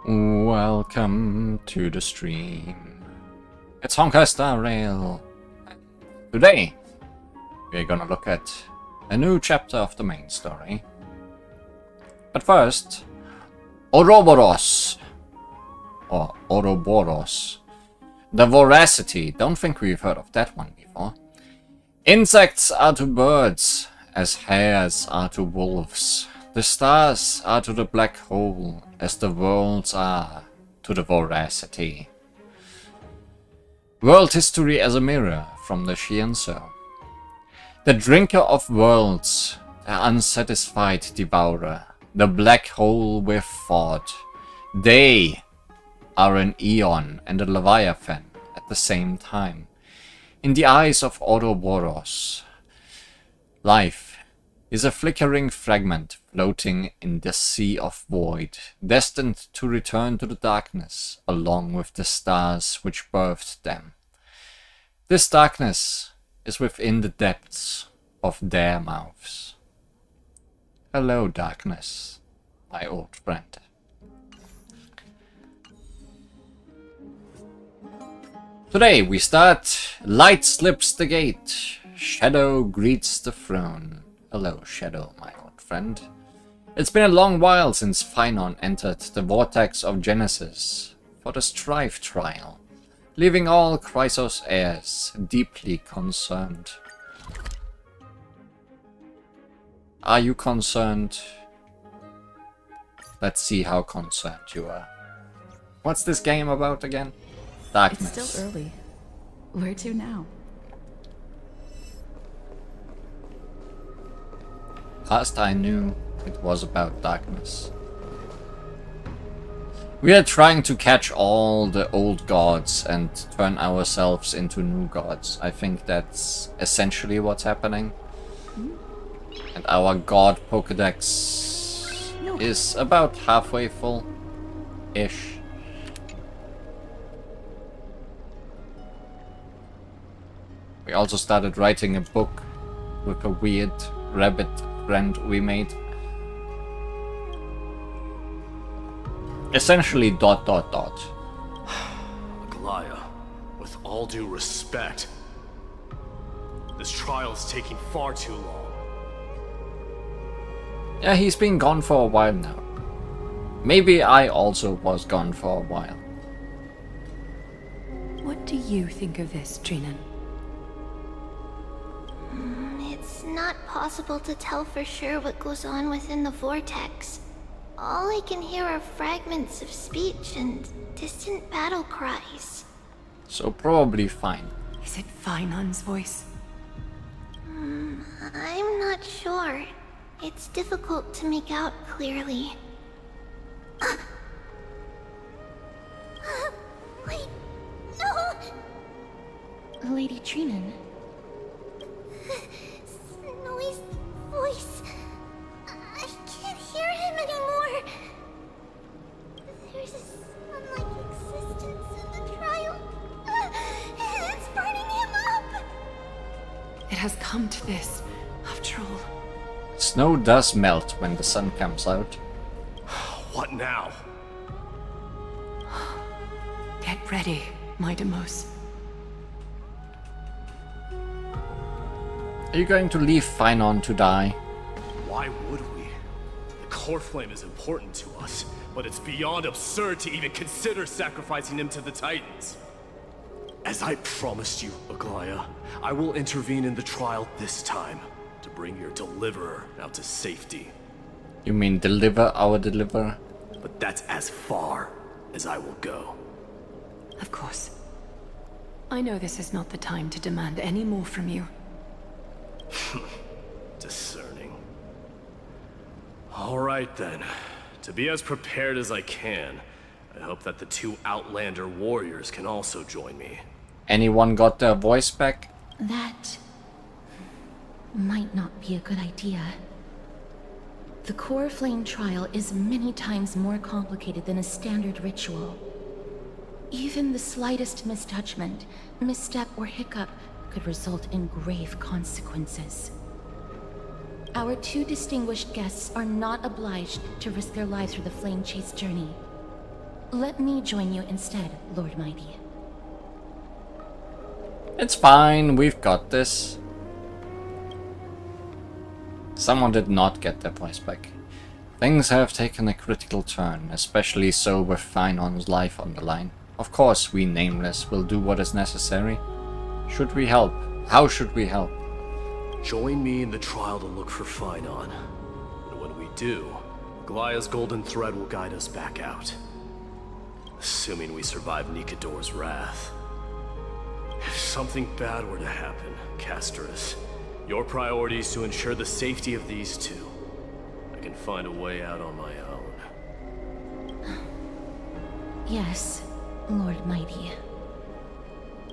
Welcome to the stream. It's Honkai Star Rail. Today, we're gonna look at a new chapter of the main story. But first, Ouroboros. Or Ouroboros. The Voracity. Don't think we've heard of that one before. Insects are to birds, as hares are to wolves. The stars are to the black hole, as the worlds are to the voracity. World history as a mirror, from the Shienso. The drinker of worlds, the unsatisfied devourer, the black hole with thought. They are an eon and a leviathan at the same time. In the eyes of Ouroboros, life is a flickering fragment floating in the sea of void, destined to return to the darkness along with the stars which birthed them. This darkness is within the depths of their mouths. Hello, darkness, my old friend. Today we start. Light slips the gate, shadow greets the throne. Hello, Shadow, my old friend. It's been a long while since Phynon entered the vortex of Genesis for the Strife trial, leaving all Chrysos heirs deeply concerned. Are you concerned? Let's see how concerned you are. What's this game about again? Darkness. It's still early. Where to now? Last I knew, it was about darkness. We are trying to catch all the old gods and turn ourselves into new gods. I think that's essentially what's happening. And our god Pokédex is about halfway full-ish. We also started writing a book with a weird rabbit friend we made. Essentially ... Aglaya, with all due respect, this trial is taking far too long. Yeah, he's been gone for a while now. Maybe I also was gone for a while. What do you think of this, Trinan? It's not possible to tell for sure what goes on within the vortex. All I can hear are fragments of speech and distant battle cries. So probably fine. Is it Phynon's voice? I'm not sure. It's difficult to make out clearly. Wait, no! Lady Trinan. Snowy's voice. I can't hear him anymore. There's a sun-like existence in the trial. It's burning him up. It has come to this, after all. Snow does melt when the sun comes out. What now? Get ready, my Demos. Are you going to leave Phynon to die? Why would we? The core flame is important to us, but it's beyond absurd to even consider sacrificing him to the Titans. As I promised you, Aglaya, I will intervene in the trial this time to bring your deliverer out to safety. You mean deliver our deliverer? But that's as far as I will go. Of course. I know this is not the time to demand any more from you. Discerning. All right then. To be as prepared as I can, I hope that the two Outlander warriors can also join me. Anyone got their voice back? That might not be a good idea. The core flame trial is many times more complicated than a standard ritual. Even the slightest misjudgment, misstep, or hiccup could result in grave consequences. Our two distinguished guests are not obliged to risk their lives for the flame chase journey. Let me join you instead, Lord Mighty. It's fine, we've got this. Someone did not get their voice back. Things have taken a critical turn, especially so with Finon's life on the line. Of course, we Nameless will do what is necessary. Should we help? How should we help? Join me in the trial to look for Finon. And when we do, Glaia's golden thread will guide us back out. Assuming we survive Nikador's wrath. If something bad were to happen, Casterus, your priority is to ensure the safety of these two. I can find a way out on my own. Yes, Lord Mighty.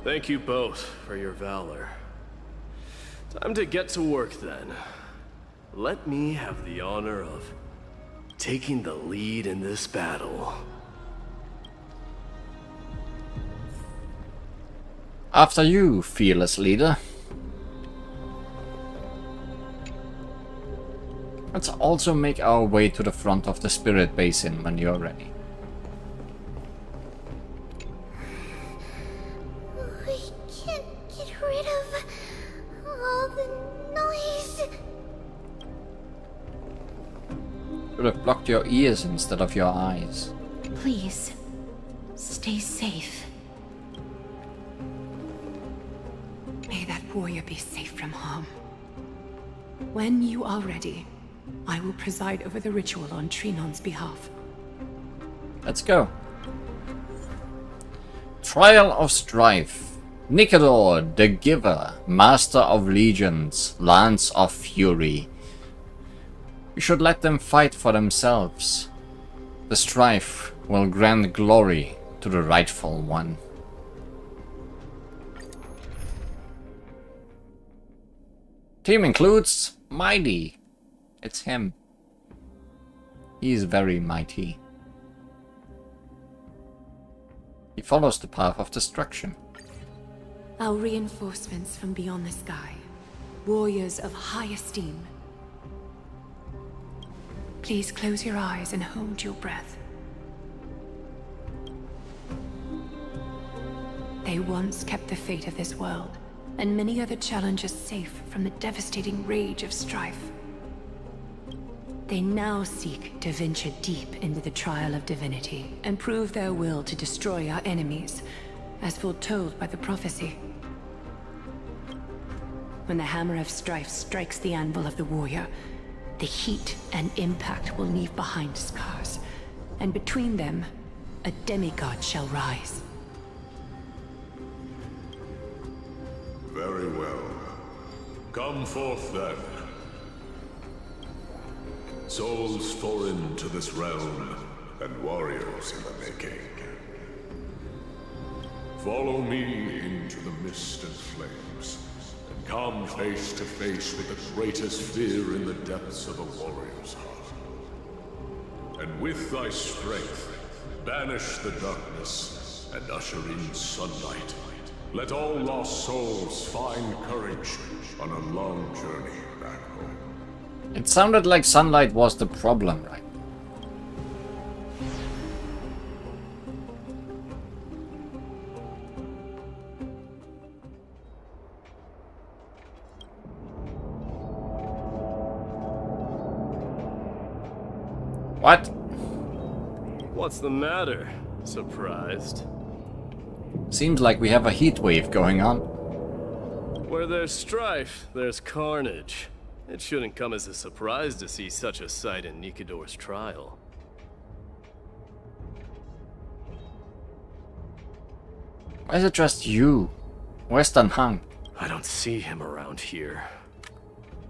Thank you both for your valor. Time to get to work then. Let me have the honor of taking the lead in this battle. After you, fearless leader. Let's also make our way to the front of the Spirit Basin when you're ready. I can't get rid of all the noise. Should have blocked your ears instead of your eyes. Please, stay safe. May that warrior be safe from harm. When you are ready, I will preside over the ritual on Trinon's behalf. Let's go. Trial of Strife. Nikador, the Giver, Master of Legions, Lance of Fury. We should let them fight for themselves. The strife will grant glory to the rightful one. Team includes Mighty. It's him. He is very mighty. He follows the path of destruction. Our reinforcements from beyond the sky. Warriors of high esteem. Please close your eyes and hold your breath. They once kept the fate of this world, and many other challenges safe from the devastating rage of strife. They now seek to venture deep into the trial of divinity and prove their will to destroy our enemies, as foretold by the prophecy. When the hammer of strife strikes the anvil of the warrior, the heat and impact will leave behind scars, and between them, a demigod shall rise. Very well. Come forth then. Souls foreign to this realm, and warriors in the making. Follow me into the mist and flames, and come face to face with the greatest fear in the depths of a warrior's heart. And with thy strength, banish the darkness, and usher in sunlight. Let all lost souls find courage on a long journey back home. It sounded like sunlight was the problem, right? What? What's the matter? Surprised? Seems like we have a heat wave going on. Where there's strife, there's carnage. It shouldn't come as a surprise to see such a sight in Nikador's trial. Why is it just you? Where's Dan Hang? I don't see him around here.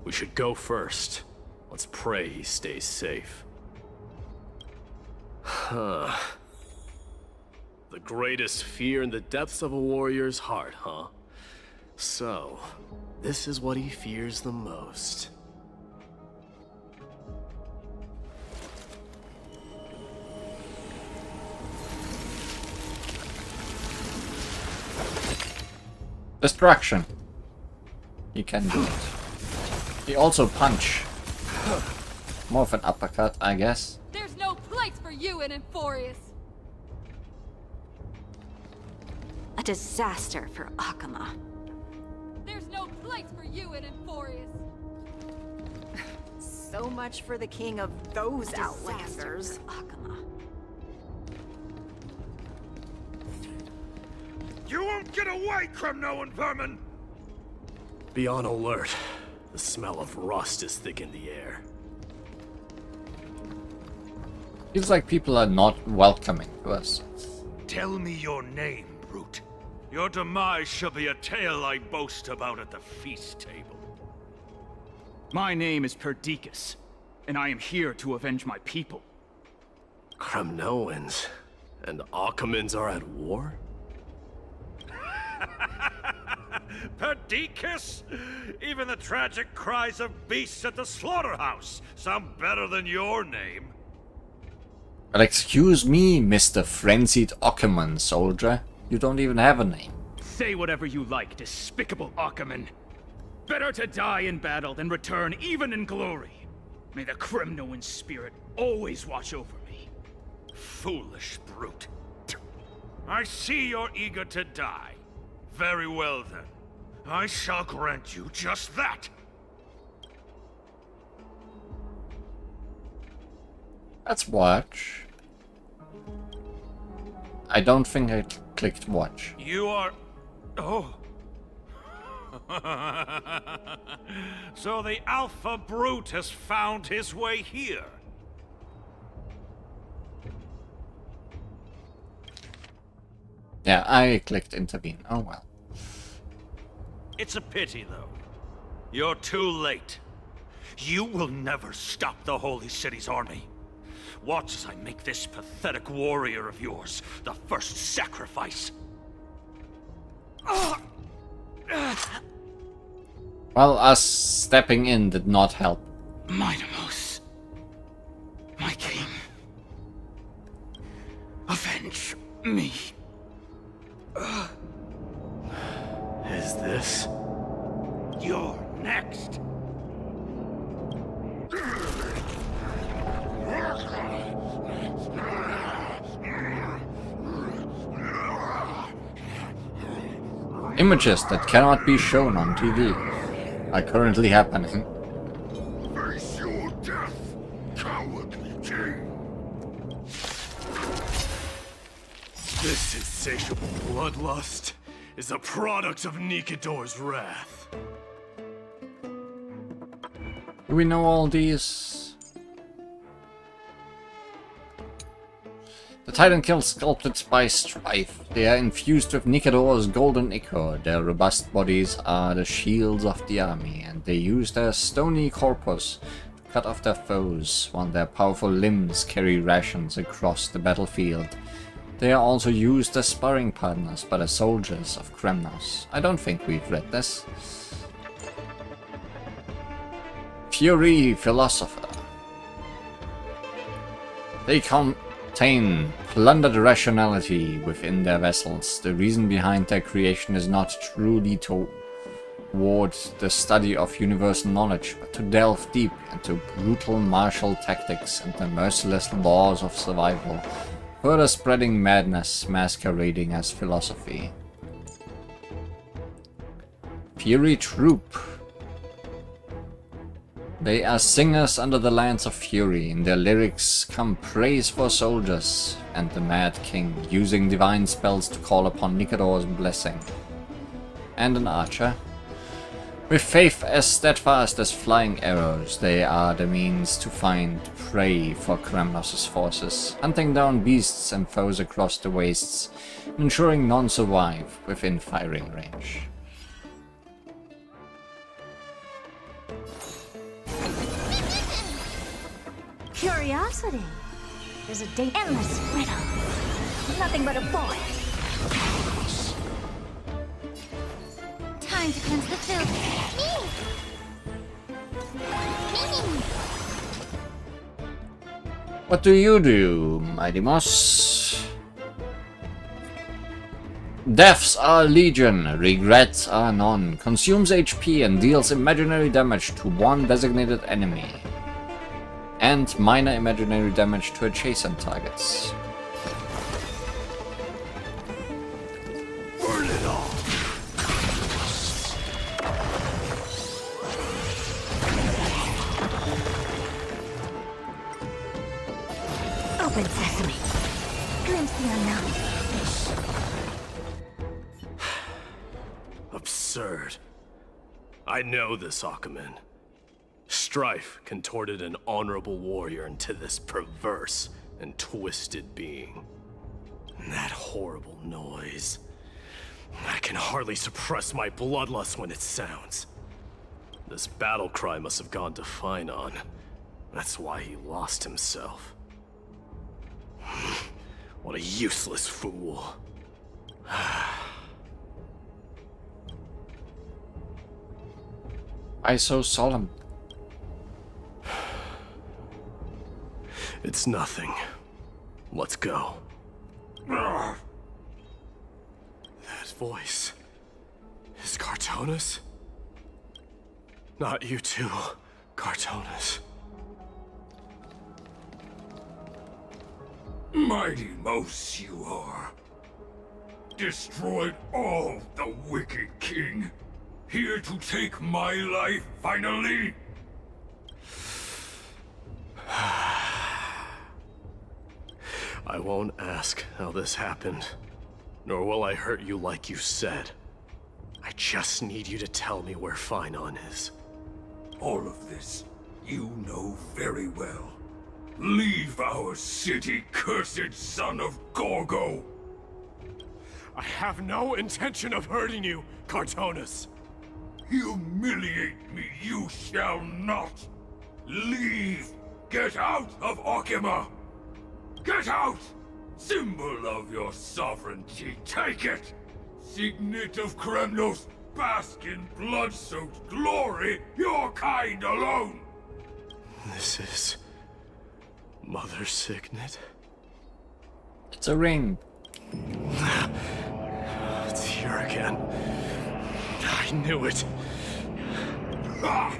We should go first. Let's pray he stays safe. Huh. The greatest fear in the depths of a warrior's heart, huh? So, this is what he fears the most. Destruction. He can do it. He also punch. More of an uppercut, I guess. There's no place for you in Emphorius. disaster for Akama. There's no place for you in Emphorius. So much for the king of those outlanders. Akama. You won't get away, Kremno and vermin! Be on alert. The smell of rust is thick in the air. Feels like people are not welcoming to us. Tell me your name, brute. Your demise shall be a tale I boast about at the feast table. My name is Perdiccas, and I am here to avenge my people. Kremnoans and Akamans are at war? Perdiccas? Even the tragic cries of beasts at the slaughterhouse sound better than your name. But excuse me, Mr. Frenzied Ockerman soldier. You don't even have a name. Say whatever you like, despicable Akkaman. Better to die in battle than return even in glory. May the Kremnoan spirit always watch over me. Foolish brute. I see you're eager to die. Very well then. I shall grant you just that. Let's watch. I don't think I clicked watch. You are... Oh. So the Alpha Brute has found his way here. Yeah, I clicked intervene. Oh well. It's a pity, though. You're too late. You will never stop the Holy City's army. Watch as I make this pathetic warrior of yours the first sacrifice. Well, us stepping in did not help. Minimos, my king, avenge me. Is this? You're next. Images that cannot be shown on TV are currently happening. Face your death, cowardly king. This insatiable bloodlust is a product of Nikidor's wrath. Do we know all these? The Titan kills sculpted by strife. They are infused with Nikidor's golden ichor. Their robust bodies are the shields of the army, and they use their stony corpus to cut off their foes, while their powerful limbs carry rations across the battlefield. They are also used as sparring partners by the soldiers of Kremnos. I don't think we've read this. Fury Philosopher. They contain plundered rationality within their vessels. The reason behind their creation is not truly toward the study of universal knowledge, but to delve deep into brutal martial tactics and the merciless laws of survival, further spreading madness masquerading as philosophy. Fury Troop. They are singers under the lance of fury. In their lyrics come praise for soldiers and the Mad King, using divine spells to call upon Nikidor's blessing. And an archer. With faith as steadfast as flying arrows, they are the means to find prey for Kremnos' forces, hunting down beasts and foes across the wastes, ensuring none survive within firing range. Curiosity. There's a date. Endless riddle. Nothing but a boy. Time to cleanse the filth. What do you do, Mighty Moss? Deaths are legion, regrets are none. Consumes HP and deals imaginary damage to one designated enemy. And minor imaginary damage to adjacent targets. For here now. Absurd. I know this, Akumen. Strife contorted an honorable warrior into this perverse and twisted being. And that horrible noise. I can hardly suppress my bloodlust when it sounds. This battle cry must have gone to Finon. That's why he lost himself. What a useless fool. Why so solemn? It's nothing. Let's go. That voice is Cartonis? Not you too, Cartonis. Mighty Mouse you are. Destroyed all the wicked king. Here to take my life finally? I won't ask how this happened, nor will I hurt you like you said. I just need you to tell me where Finon is. All of this you know very well. Leave our city, cursed son of Gorgo! I have no intention of hurting you, Cartonis. Humiliate me you shall not! Leave! Get out of Okima! Get out! Symbol of your sovereignty, take it! Signet of Kremnos, bask in blood-soaked glory, your kind alone! This is... Mother's signet? It's a ring. It's here again. I knew it. Ha!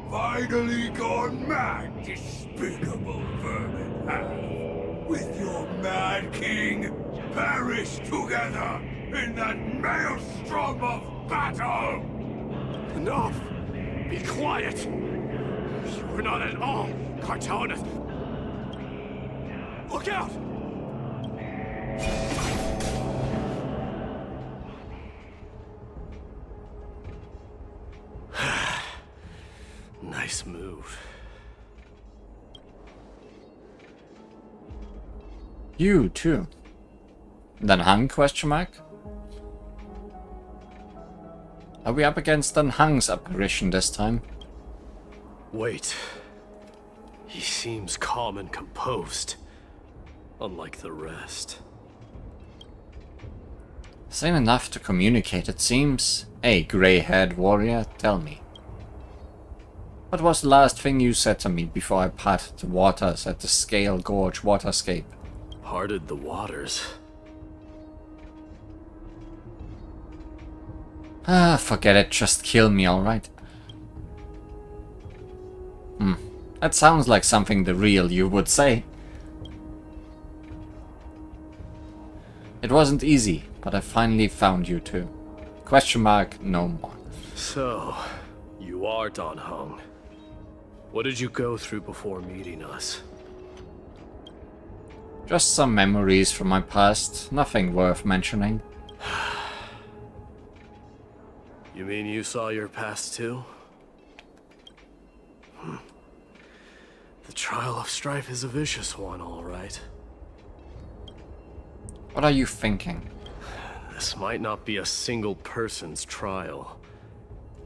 Finally gone mad, despicable vermin have. With your mad king, perish together in that maelstrom of battle! Enough! Be quiet! You were not at all Cartonis! Look out! Nice move. You too. Then Hang question mark? Are we up against Dan Hang's apparition this time? Wait. He seems calm and composed. Unlike the rest. Sane enough to communicate, it seems. Hey, grey-haired warrior, tell me. What was the last thing you said to me before I parted the waters at the Scale Gorge waterscape? Parted the waters. Ah, forget it, just kill me, alright? That sounds like something the real you would say. It wasn't easy, but I finally found you too. Question mark, no more. So, you are Dan Heng. What did you go through before meeting us? Just some memories from my past, nothing worth mentioning. You mean you saw your past too? The trial of strife is a vicious one, all right. What are you thinking? This might not be a single person's trial,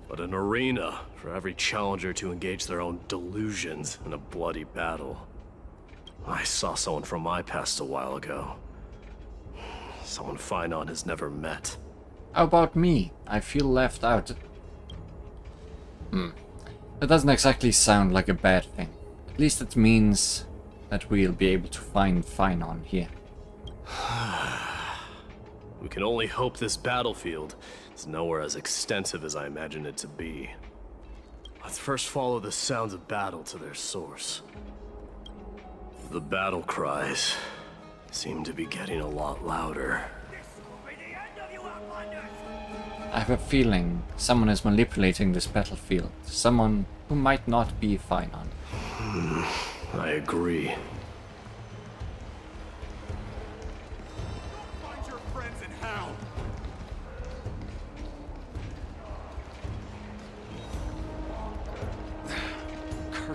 but an arena for every challenger to engage their own delusions in a bloody battle. I saw someone from my past a while ago. Someone Finon has never met. How about me? I feel left out. That doesn't exactly sound like a bad thing. At least it means that we'll be able to find Finon here. We can only hope this battlefield is nowhere as extensive as I imagined it to be. Let's first follow the sounds of battle to their source. The battle cries seem to be getting a lot louder. I have a feeling someone is manipulating this battlefield. Someone who might not be Finon. I agree.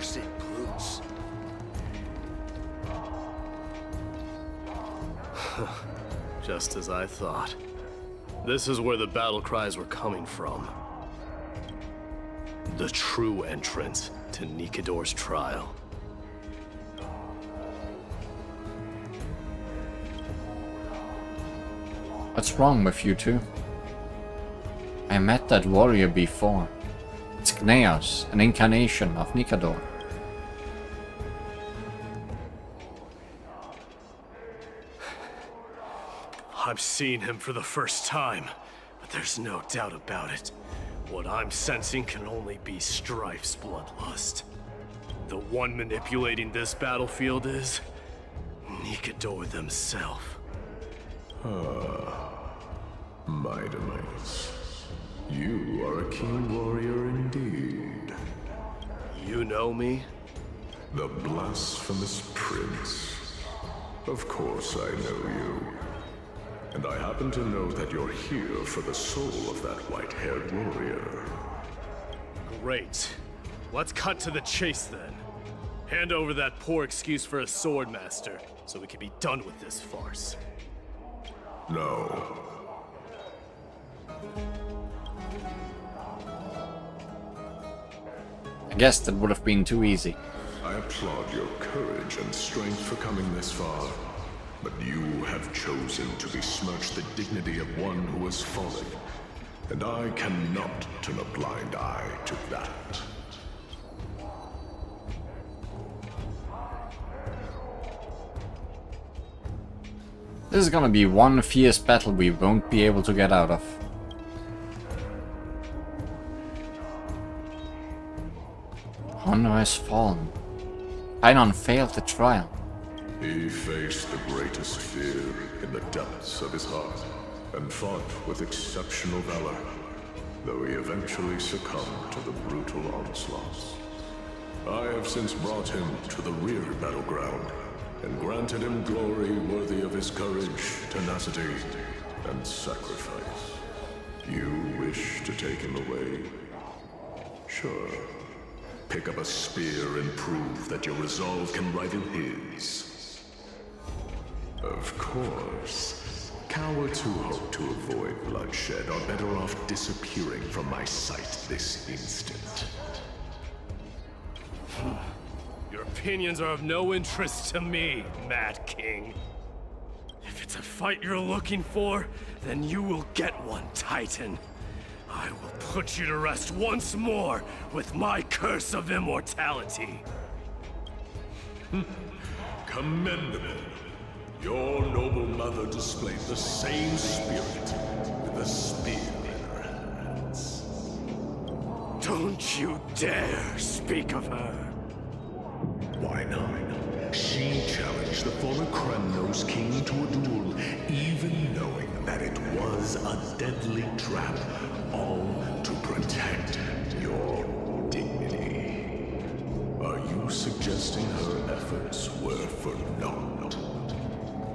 cursed brutes. Just as I thought. This is where the battle cries were coming from. The true entrance to Nikador's trial. What's wrong with you two? I met that warrior before. It's Gneos, an incarnation of Nikador. I'm seeing him for the first time, but there's no doubt about it. What I'm sensing can only be Strife's bloodlust. The one manipulating this battlefield is Nikador themselves. Mightimus, you are a keen warrior indeed. You know me? The blasphemous prince. Of course I know you. And I happen to know that you're here for the soul of that white-haired warrior. Great. Let's cut to the chase then. Hand over that poor excuse for a sword master, so we can be done with this farce. No. I guess that would have been too easy. I applaud your courage and strength for coming this far. But you have chosen to besmirch the dignity of one who has fallen. And I cannot turn a blind eye to that. This is gonna be one fierce battle we won't be able to get out of. Honor has fallen. Einon failed the trial. He faced the greatest fear in the depths of his heart, and fought with exceptional valor, though he eventually succumbed to the brutal onslaughts. I have since brought him to the rear battleground, and granted him glory worthy of his courage, tenacity, and sacrifice. You wish to take him away? Sure. Pick up a spear and prove that your resolve can rival his. Of course. Cowards who hope to avoid bloodshed are better off disappearing from my sight this instant. Your opinions are of no interest to me, Mad King. If it's a fight you're looking for, then you will get one, Titan. I will put you to rest once more with my curse of immortality. Commendable. Your noble mother displayed the same spirit with a spear in her hands. Don't you dare speak of her. Why not? She challenged the former Kremnos king to a duel, even knowing that it was a deadly trap, all to protect your dignity. Are you suggesting her efforts were for naught?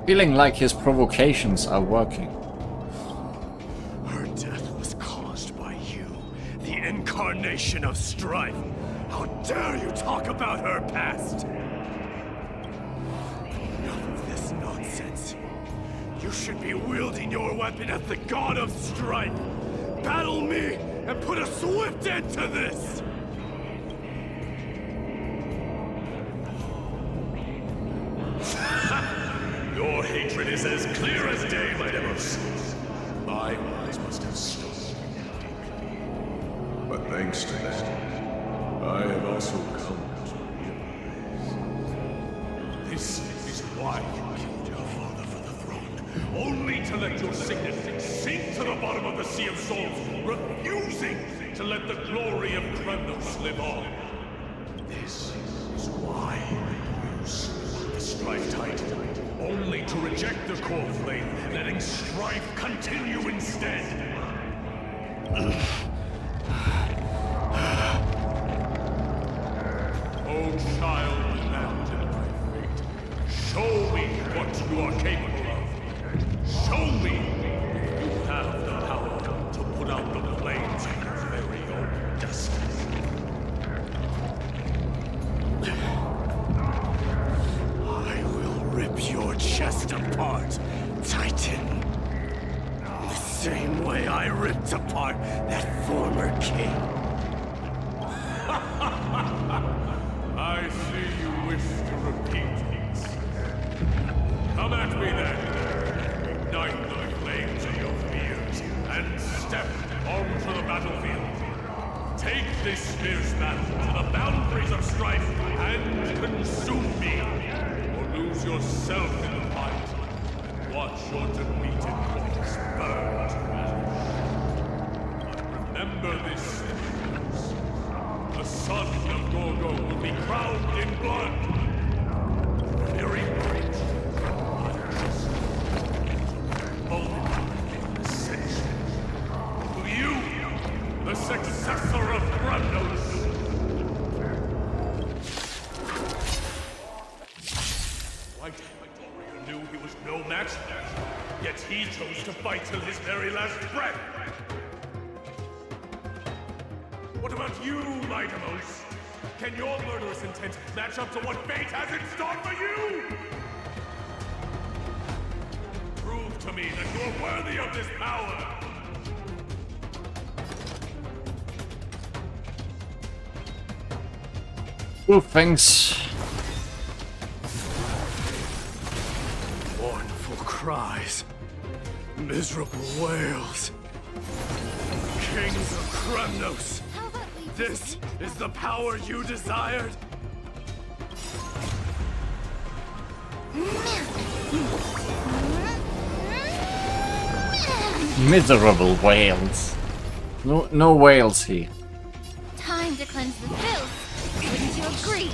Feeling like his provocations are working. Her death was caused by you, the incarnation of strife. How dare you talk about her past? Enough of this nonsense. You should be wielding your weapon as the god of strife. Battle me and put a swift end to this! Your hatred is as clear as day, my Demos. My eyes must have stolen deeply. But thanks to that, I have also come to realize this is why you killed your father for the throne, only to let your signet sink to the bottom of the Sea of Souls, refusing to let the glory of Kremnos live on. This is why you slew the Strife Titan, only to reject the core flame, letting strife continue instead. Oh, child demanded by fate, show me what you are capable of. Show me if you have the power to put out the flames of your very own destiny. apart, Titan. The same way I ripped apart that former king. I see you wish to repeat this. Come at me then. Ignite the flames of your fears and step onto the battlefield. Take this fierce battle to the boundaries of strife and consume me. Or lose yourself in the fight and watch your defeated corpse burn to ash. Remember this, Sentinels. The son of Gorgo will be crowned in blood. Very great. To you, the successor of Grandos. White warrior knew he was no match, yet he chose to fight till his very last breath. What about you, Lightamos? Can your murderous intent match up to what fate has in store for you? Prove to me that you're worthy of this power! Ooh, thanks. Mournful cries. Miserable wails. Kings of Kremnos! This is the power you desired? Miserable whales. No whales here. Time to cleanse the filth. Wouldn't you agree?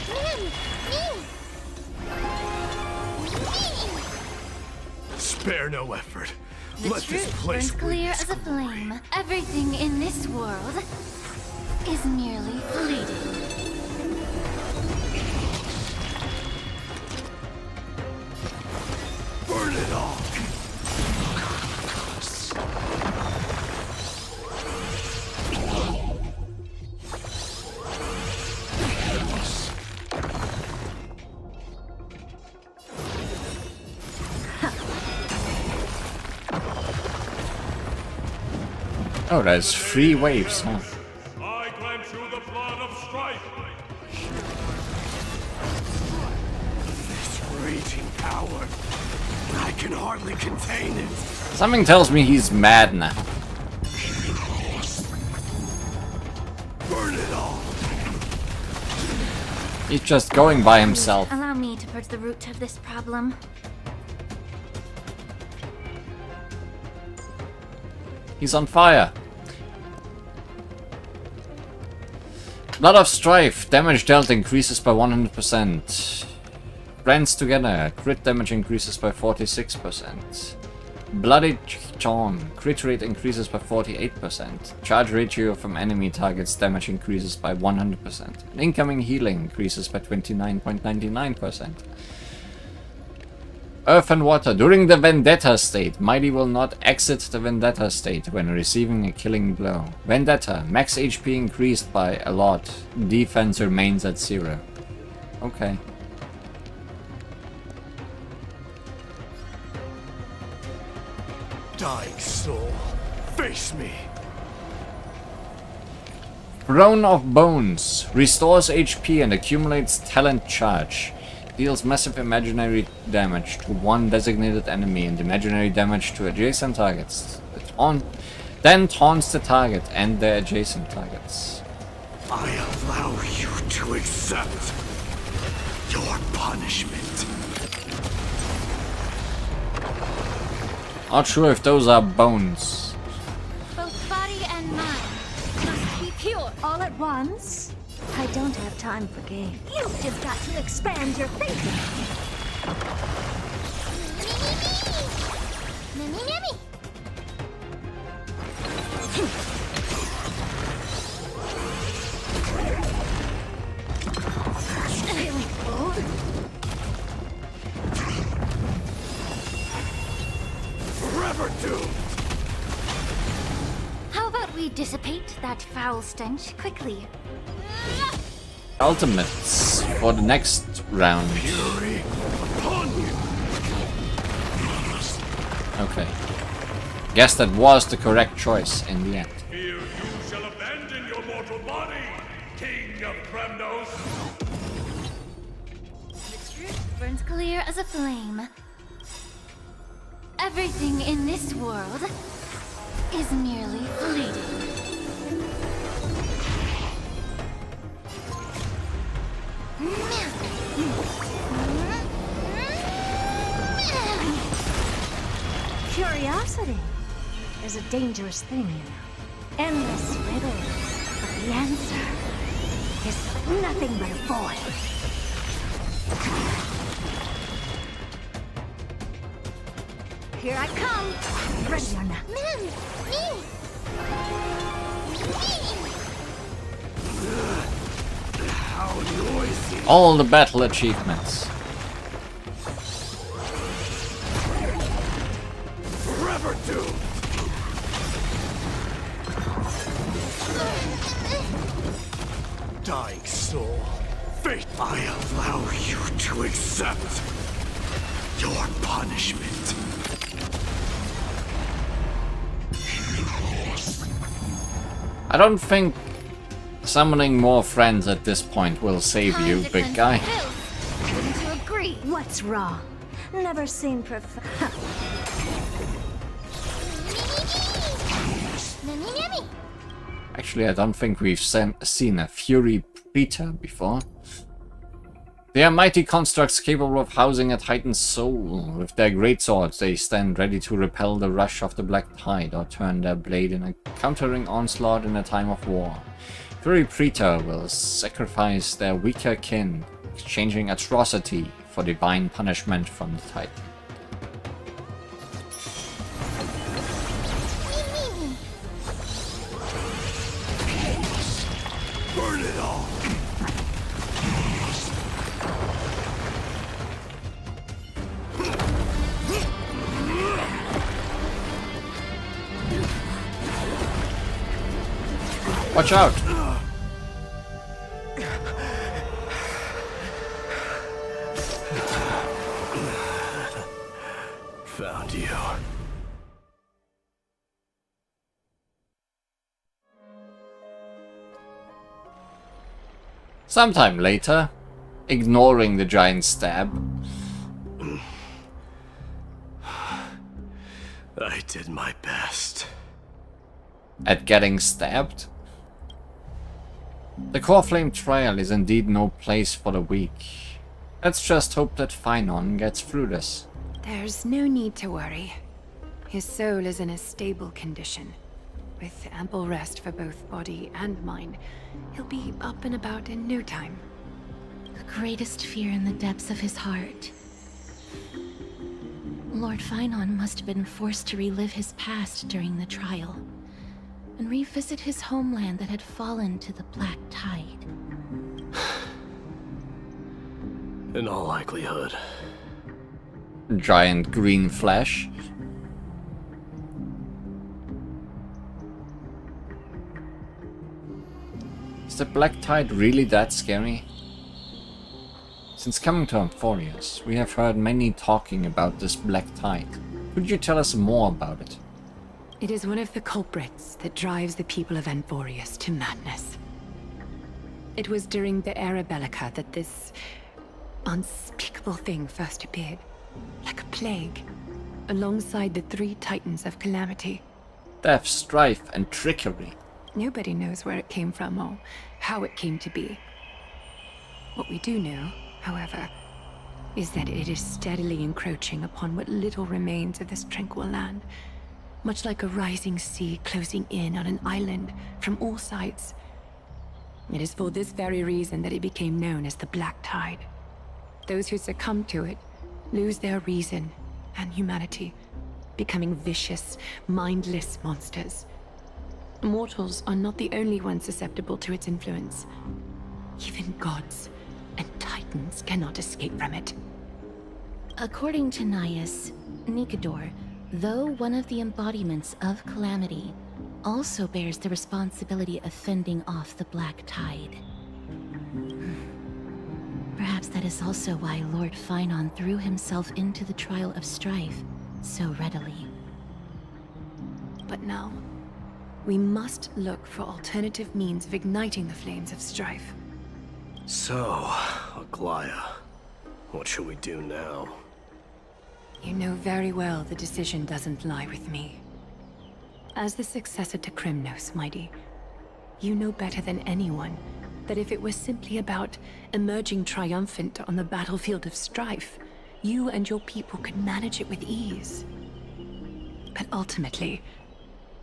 Spare no effort. The Let this truth place burns clear breathe as a flame. Everything in this world is merely fleeting. Burn it all! Oh, there's 3 waves, huh? I grant you the blood of strife. This raging power. I can hardly contain it. Something tells me he's mad now. Burn it all! He's just going by himself. Allow me to purge the root of this problem. He's on fire. Blood of Strife. Damage dealt increases by 100%. Friends together. Crit damage increases by 46%. Bloody Charm. Crit rate increases by 48%. Charge ratio from enemy targets damage increases by 100%. And incoming healing increases by 29.99%. Earth and Water. During the Vendetta state, Mighty will not exit the Vendetta state when receiving a killing blow. Vendetta. Max HP increased by a lot. Defense remains at 0. Okay. Dying soul, face me! Throne of Bones. Restores HP and accumulates talent charge. Deals massive imaginary damage to one designated enemy and imaginary damage to adjacent targets. Then taunts the target and the adjacent targets. I allow you to accept your punishment. Not sure if those are bones. Both body and mind must be pure. All at once? I don't have time for games. You've just got to expand your thinking. Forever doomed! How about we dissipate that foul stench quickly? Ultimates for the next round. Fury upon you! Okay. Guess that was the correct choice in the end. Here you shall abandon your mortal body, King of Kremnos! The truth burns clear as a flame. Everything in this world is merely fleeting. Curiosity is a dangerous thing, you know. Endless riddles, but the answer is nothing but a void. Here I come! Ready or not. How noisy. All the battle achievements. Forever doomed. Dying soul, fate, I allow you to accept your punishment. I don't think summoning more friends at this point will save you, big guy. Wouldn't you agree? What's wrong? Never seen Actually, I don't think we've seen a Fury Preacher before. They are mighty constructs capable of housing a Titan's soul. With their greatswords, they stand ready to repel the rush of the Black Tide or turn their blade in a countering onslaught in a time of war. Fury Preacher will sacrifice their weaker kin, exchanging atrocity for divine punishment from the Titan. Burn it all. Watch out! Found you. Sometime later, ignoring the giant stab, I did my best. at getting stabbed. The Core Flame trial is indeed no place for the weak. Let's just hope that Phynon gets through this. There's no need to worry. His soul is in a stable condition. With ample rest for both body and mind, he'll be up and about in no time. The greatest fear in the depths of his heart. Lord Phynon must have been forced to relive his past during the trial, and revisit his homeland that had fallen to the Black Tide. In all likelihood. Giant green flash. Is the Black Tide really that scary? Since coming to Amphorius, we have heard many talking about this Black Tide. Could you tell us more about it? It is one of the culprits that drives the people of Amphorius to madness. It was during the Era Bellica that this unspeakable thing first appeared, like a plague, alongside the three Titans of Calamity. Death, strife, and trickery. Nobody knows where it came from or how it came to be. What we do know, however, is that it is steadily encroaching upon what little remains of this tranquil land, much like a rising sea closing in on an island from all sides. It is for this very reason that it became known as the Black Tide. Those who succumb to it lose their reason and humanity, becoming vicious, mindless monsters. Mortals are not the only ones susceptible to its influence. Even gods and titans cannot escape from it. According to Naius, Nikador, though one of the embodiments of Calamity, also bears the responsibility of fending off the Black Tide. Perhaps that is also why Lord Phynon threw himself into the trial of strife, so readily. But now, we must look for alternative means of igniting the flames of strife. So, Aglaya, what should we do now? You know very well the decision doesn't lie with me. As the successor to Krymnos, Mighty, you know better than anyone that if it was simply about emerging triumphant on the battlefield of strife, you and your people could manage it with ease. But ultimately,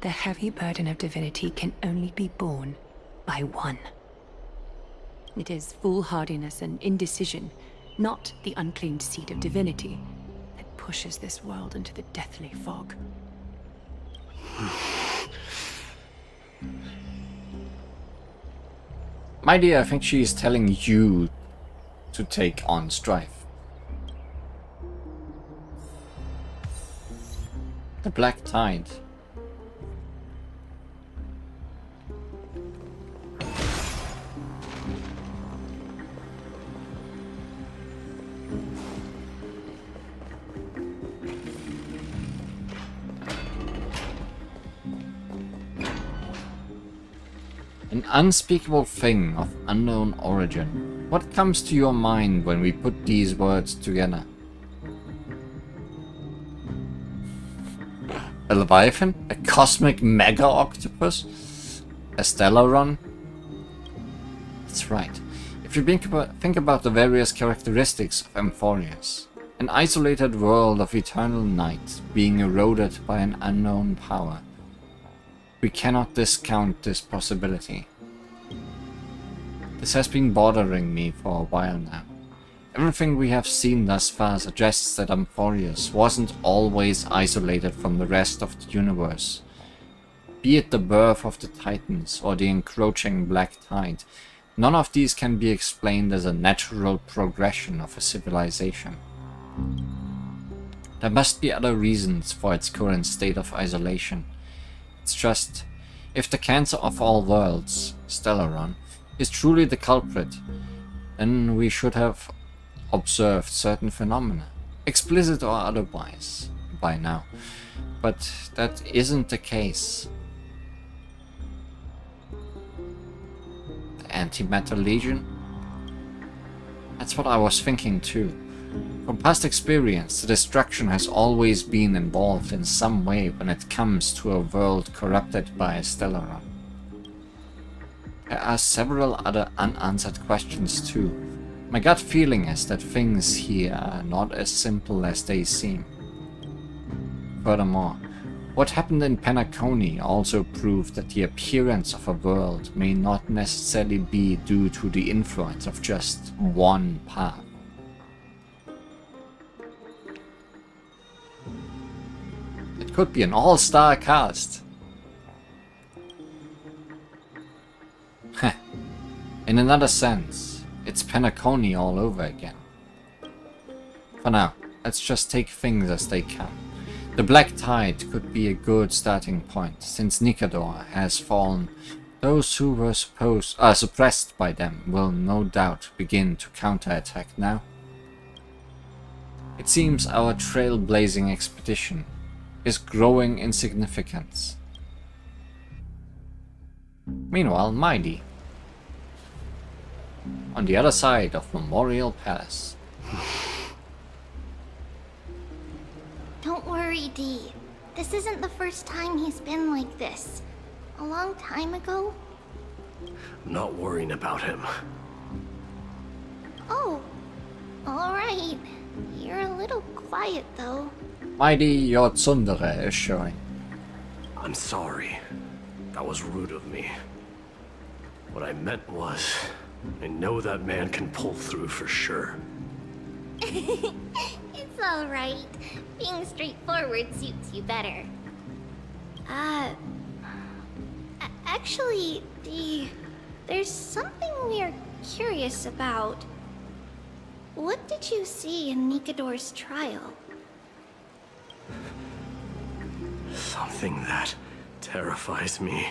the heavy burden of divinity can only be borne by one. It is foolhardiness and indecision, not the unclaimed seed of divinity, that pushes this world into the deathly fog. My dear, I think she is telling you to take on strife. The Black Tide. An unspeakable thing of unknown origin. What comes to your mind when we put these words together? A Leviathan? A cosmic mega-octopus? A Stellaron? That's right. If you think about the various characteristics of Amphorius, an isolated world of eternal night being eroded by an unknown power, we cannot discount this possibility. This has been bothering me for a while now. Everything we have seen thus far suggests that Amphorius wasn't always isolated from the rest of the universe. Be it the birth of the Titans or the encroaching Black Tide, none of these can be explained as a natural progression of a civilization. There must be other reasons for its current state of isolation. It's just, if the cancer of all worlds, Stellaron, is truly the culprit, then we should have observed certain phenomena, explicit or otherwise, by now. But that isn't the case. The Antimatter Legion? That's what I was thinking too. From past experience, the destruction has always been involved in some way when it comes to a world corrupted by a Stellaron. There are several other unanswered questions too. My gut feeling is that things here are not as simple as they seem. Furthermore, what happened in Penacony also proved that the appearance of a world may not necessarily be due to the influence of just one path. It could be an all-star cast. Heh. In another sense, it's Penacony all over again. For now, let's just take things as they come. The Black Tide could be a good starting point, since Nikador has fallen. Those who were suppressed by them will no doubt begin to counterattack now. It seems our trailblazing expedition is growing in significance. Meanwhile, Mighty, on the other side of Memorial Palace. Don't worry, Dee. This isn't the first time he's been like this. A long time ago. I'm not worrying about him. Oh, alright. You're a little quiet, though. Mighty, your tsundere is showing. I'm sorry. That was rude of me. What I meant was, I know that man can pull through for sure. It's alright. Being straightforward suits you better. Actually, there's something we're curious about. What did you see in Nikador's trial? Something that terrifies me.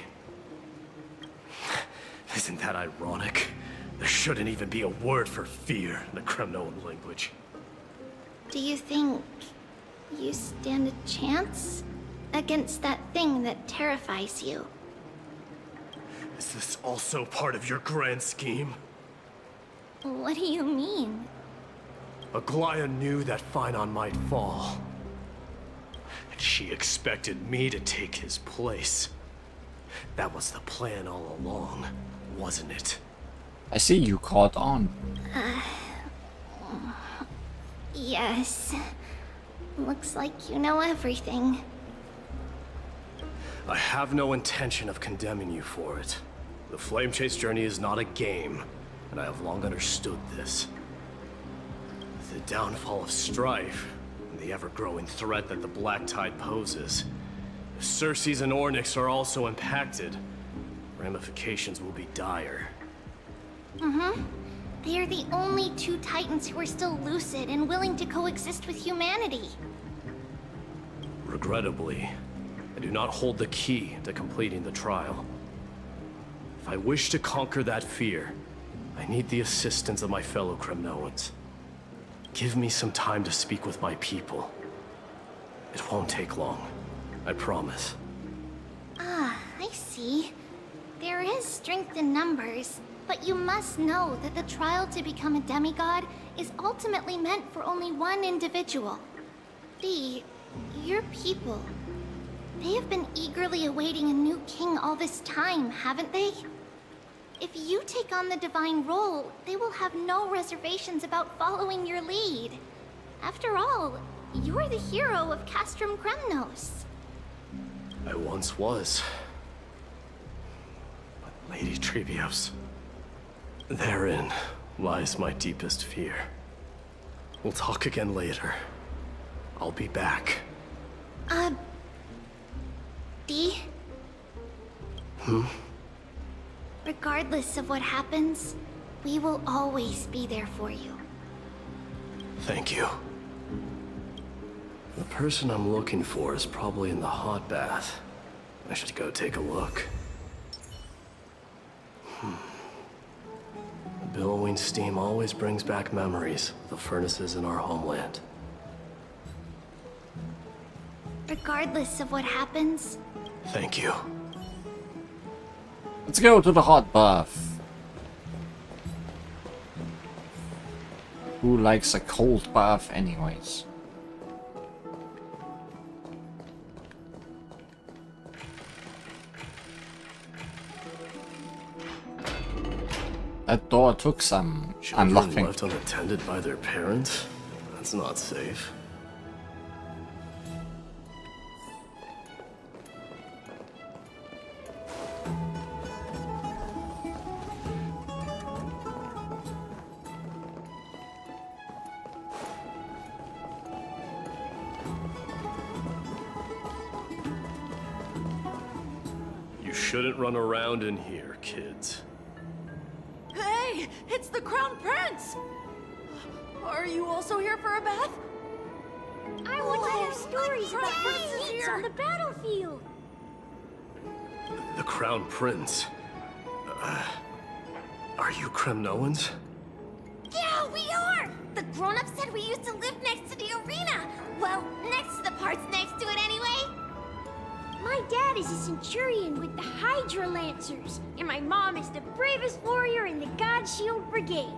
Isn't that ironic? There shouldn't even be a word for fear in the Kremnoan language. Do you think you stand a chance against that thing that terrifies you. Is this also part of your grand scheme? What do you mean? Aglaia knew that Phynon might fall. And she expected me to take his place. That was the plan all along, wasn't it? I see you caught on. Yes. Looks like you know everything. I have no intention of condemning you for it. The Flame Chase journey is not a game, and I have long understood this. With the downfall of Strife, and the ever-growing threat that the Black Tide poses, if Circes and Ornyx are also impacted, ramifications will be dire. They are the only two Titans who are still lucid and willing to coexist with humanity. Regrettably, I do not hold the key to completing the trial. If I wish to conquer that fear, I need the assistance of my fellow Kremnoans. Give me some time to speak with my people. It won't take long, I promise. I see. There is strength in numbers, but you must know that the trial to become a demigod is ultimately meant for only one individual. Your people. They have been eagerly awaiting a new king all this time, haven't they? If you take on the divine role, they will have no reservations about following your lead. After all, you're the hero of Castrum Kremnos. I once was. But Lady Trebios, therein lies my deepest fear. We'll talk again later. I'll be back. Dee? Regardless of what happens, we will always be there for you. Thank you. The person I'm looking for is probably in the hot bath. I should go take a look. The billowing steam always brings back memories of the furnaces in our homeland. Regardless of what happens, Thank you. Let's go to the hot bath. Who likes a cold bath anyways? That door took some Children unlocking. left unattended by their parents? That's not safe. You shouldn't run around in here, kids. Hey, it's the Crown Prince! Are you also here for a bath? I want to hear stories about feats on the battlefield. The Crown Prince. Are you Kremnoans? Yeah, we are! The grown-ups said we used to live next to the arena. Well, next to the parts next to it anyway. My dad is a centurion with the Hydra Lancers, and my mom is the bravest warrior in the God Shield Brigade.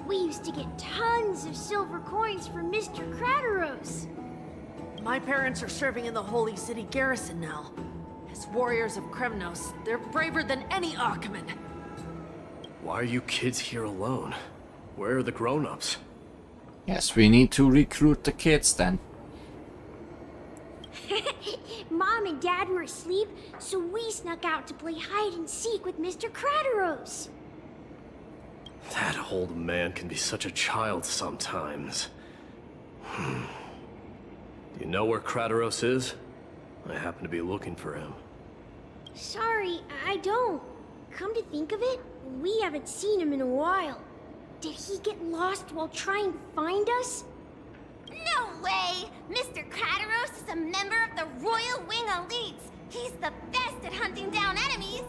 We used to get tons of silver coins from Mr. Crateros. My parents are serving in the Holy City garrison now. As warriors of Kremnos, they're braver than any Achaemen. Why are you kids here alone? Where are the grown-ups? Yes, we need to recruit the kids then. Mom and Dad were asleep, so we snuck out to play hide and seek with Mr. Crateros. That old man can be such a child sometimes. Do you know where Crateros is? I happen to be looking for him. Sorry, I don't. Come to think of it, we haven't seen him in a while. Did he get lost while trying to find us? No way! Mr. Crateros is a member of the Royal Wing Elites. He's the best at hunting down enemies.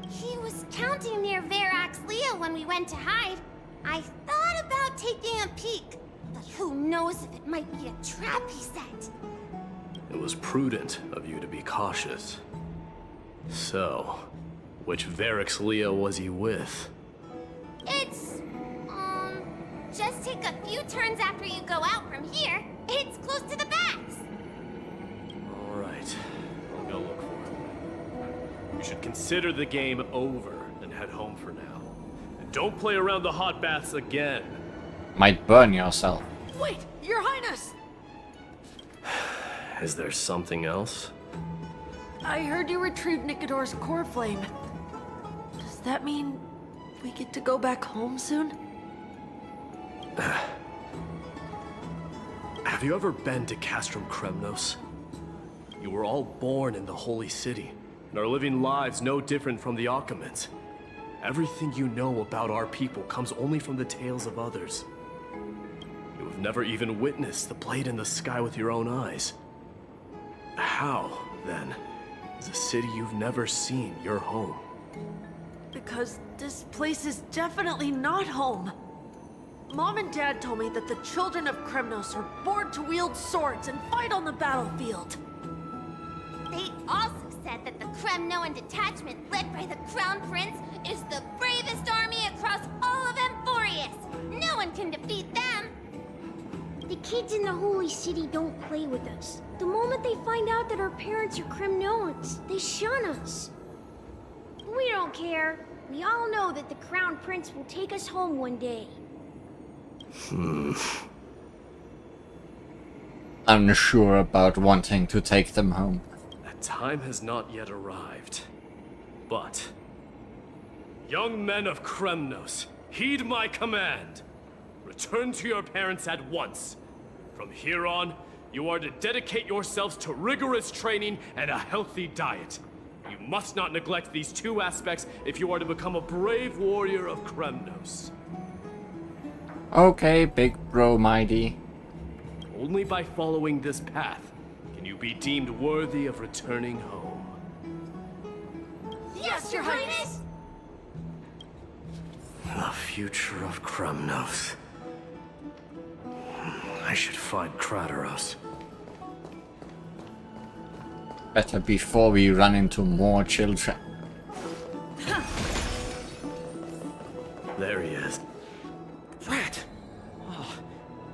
He was counting near Verax Leo when we went to hide. I thought about taking a peek, But who knows if it might be a trap he set? It was prudent of you to be cautious. So, which Varix Leo was he with? It's... just take a few turns after you go out from here. It's close to the baths. Alright, I'll go look for it. You should consider the game over and head home for now. And don't play around the hot baths again. Might burn yourself. Wait, Your Highness! Is there something else? I heard you retrieved Nicodor's core flame. Does that mean we get to go back home soon? Have you ever been to Castrum Kremnos? You were all born in the Holy City, and are living lives no different from the Achaemens. Everything you know about our people comes only from the tales of others. You have never even witnessed the blade in the sky with your own eyes. How, then, is a city you've never seen your home? Because this place is definitely not home. Mom and Dad told me that the children of Kremnos are born to wield swords and fight on the battlefield. They also said that the Kremnoan detachment led by the Crown Prince is the bravest army across all of Emphorius. No one can defeat them. The kids in the Holy City don't play with us. The moment they find out that our parents are Kremnoans, they shun us. We don't care. We all know that the Crown Prince will take us home one day. Unsure about wanting to take them home. That time has not yet arrived. But... young men of Kremnos, heed my command. Return to your parents at once. From here on, you are to dedicate yourselves to rigorous training and a healthy diet. You must not neglect these two aspects if you are to become a brave warrior of Kremnos. Okay, big bro mighty. Only by following this path can you be deemed worthy of returning home. Yes, Your Highness! The future of Kremnos. I should find Krateros. Better before we run into more children. There he is. Rat! Oh,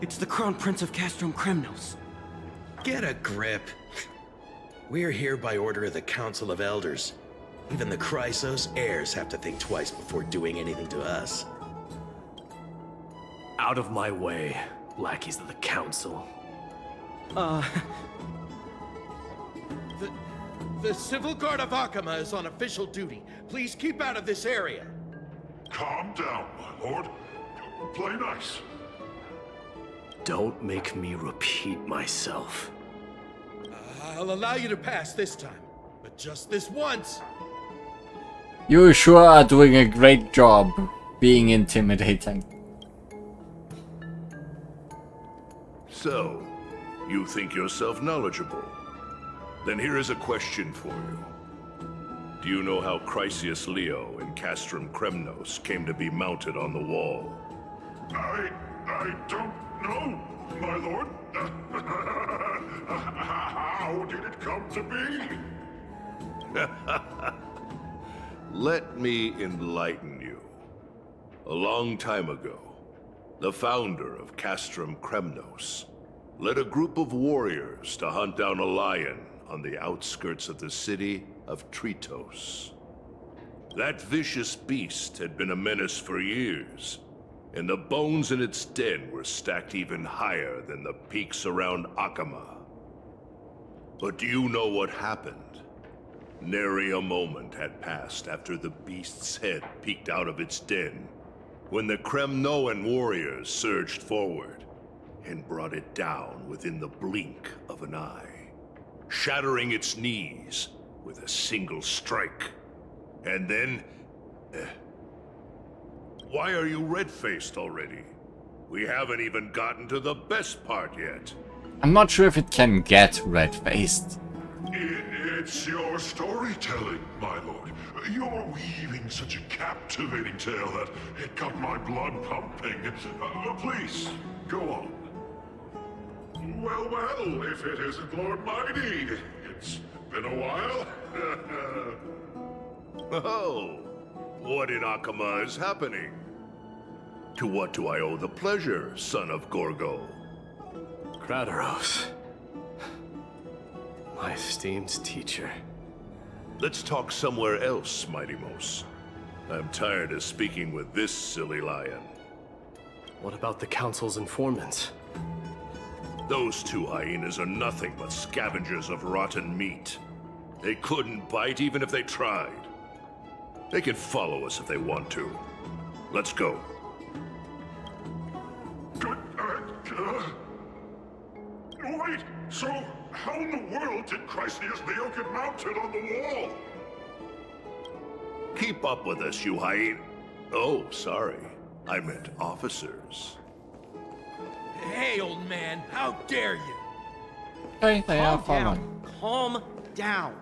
it's the Crown Prince of Castrum Kremnos. Get a grip. We're here by order of the Council of Elders. Even the Chrysos heirs have to think twice before doing anything to us. Out of my way, lackeys of the Council. The Civil Guard of Achaema is on official duty. Please keep out of this area. Calm down, my lord. Play nice. Don't make me repeat myself. I'll allow you to pass this time, but just this once. You sure are doing a great job being intimidating. So, you think yourself knowledgeable? Then here is a question for you. Do you know how Chrysius Leo and Castrum Kremnos came to be mounted on the wall? I don't know, my lord. How did it come to be? Let me enlighten you. A long time ago, the founder of Castrum Kremnos led a group of warriors to hunt down a lion on the outskirts of the city of Tritos. That vicious beast had been a menace for years, and the bones in its den were stacked even higher than the peaks around Achaema. But do you know what happened? Nary a moment had passed after the beast's head peeked out of its den, when the Kremnoan warriors surged forward and brought it down within the blink of an eye, shattering its knees with a single strike. And then... why are you red-faced already? We haven't even gotten to the best part yet. I'm not sure if it can get red-faced. It's your storytelling, my lord. You're weaving such a captivating tale that it got my blood pumping. Please, go on. Well, well, if it isn't Lord Mighty. It's been a while. Oh, what in Akama is happening? To what do I owe the pleasure, son of Gorgo? Krataros. My esteemed teacher. Let's talk somewhere else, Mighty Mos. I'm tired of speaking with this silly lion. What about the Council's informants? Those two hyenas are nothing but scavengers of rotten meat. They couldn't bite even if they tried. They can follow us if they want to. Let's go. Wait, so how in the world did Chrysius Leo get mounted on the wall? Keep up with us, you hyena. Oh, sorry. I meant officers. Hey, old man, how dare you? Okay, they are Calm following. down. Calm down.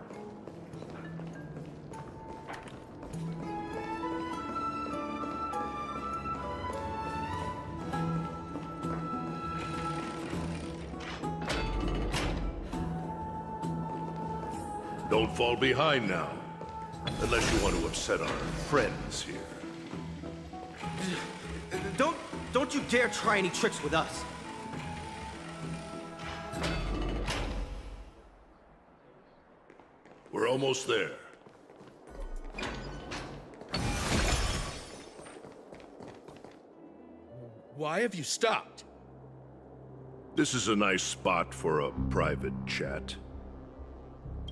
Don't fall behind now. Unless you want to upset our friends here. Don't you dare try any tricks with us. We're almost there. Why have you stopped? This is a nice spot for a private chat.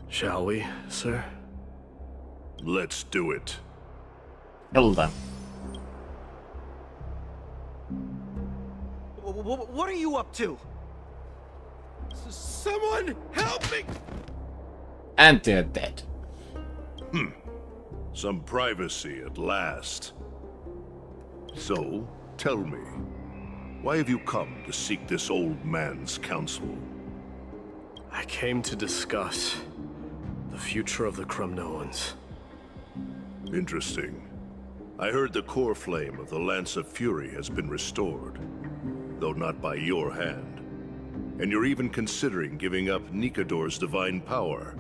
Shall we, sir? Let's do it. Kill them. What are you up to? Someone help me! And they're dead. Some privacy at last. So, tell me, why have you come to seek this old man's counsel? I came to discuss the future of the Kremnoans. Interesting. I heard the core flame of the Lance of Fury has been restored, though not by your hand. And you're even considering giving up Nikador's divine power.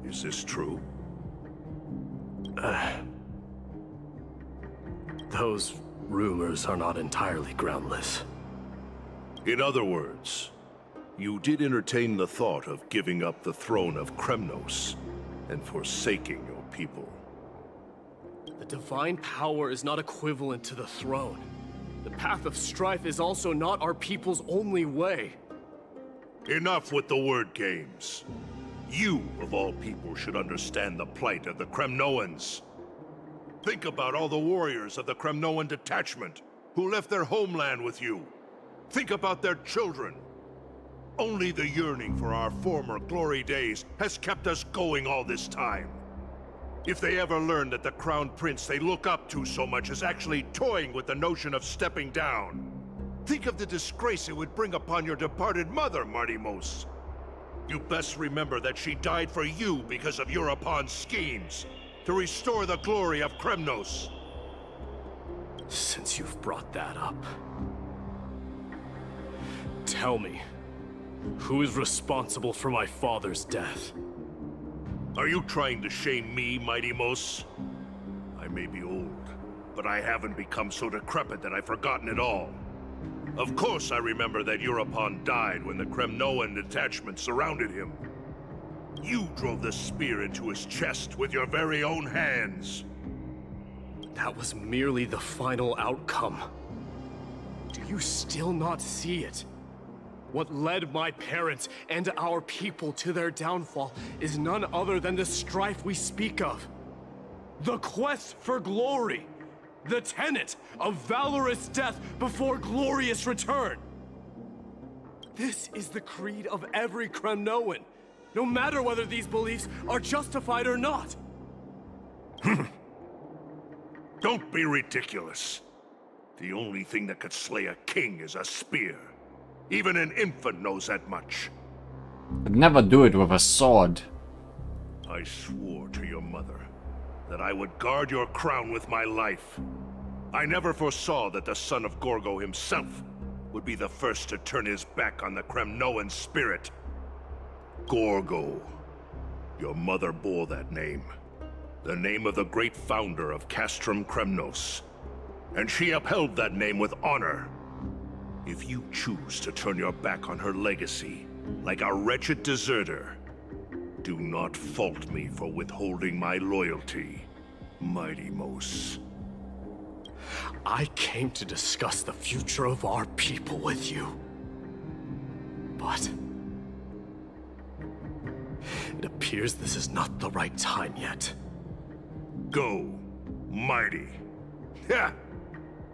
Is this true? Those rumors are not entirely groundless. In other words, you did entertain the thought of giving up the throne of Kremnos and forsaking your people. The divine power is not equivalent to the throne. The path of strife is also not our people's only way. Enough with the word games. You, of all people, should understand the plight of the Kremnoans. Think about all the warriors of the Kremnoan detachment who left their homeland with you. Think about their children. Only the yearning for our former glory days has kept us going all this time. If they ever learn that the Crown Prince they look up to so much is actually toying with the notion of stepping down, think of the disgrace it would bring upon your departed mother, Mighty Mos. You best remember that she died for you because of Europon's schemes to restore the glory of Kremnos. Since you've brought that up, tell me, who is responsible for my father's death? Are you trying to shame me, Mighty Mos? I may be old, but I haven't become so decrepit that I've forgotten it all. Of course I remember that Europon died when the Kremnoan detachment surrounded him. You drove the spear into his chest with your very own hands. That was merely the final outcome. Do you still not see it? What led my parents and our people to their downfall is none other than the strife we speak of. The quest for glory. The tenet of valorous death before glorious return. This is the creed of every Kremnoan, no matter whether these beliefs are justified or not. Don't be ridiculous. The only thing that could slay a king is a spear. Even an infant knows that much. I'd never do it with a sword. I swore to your mother that I would guard your crown with my life. I never foresaw that the son of Gorgo himself would be the first to turn his back on the Kremnoan spirit. Gorgo. Your mother bore that name. The name of the great founder of Castrum Kremnos. And she upheld that name with honor. If you choose to turn your back on her legacy, like a wretched deserter, do not fault me for withholding my loyalty, Mighty Mos. I came to discuss the future of our people with you. But it appears this is not the right time yet. Go, Mighty. Ha!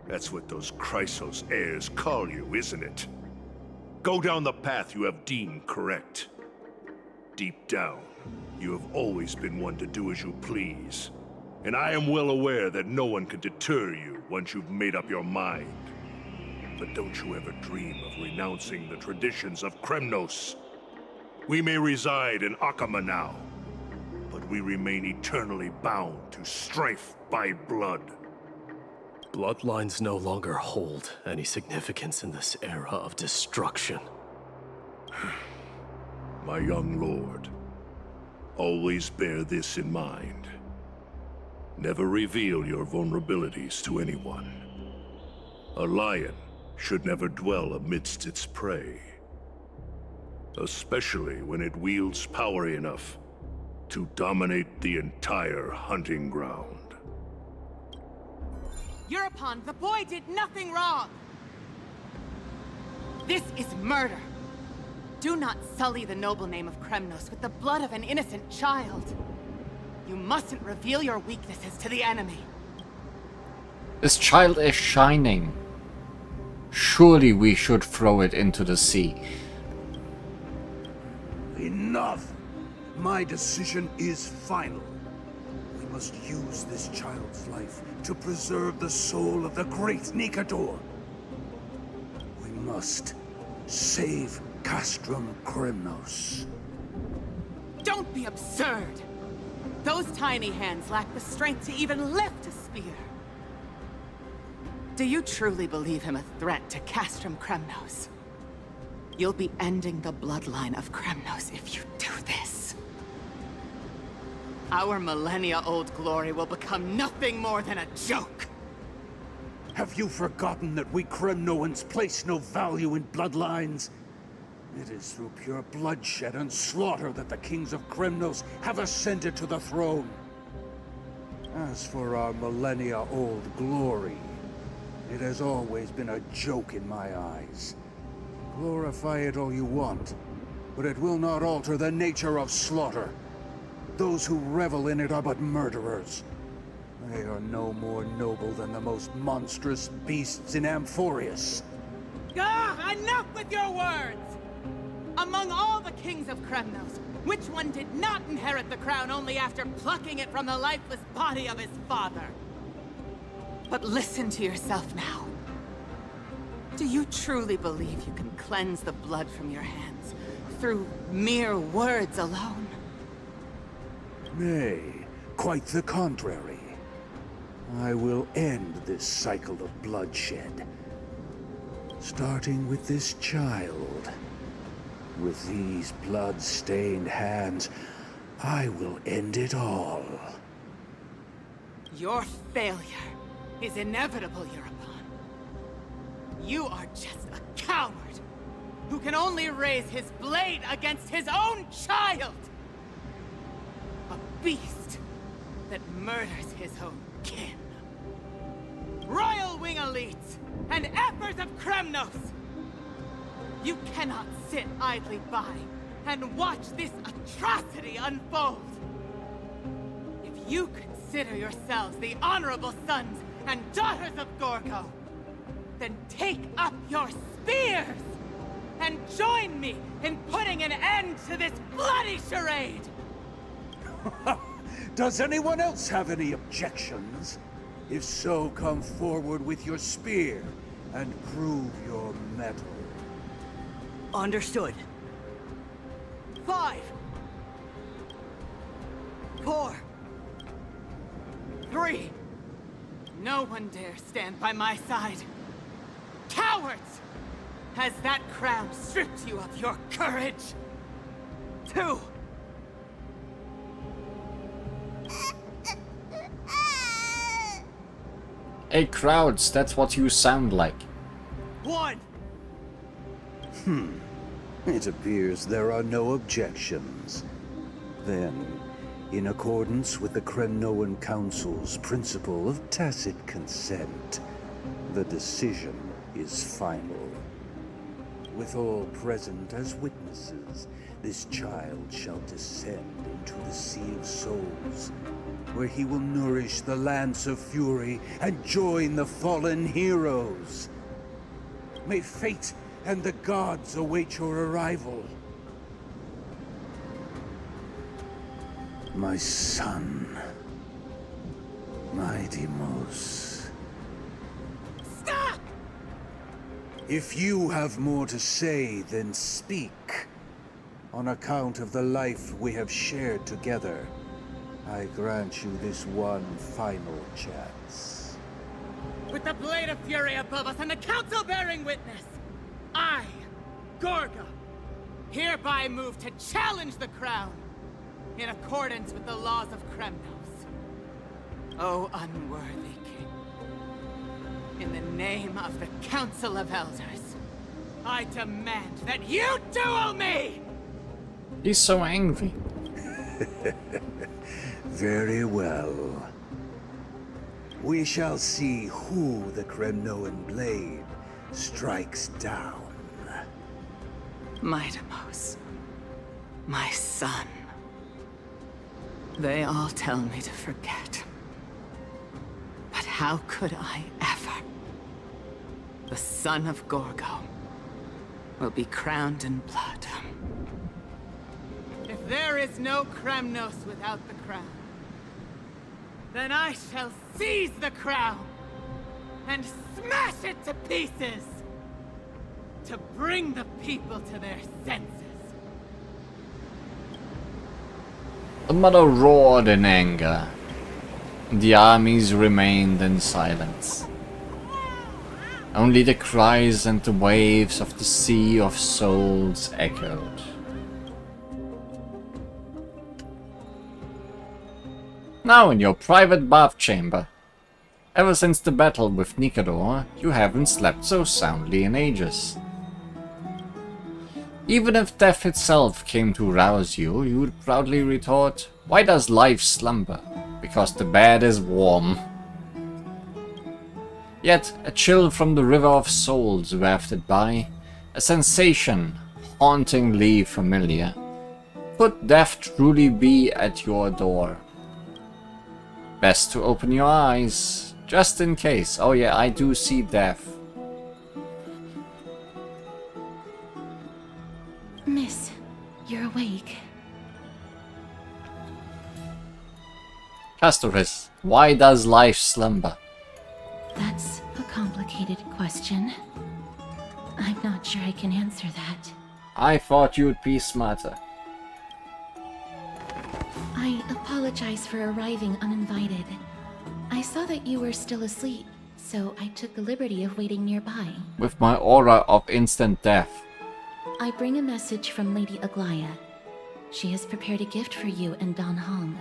That's what those Chrysos heirs call you, isn't it? Go down the path you have deemed correct. Deep down, you have always been one to do as you please. And I am well aware that no one can deter you once you've made up your mind. But don't you ever dream of renouncing the traditions of Kremnos. We may reside in Akama now, but we remain eternally bound to strife by blood. Bloodlines no longer hold any significance in this era of destruction. My young lord, always bear this in mind. Never reveal your vulnerabilities to anyone. A lion should never dwell amidst its prey. Especially when it wields power enough to dominate the entire hunting ground. Eurupon, the boy did nothing wrong! This is murder! Do not sully the noble name of Kremnos with the blood of an innocent child. You mustn't reveal your weaknesses to the enemy. This child is shining. Surely we should throw it into the sea. Enough! My decision is final. We must use this child's life to preserve the soul of the great Nikador. We must save Castrum Kremnos. Don't be absurd! Those tiny hands lack the strength to even lift a spear. Do you truly believe him a threat to Castrum Kremnos? You'll be ending the bloodline of Kremnos if you do this. Our millennia-old glory will become nothing more than a joke. Have you forgotten that we Kremnoans place no value in bloodlines? It is through pure bloodshed and slaughter that the kings of Kremnos have ascended to the throne. As for our millennia-old glory, it has always been a joke in my eyes. Glorify it all you want, but it will not alter the nature of slaughter. Those who revel in it are but murderers. They are no more noble than the most monstrous beasts in Amphorius. Ah, enough with your words! Among all the kings of Kremnos, which one did not inherit the crown only after plucking it from the lifeless body of his father? But listen to yourself now. Do you truly believe you can cleanse the blood from your hands through mere words alone? Nay, quite the contrary. I will end this cycle of bloodshed. Starting with this child. With these blood-stained hands, I will end it all. Your failure is inevitable, Eurupon. You are just a coward who can only raise his blade against his own child! A beast that murders his own kin. Royal Wing elites and Emperors of Kremnos! You cannot sit idly by and watch this atrocity unfold. If you consider yourselves the honorable sons and daughters of Gorgo, then take up your spears and join me in putting an end to this bloody charade! Does anyone else have any objections? If so, come forward with your spear and prove your mettle. Understood. 5, 4, 3. No one dare stand by my side. Cowards! Has that crown stripped you of your courage? 2. Hey crowds, that's what you sound like. 1. It appears there are no objections. Then, in accordance with the Kremnoan Council's principle of tacit consent, the decision is final. With all present as witnesses, this child shall descend into the Sea of Souls, where he will nourish the Lance of Fury and join the fallen heroes. May fate and the gods await your arrival. My son, my Deimos. Stop! If you have more to say, then speak. On account of the life we have shared together, I grant you this one final chance. With the blade of fury above us and the council bearing witness, I, Gorgo, hereby move to challenge the crown in accordance with the laws of Kremnos. O unworthy king, in the name of the Council of Elders, I demand that you duel me! He's so angry. Very well. We shall see who the Kremnoan blade strikes down. My Deimos, my son. They all tell me to forget. But how could I ever? The son of Gorgo will be crowned in blood. If there is no Kremnos without the crown, then I shall seize the crown and smash it to pieces to bring the people to their senses. The mother roared in anger. The armies remained in silence. Only the cries and the waves of the Sea of Souls echoed. Now in your private bath chamber. Ever since the battle with Nikador, you haven't slept so soundly in ages. Even if death itself came to rouse you, you would proudly retort, "Why does life slumber? Because the bed is warm." Yet a chill from the river of souls wafted by, a sensation hauntingly familiar. Could death truly be at your door? Best to open your eyes, just in case. Oh yeah, I do see death. Miss, you're awake. Castoris, why does life slumber? That's a complicated question. I'm not sure I can answer that. I thought you'd be smarter. I apologize for arriving uninvited. I saw that you were still asleep, so I took the liberty of waiting nearby. With my aura of instant death. I bring a message from Lady Aglaya. She has prepared a gift for you and Dan Hong,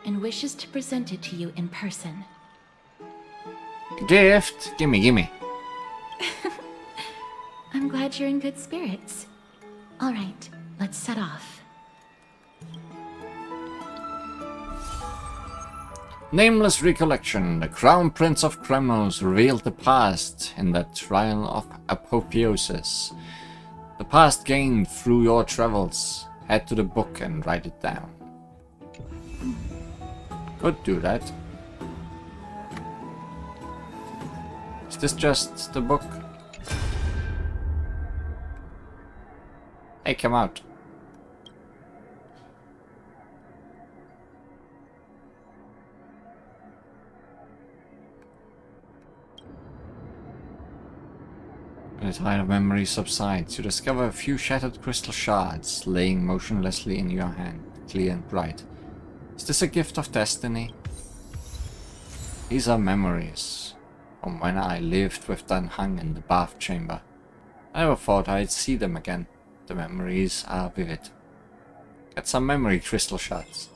and wishes to present it to you in person. Gift? Gimme, gimme. I'm glad you're in good spirits. Alright, let's set off. Nameless recollection, the Crown Prince of Kremnos revealed the past in that trial of apotheosis. The past gained through your travels. Head to the book and write it down. Could do that. Is this just the book? Hey, come out. When the tide of memory subsides, you discover a few shattered crystal shards laying motionlessly in your hand, clear and bright. Is this a gift of destiny? These are memories from when I lived with Dan Hang in the bath chamber. I never thought I'd see them again. The memories are vivid. Get some memory crystal shards.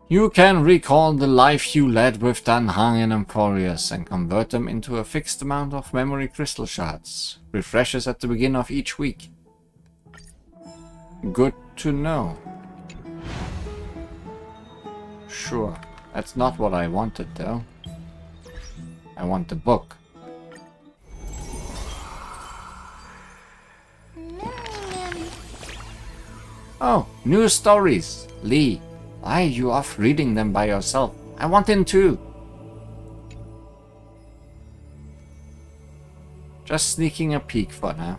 You can recall the life you led with Danhang and Emphorius and convert them into a fixed amount of memory crystal shards. Refreshes at the beginning of each week. Good to know. Sure, that's not what I wanted though. I want the book. Oh, new stories. Lee, why are you off reading them by yourself? I want in too. Just sneaking a peek for now.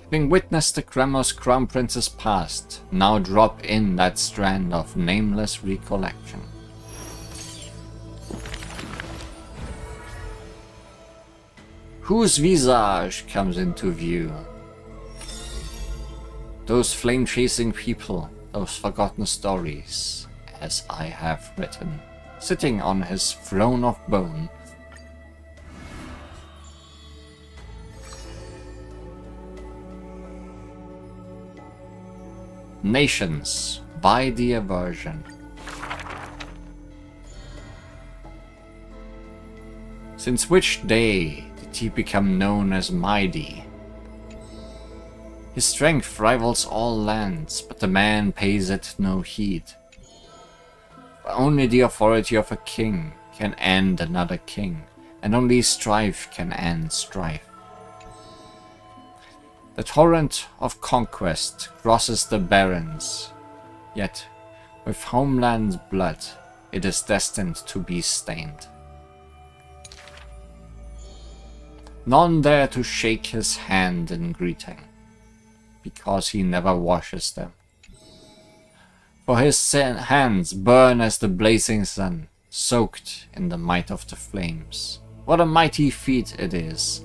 Having witnessed the Kremnos Crown Prince's past, now drop in that strand of nameless recollection. Whose visage comes into view? Those flame-chasing people, those forgotten stories, as I have written, sitting on his throne of bone. Nations, by the aversion. Since which day did he become known as mighty? His strength rivals all lands, but the man pays it no heed. For only the authority of a king can end another king, and only strife can end strife. The torrent of conquest crosses the barrens, yet with homeland's blood it is destined to be stained. None dare to shake his hand in greeting, because he never washes them. For his hands burn as the blazing sun, soaked in the might of the flames. What a mighty feat it is!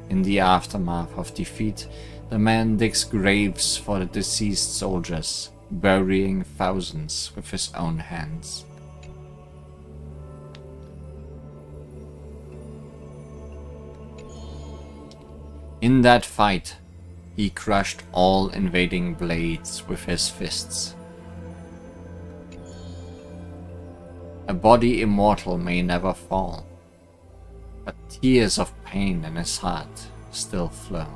In the aftermath of defeat, the man digs graves for the deceased soldiers, burying thousands with his own hands. In that fight, he crushed all invading blades with his fists. A body immortal may never fall, but tears of pain in his heart still flow.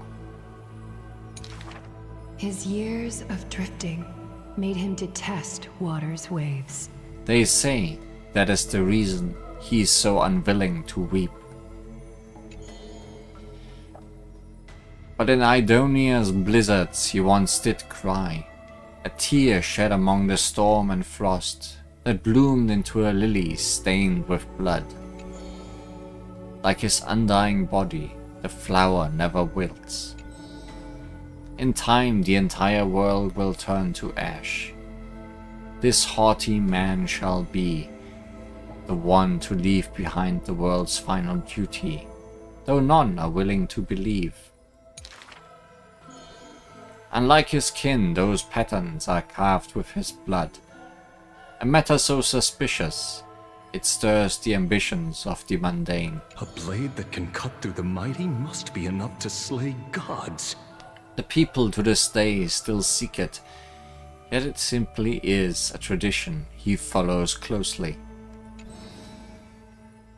His years of drifting made him detest water's waves. They say that is the reason he is so unwilling to weep. But in Idonia's blizzards he once did cry, a tear shed among the storm and frost that bloomed into a lily stained with blood. Like his undying body, the flower never wilts. In time the entire world will turn to ash. This haughty man shall be the one to leave behind the world's final duty, though none are willing to believe. Unlike his kin, those patterns are carved with his blood. A matter so suspicious, it stirs the ambitions of the mundane. A blade that can cut through the mighty must be enough to slay gods. The people to this day still seek it, yet it simply is a tradition he follows closely.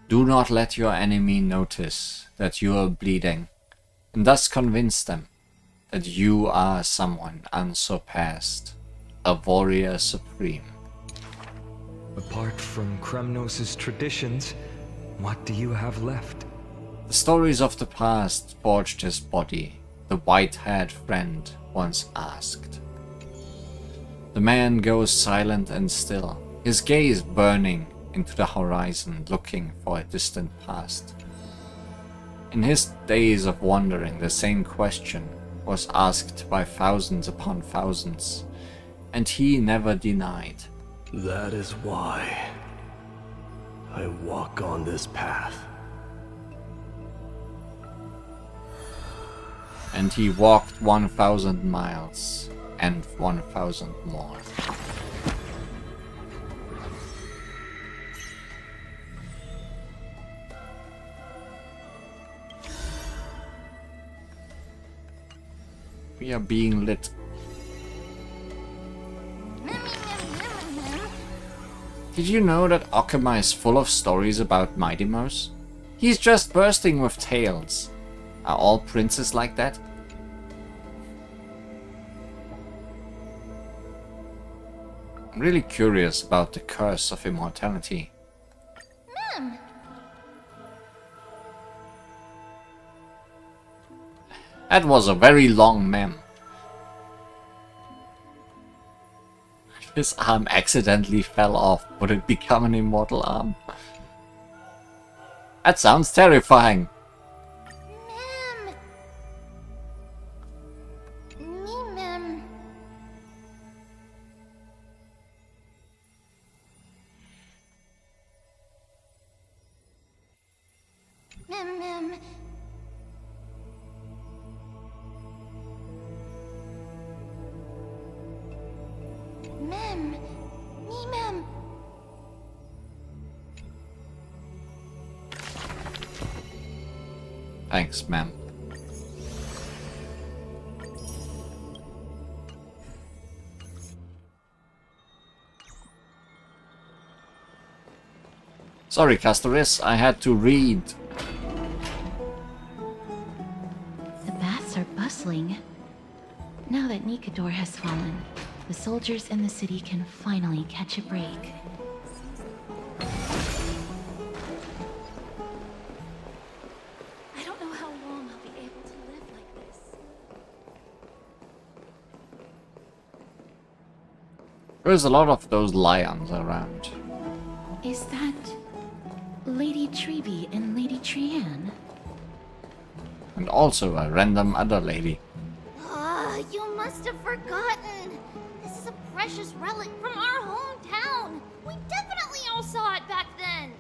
Do not let your enemy notice that you are bleeding, and thus convince them that you are someone unsurpassed, a warrior supreme. Apart from Kremnos' traditions, what do you have left? The stories of the past forged his body, the white-haired friend once asked. The man goes silent and still, his gaze burning into the horizon, looking for a distant past. In his days of wandering, the same question was asked by thousands upon thousands, and he never denied. That is why I walk on this path. And he walked 1,000 miles and 1,000 more. We are being lit. Did you know that Okama is full of stories about Mighty Mouse? He's just bursting with tales. Are all princes like that? I'm really curious about the curse of immortality. Ma'am! That was a very long mem. If his arm accidentally fell off, would it become an immortal arm? That sounds terrifying. Ma'am! Me, ma'am. Ma'am. Ma'am. Me, ma'am. Thanks, ma'am. Sorry, Castoris, I had to read. The baths are bustling. Now that Nikador has fallen, the soldiers in the city can finally catch a break. I don't know how long I'll be able to live like this. There's a lot of those lions around. Is that Lady Treby and Lady Trianne? And also a random other lady. Ah, you must have forgotten. This is a precious relic from our hometown. We definitely all saw it back then.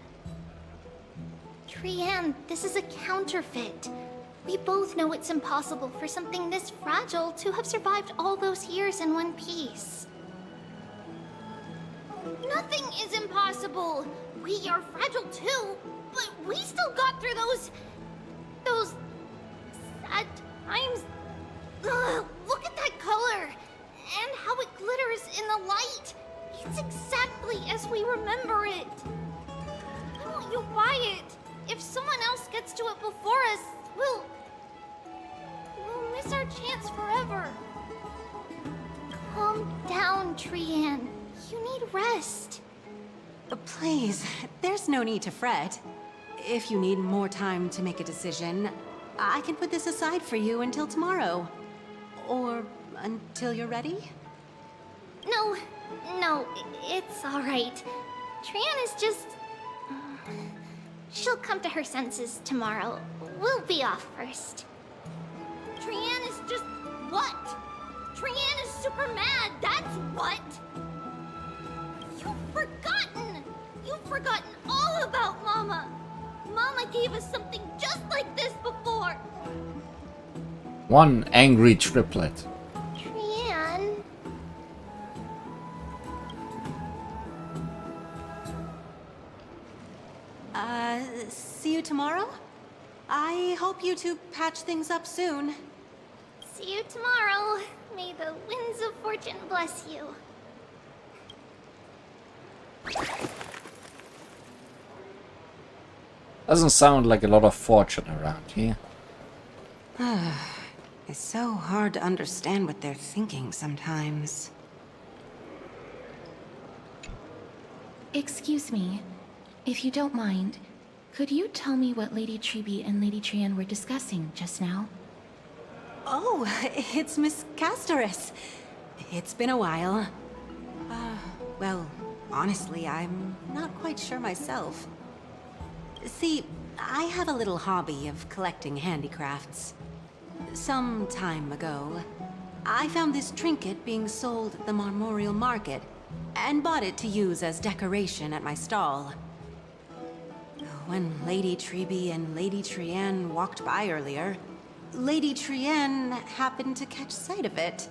Trianne, this is a counterfeit. We both know it's impossible for something this fragile to have survived all those years in one piece. Nothing is impossible. We are fragile too, but we still got through those sad times. Ugh, look at that color and how it glitters in the light. It's exactly as we remember it. Why won't you buy it? If someone else gets to it before us, we'll miss our chance forever. Calm down, Trianne. You need rest. Please, there's no need to fret. If you need more time to make a decision, I can put this aside for you until tomorrow. Or until you're ready? No, it's all right. Trianne is just... she'll come to her senses tomorrow. We'll be off first. Trianne is just... what? Trianne is super mad, that's what! You've forgotten all about Mama! Mama gave us something just like this before! One angry triplet. Trianne... See you tomorrow? I hope you two patch things up soon. See you tomorrow. May the winds of fortune bless you. Doesn't sound like a lot of fortune around here. It's so hard to understand what they're thinking sometimes. Excuse me, if you don't mind, could you tell me what Lady Treby and Lady Trianne were discussing just now? Oh, it's Miss Castoris. It's been a while. Well, honestly, I'm not quite sure myself. See, I have a little hobby of collecting handicrafts. Some time ago, I found this trinket being sold at the Marmorial Market, and bought it to use as decoration at my stall. When Lady Treby and Lady Trianne walked by earlier, Lady Trienne happened to catch sight of it,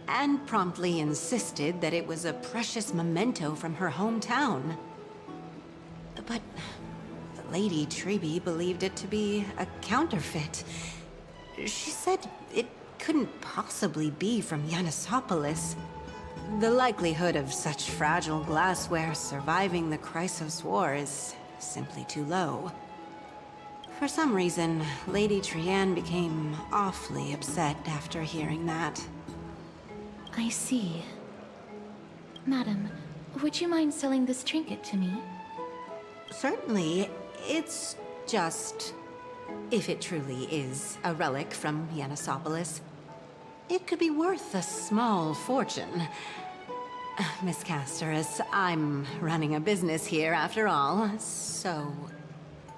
and promptly insisted that it was a precious memento from her hometown. But Lady Treby believed it to be a counterfeit. She said it couldn't possibly be from Yanisopolis. The likelihood of such fragile glassware surviving the Chrysos War is simply too low. For some reason, Lady Trienne became awfully upset after hearing that. I see. Madam, would you mind selling this trinket to me? Certainly. It's just... if it truly is a relic from Yanisopolis, it could be worth a small fortune. Miss Casterus, I'm running a business here after all, so...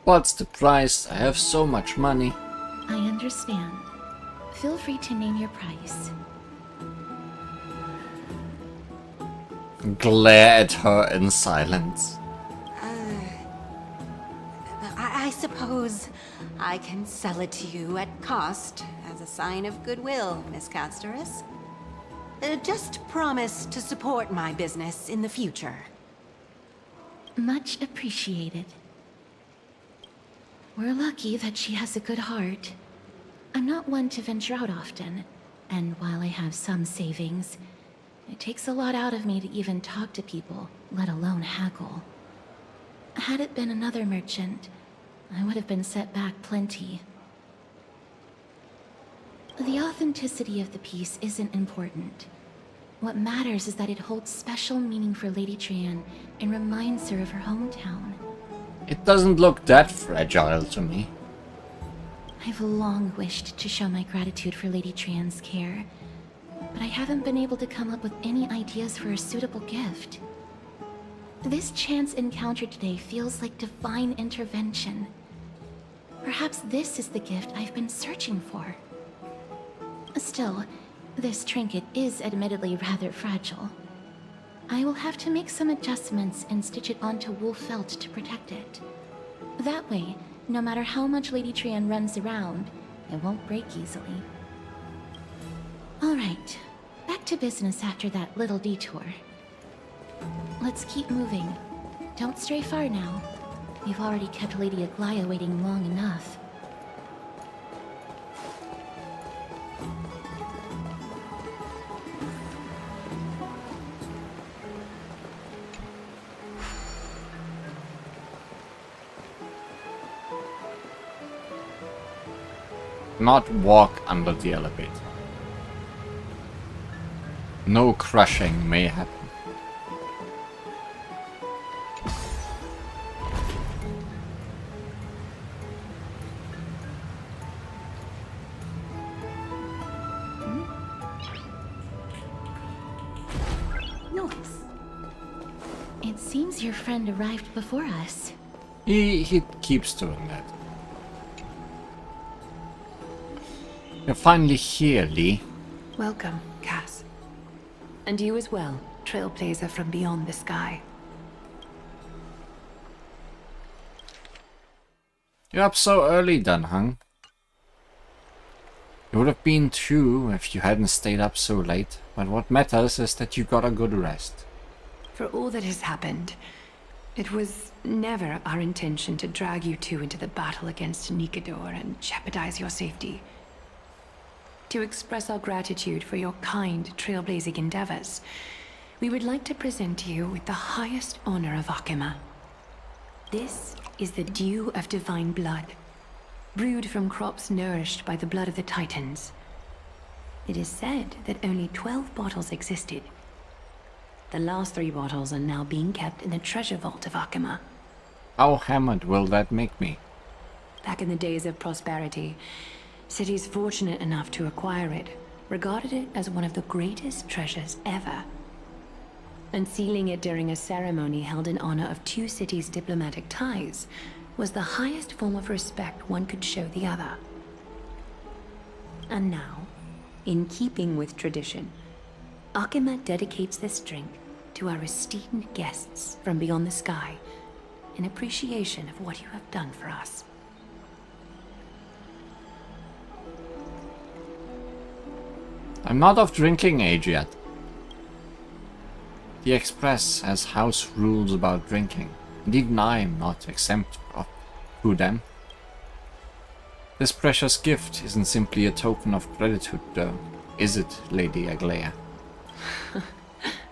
What's the price? I have so much money. I understand. Feel free to name your price. Glare at her in silence. I suppose I can sell it to you at cost as a sign of goodwill, Miss Casterus. Just promise to support my business in the future. Much appreciated. We're lucky that she has a good heart. I'm not one to venture out often, and while I have some savings, it takes a lot out of me to even talk to people, let alone haggle. Had it been another merchant, I would have been set back plenty. The authenticity of the piece isn't important. What matters is that it holds special meaning for Lady Trienne and reminds her of her hometown. It doesn't look that fragile to me. I've long wished to show my gratitude for Lady Trienne's care, but I haven't been able to come up with any ideas for a suitable gift. This chance encounter today feels like divine intervention. Perhaps this is the gift I've been searching for. Still, this trinket is admittedly rather fragile. I will have to make some adjustments and stitch it onto wool felt to protect it. That way, no matter how much Lady Trienne runs around, it won't break easily. Alright, back to business after that little detour. Let's keep moving. Don't stray far now. We've already kept Lady Aglaia waiting long enough. Not walk under the elevator. No crushing may happen. Nice. It seems your friend arrived before us. He keeps doing that. You're finally here, Lee. Welcome, Cass. And you as well, trailblazer from beyond the sky. You're up so early then, huh? You would have been too if you hadn't stayed up so late, but what matters is that you got a good rest. For all that has happened, it was never our intention to drag you two into the battle against Nikador and jeopardize your safety. To express our gratitude for your kind trailblazing endeavors, we would like to present you with the highest honor of Akima. This is the Dew of Divine Blood, brewed from crops nourished by the blood of the Titans. It is said that only 12 bottles existed. The last 3 bottles are now being kept in the treasure vault of Akima. How hammered will that make me? Back in the days of prosperity, cities fortunate enough to acquire it regarded it as one of the greatest treasures ever. Unsealing it during a ceremony held in honor of 2 cities' diplomatic ties was the highest form of respect one could show the other. And now, in keeping with tradition, Akima dedicates this drink to our esteemed guests from beyond the sky in appreciation of what you have done for us. I'm not of drinking age yet. The Express has house rules about drinking, and even I am not exempt to them. This precious gift isn't simply a token of gratitude, though, is it, Lady Aglaya?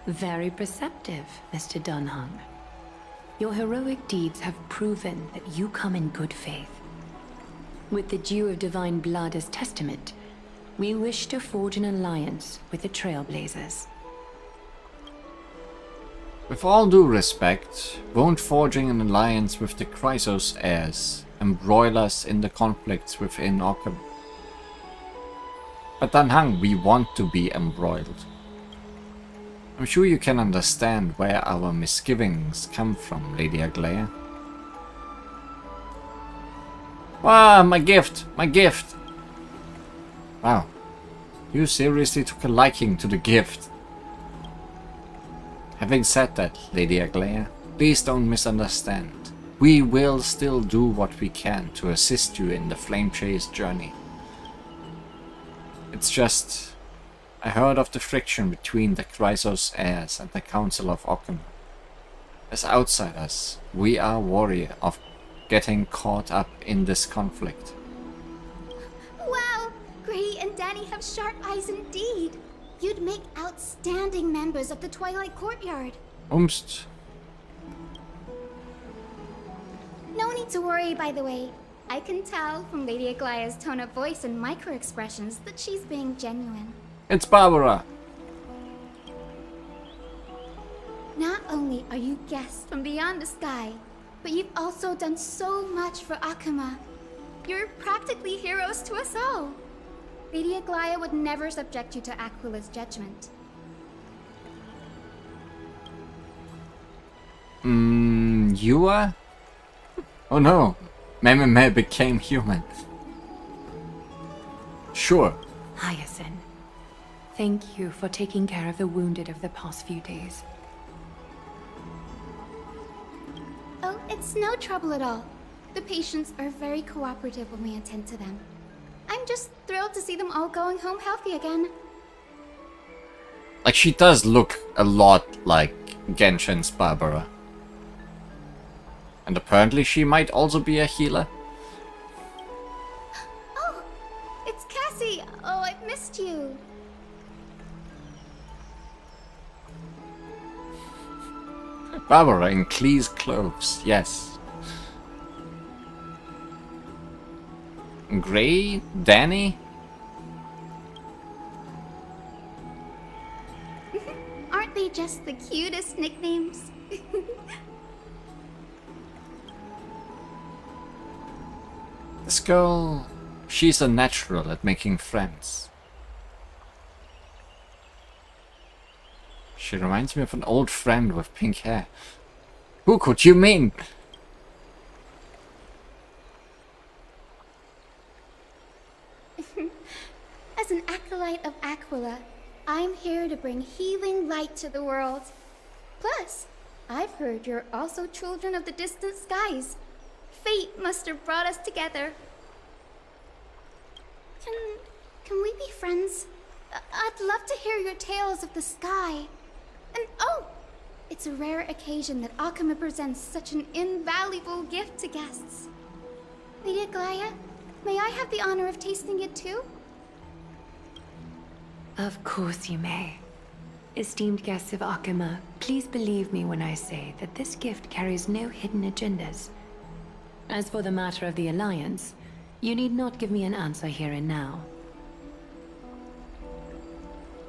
Very perceptive, Mr. Dunhung. Your heroic deeds have proven that you come in good faith. With the dew of divine blood as testament, we wish to forge an alliance with the Trailblazers. With all due respect, won't forging an alliance with the Chrysos heirs embroil us in the conflicts within Occam? But Dunhung, we want to be embroiled. I'm sure you can understand where our misgivings come from, Lady Aglaya. Ah, my gift! My gift! Wow. You seriously took a liking to the gift. Having said that, Lady Aglaya, please don't misunderstand. We will still do what we can to assist you in the Flame Chase journey. It's just, I heard of the friction between the Chrysos heirs and the Council of Occam. As outsiders, we are wary of getting caught up in this conflict. Wow! Gray and Danny have sharp eyes indeed. You'd make outstanding members of the Twilight Courtyard. Umst. No need to worry, by the way. I can tell from Lady Aglaya's tone of voice and micro-expressions that she's being genuine. It's Barbara! Not only are you guests from beyond the sky, but you've also done so much for Akuma. You're practically heroes to us all. Lady Aglaya would never subject you to Aquila's judgment. You are? Oh no, Meme became human. Sure. Hyacinth, thank you for taking care of the wounded of the past few days. Oh, it's no trouble at all. The patients are very cooperative when we attend to them. I'm just thrilled to see them all going home healthy again. Like, she does look a lot like Genshin's Barbara. And apparently she might also be a healer. Oh, it's Cassie. Oh, I've missed you. Barbara in Clee's clothes, yes. Gray? Danny? Aren't they just the cutest nicknames? This girl, she's a natural at making friends. She reminds me of an old friend with pink hair. Who could you mean? As an acolyte of Aquila, I'm here to bring healing light to the world. Plus, I've heard you're also children of the distant skies. Fate must have brought us together. Can we be friends? I'd love to hear your tales of the sky. And oh, it's a rare occasion that Akuma presents such an invaluable gift to guests. Lady Aglaya, may I have the honor of tasting it too? Of course you may. Esteemed guests of Akuma, please believe me when I say that this gift carries no hidden agendas. As for the matter of the Alliance, you need not give me an answer here and now.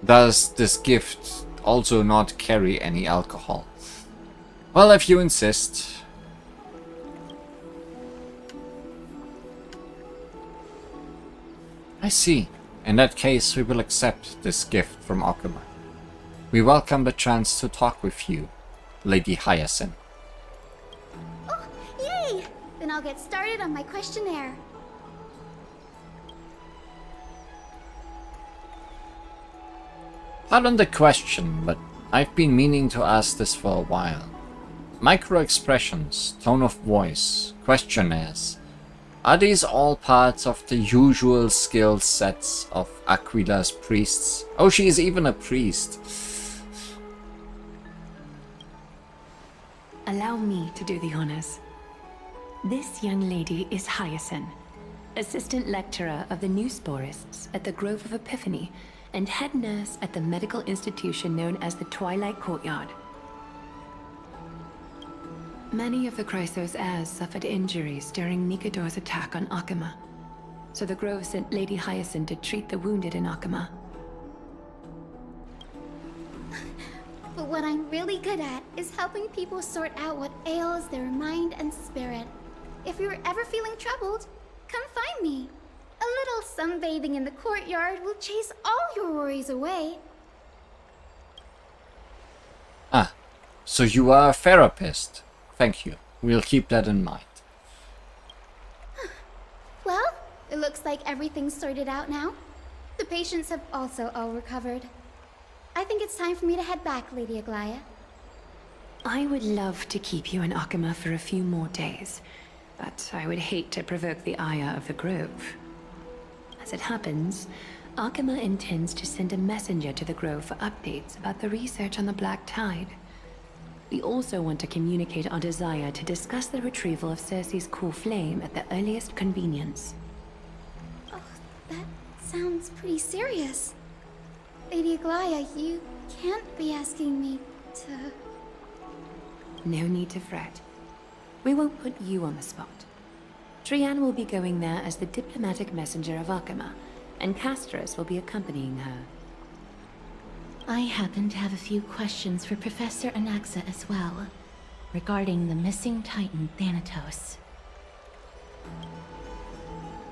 Does this gift also not carry any alcohol? Well, if you insist. I see. In that case, we will accept this gift from Akuma. We welcome the chance to talk with you, Lady Hyacinth. Oh, yay! Then I'll get started on my questionnaire. Pardon the question, but I've been meaning to ask this for a while. Micro-expressions, tone of voice, questionnaires. Are these all parts of the usual skill sets of Aquila's priests? Oh, she is even a priest. Allow me to do the honors. This young lady is Hyacinth, assistant lecturer of the Newsporists at the Grove of Epiphany, and head nurse at the medical institution known as the Twilight Courtyard. Many of the Chrysos heirs suffered injuries during Nikador's attack on Akama, so the Grove sent Lady Hyacinth to treat the wounded in Akama. But what I'm really good at is helping people sort out what ails their mind and spirit. If you're ever feeling troubled, come find me. A little sunbathing in the courtyard will chase all your worries away. Ah, so you are a therapist. Thank you. We'll keep that in mind. Well, it looks like everything's sorted out now. The patients have also all recovered. I think it's time for me to head back, Lady Aglaya. I would love to keep you in Akama for a few more days, but I would hate to provoke the ire of the Grove. As it happens, Akama intends to send a messenger to the Grove for updates about the research on the Black Tide. We also want to communicate our desire to discuss the retrieval of Circe's core flame at the earliest convenience. Oh, that sounds pretty serious. Lady Aglaya, you can't be asking me to... No need to fret. We won't put you on the spot. Trianne will be going there as the diplomatic messenger of Akama, and Castris will be accompanying her. I happen to have a few questions for Professor Anaxa as well, regarding the missing Titan Thanatos.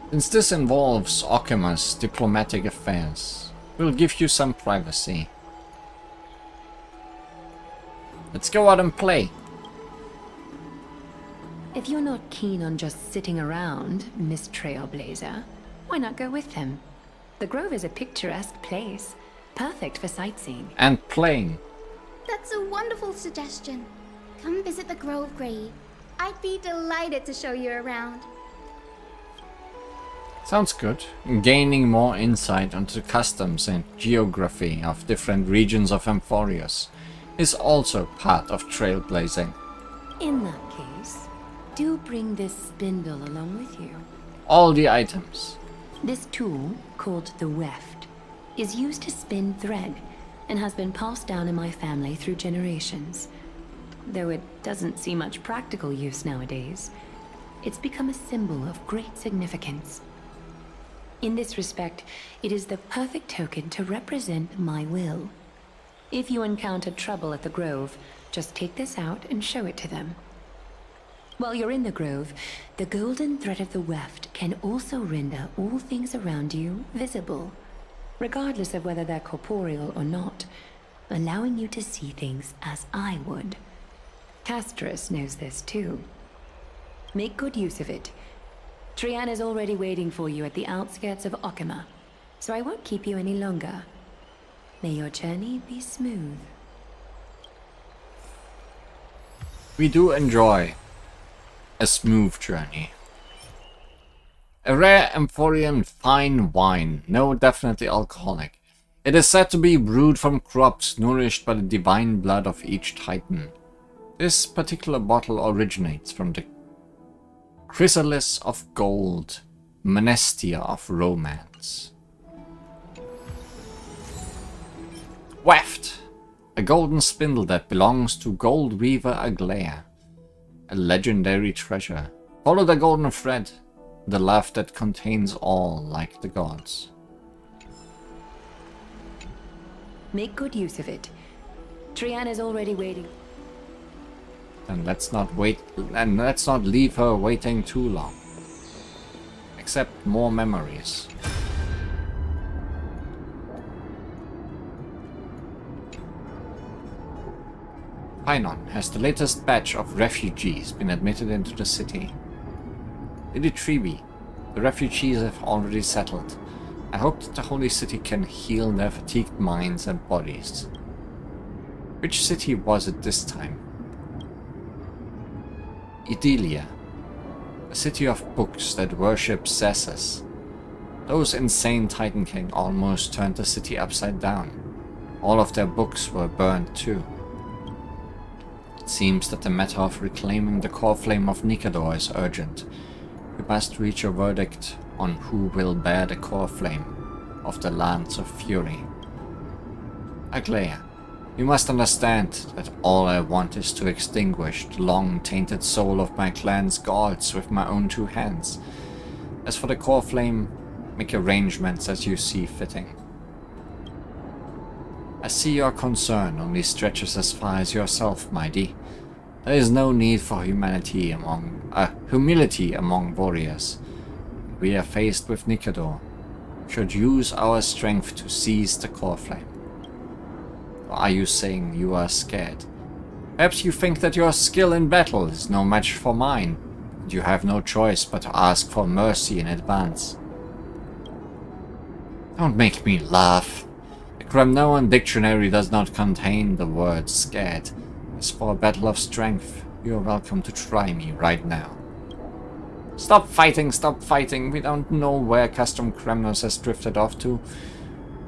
Since this involves Akama's diplomatic affairs, we'll give you some privacy. Let's go out and play. If you're not keen on just sitting around, Miss Trailblazer, why not go with him? The Grove is a picturesque place, perfect for sightseeing. And playing. That's a wonderful suggestion. Come visit the Grove, Grey. I'd be delighted to show you around. Sounds good. Gaining more insight onto the customs and geography of different regions of Amphorius is also part of trailblazing. In that case, do bring this spindle along with you. All the items. This tool, called the weft, is used to spin thread and has been passed down in my family through generations. Though it doesn't see much practical use nowadays, it's become a symbol of great significance. In this respect, it is the perfect token to represent my will. If you encounter trouble at the Grove, just take this out and show it to them. While you're in the Grove, the golden thread of the weft can also render all things around you visible, regardless of whether they're corporeal or not, allowing you to see things as I would. Castris knows this too. Make good use of it. Trianne is already waiting for you at the outskirts of Akama, so I won't keep you any longer. May your journey be smooth. We do enjoy a smooth journey. A rare Amphorian fine wine, no, definitely alcoholic. It is said to be brewed from crops nourished by the divine blood of each Titan. This particular bottle originates from the Chrysalis of Gold, Monestia of Romance. Weft! A golden spindle that belongs to Gold Weaver Aglaya. A legendary treasure. Follow the golden thread, the love that contains all like the gods. Make good use of it. Trianne is already waiting. And let's not leave her waiting too long. Accept more memories. Painon, has the latest batch of refugees been admitted into the city? Lady Tribi, the refugees have already settled. I hope that the Holy City can heal their fatigued minds and bodies. Which city was it this time? Idilia. A A city of books that worship Zesses. Those insane Titan King almost turned the city upside down. All of their books were burned too. It seems that the matter of reclaiming the core flame of Nikador is urgent. We must reach a verdict on who will bear the core flame of the Lands of Fury. Aglaia, you must understand that all I want is to extinguish the long-tainted soul of my clan's gods with my own two hands. As for the core flame, make arrangements as you see fitting. I see your concern only stretches as far as yourself, mighty. There is no need for humility among warriors. We are faced with Nikador. Should use our strength to seize the core flame. Or are you saying you are scared? Perhaps you think that your skill in battle is no match for mine, and you have no choice but to ask for mercy in advance. Don't make me laugh. The Kremnoan dictionary does not contain the word scared. As for a battle of strength, you are welcome to try me right now. Stop fighting, stop fighting. We don't know where Custom Kremnos has drifted off to.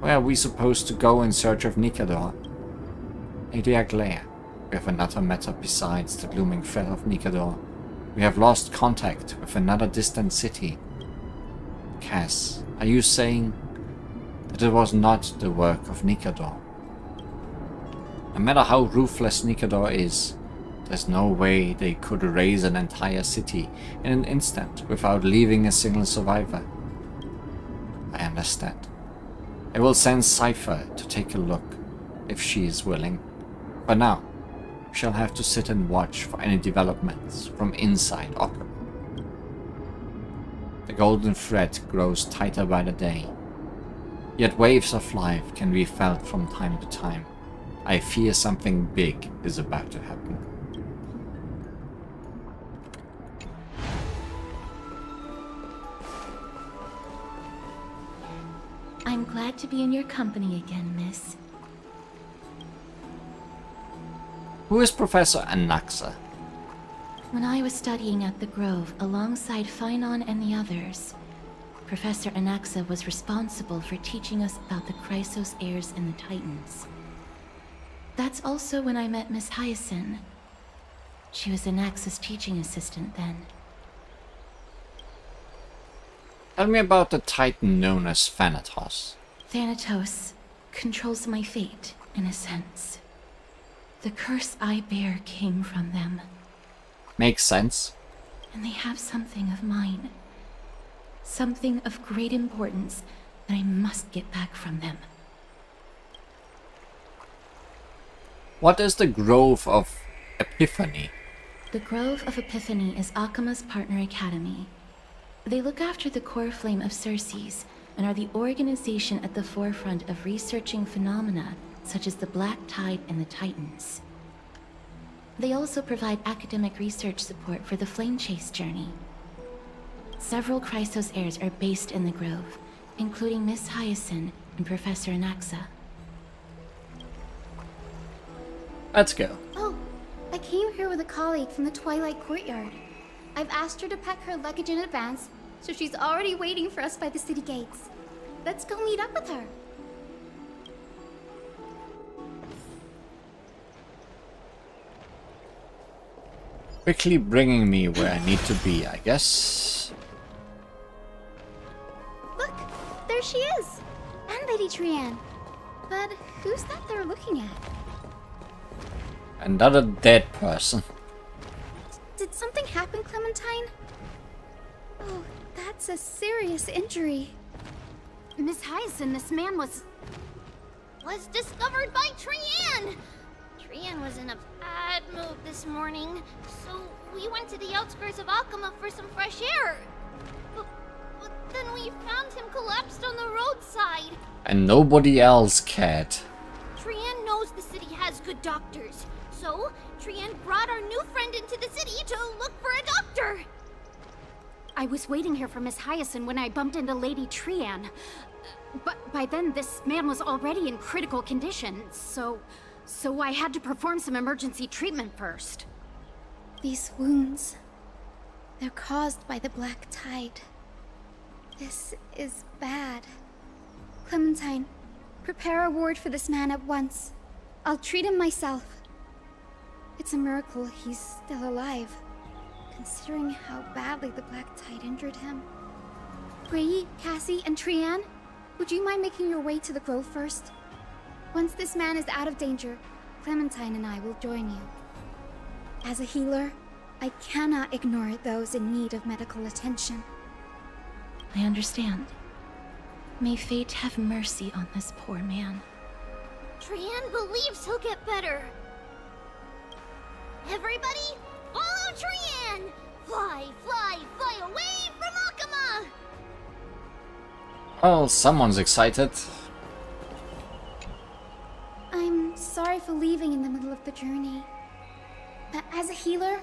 Where are we supposed to go in search of Nikador? Lady Aglaia, we have another matter besides the looming threat of Nikador. We have lost contact with another distant city. Cass, are you saying that it was not the work of Nikador? No matter how ruthless Nikador is, there's no way they could erase an entire city in an instant without leaving a single survivor. I understand. I will send Cypher to take a look, if she is willing. For now, we shall have to sit and watch for any developments from inside Occam. The golden thread grows tighter by the day. Yet waves of life can be felt from time to time. I fear something big is about to happen. I'm glad to be in your company again, miss. Who is Professor Anaxa? When I was studying at the Grove alongside Phynon and the others, Professor Anaxa was responsible for teaching us about the Chrysos heirs and the Titans. That's also when I met Miss Hyacinth. She was Anaxa's teaching assistant then. Tell me about the Titan known as Thanatos. Thanatos controls my fate, in a sense. The curse I bear came from them. Makes sense. And they have something of mine. Something of great importance that I must get back from them. What is the Grove of Epiphany? The Grove of Epiphany is Akama's partner academy. They look after the core flame of Circes and are the organization at the forefront of researching phenomena such as the Black Tide and the Titans. They also provide academic research support for the Flame Chase journey. Several Chrysos heirs are based in the Grove, including Miss Hyacinth and Professor Anaxa. Let's go. Oh, I came here with a colleague from the Twilight Courtyard. I've asked her to pack her luggage in advance, so she's already waiting for us by the city gates. Let's go meet up with her. Quickly bringing me where I need to be, I guess. Look, there she is! And Lady Trianne. But who's that they're looking at? Another dead person. Did something happen, Clementine? Oh, that's a serious injury. Miss Hyacinth, this man was discovered by Trianne! Trianne was in a bad mood this morning, so we went to the outskirts of Akama for some fresh air. But then we found him collapsed on the roadside. And nobody else cared. Trianne knows the city has good doctors, so Trianne brought our new friend into the city to look for a doctor. I was waiting here for Miss Hyacinth when I bumped into Lady Trianne. But by then, this man was already in critical condition, so I had to perform some emergency treatment first. These wounds... They're caused by the black tide. This is bad. Clementine, prepare a ward for this man at once. I'll treat him myself. It's a miracle he's still alive, considering how badly the black tide injured him. Gray, Cassie, and Trianne, would you mind making your way to the grove first? Once this man is out of danger, Clementine and I will join you. As a healer, I cannot ignore those in need of medical attention. I understand. May fate have mercy on this poor man. Trianne believes he'll get better. Everybody, follow Trianne! Fly, fly, fly away from Akama! Well, someone's excited. I'm sorry for leaving in the middle of the journey. But as a healer,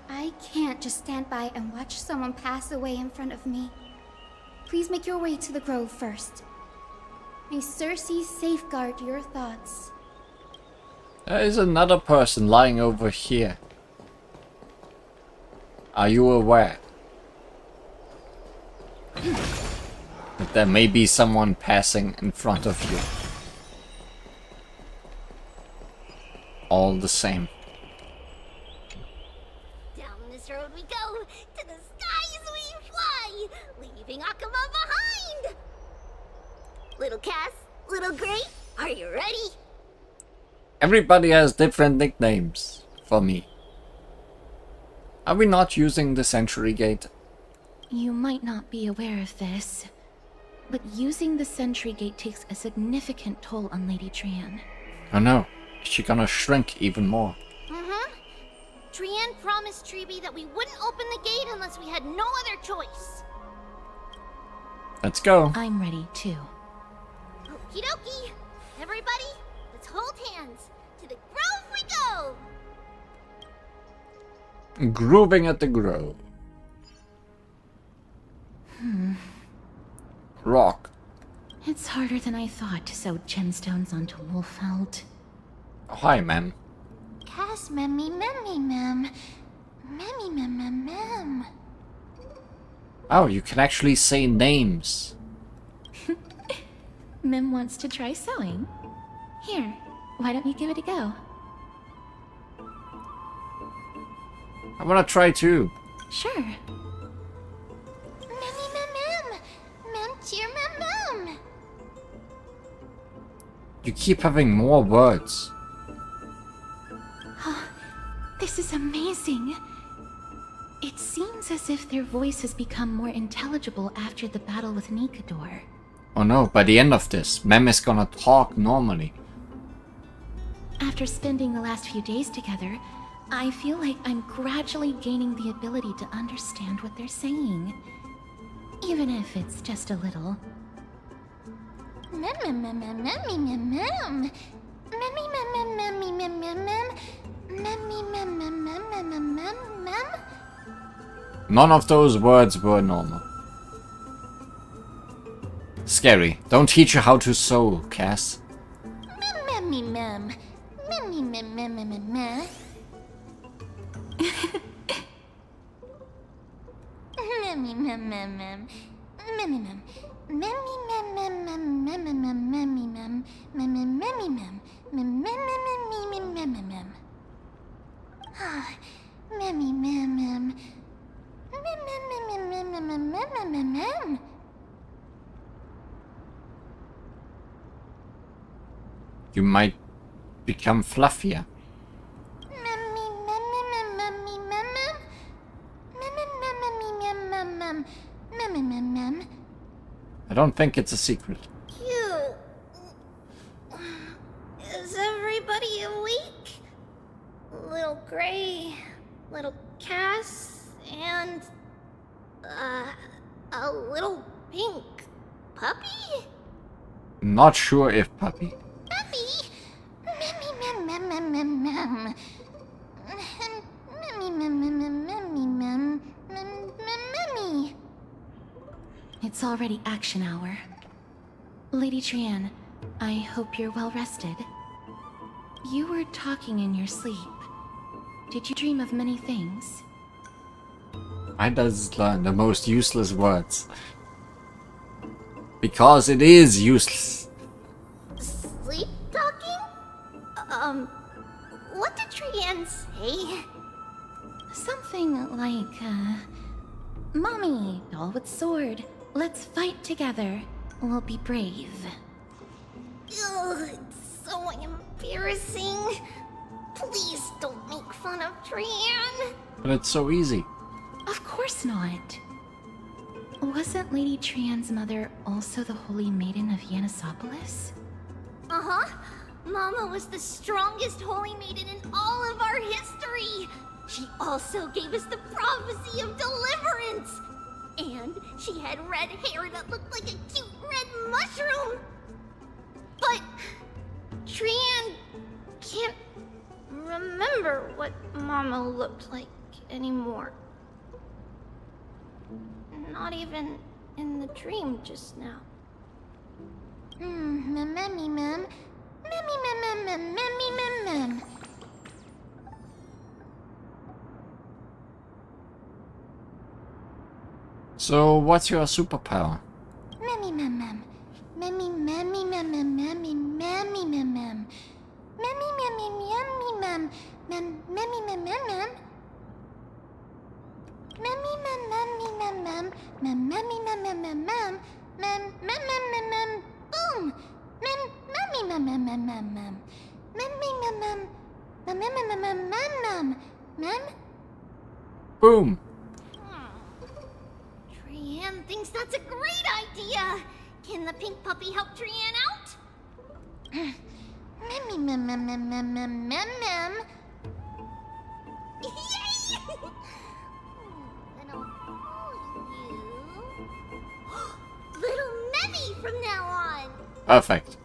I can't just stand by and watch someone pass away in front of me. Please make your way to the grove first. May Cersei safeguard your thoughts. There is another person lying over here. Are you aware that there may be someone passing in front of you? All the same. Down this road we go, to the skies we fly, leaving Akama behind! Little Cass, little Gray, are you ready? Everybody has different nicknames for me. Are we not using the Century Gate? You might not be aware of this, but using the Sentry Gate takes a significant toll on Lady Trianne. Oh no, is she gonna shrink even more? Mm-hmm. Trianne promised Treeby that we wouldn't open the gate unless we had no other choice. Let's go. I'm ready too. Okie dokie. Everybody, let's hold hands. To the grove we go! Grooving at the grove. Rock. It's harder than I thought to sew gemstones onto Wolfeld. Oh, hi, ma'am. Cass, memmy, memmy, mem. Memmy, mem, mem, mem. Oh, you can actually say names. Mem wants to try sewing. Here, why don't you give it a go? I wanna try too. Sure. Memmy, mem, mem. Mem, cheer, mem, mem. You keep having more words. Oh, this is amazing. It seems as if their voice has become more intelligible after the battle with Nikador. Oh no, by the end of this, Mem is gonna talk normally. After spending the last few days together, I feel like I'm gradually gaining the ability to understand what they're saying. Even if it's just a little. Mem, mem, mem, mem, memmy, mem, mem. Memmy, mem, mem, memmy, mem, mem, mem. Memmy, mem, mem, mem, mem, mem, mem, mem. None of those words were normal. Scary. Don't teach her how to sew, Cass. Memmy, mem. Memmy, mem, mem, mem, mem, mem. Memmy, mem, mem, mem. Memmy, mem. Memmy, mem, mem, mem, mem, mem, mem, memmy, mem. Memmy, memmy, mem. Mem, mem, mem, mem, mem, mem, mem, mem. Ah, memmy, mem, mem. Mem, mem, mem, mem, mem, mem, mem, mem, mem, mem. You might become fluffier. I don't think it's a secret. Cute. Is everybody awake? Little Gray, little Cass, and a little pink puppy? Not sure if puppy. Puppy? Memmy, mem, mem, mem, mem, mem. Memmy, mem, mem, mem, memmy, mem, mem, mem, memmy. It's already action hour. Lady Trianne, I hope you're well rested. You were talking in your sleep. Did you dream of many things? I just learned the most useless words. Because it is useless. Sleep talking? What did Trianne say? Something like, Mommy, doll with sword, let's fight together. We'll be brave. Ugh, it's so embarrassing. Please don't make fun of Trianne. But it's so easy. Of course not. Wasn't Lady Trianne's mother also the Holy Maiden of Yanisopolis? Uh-huh. Mama was the strongest holy maiden in all of our history. She also gave us the prophecy of deliverance. And she had red hair that looked like a cute red mushroom. But Trianne can't remember what Mama looked like anymore. Not even in the dream just now. So, what's your superpower? Boom! Trianne thinks that's a great idea! Can the pink puppy help Trianne out? Yay! Little Memmy from now on! Perfect.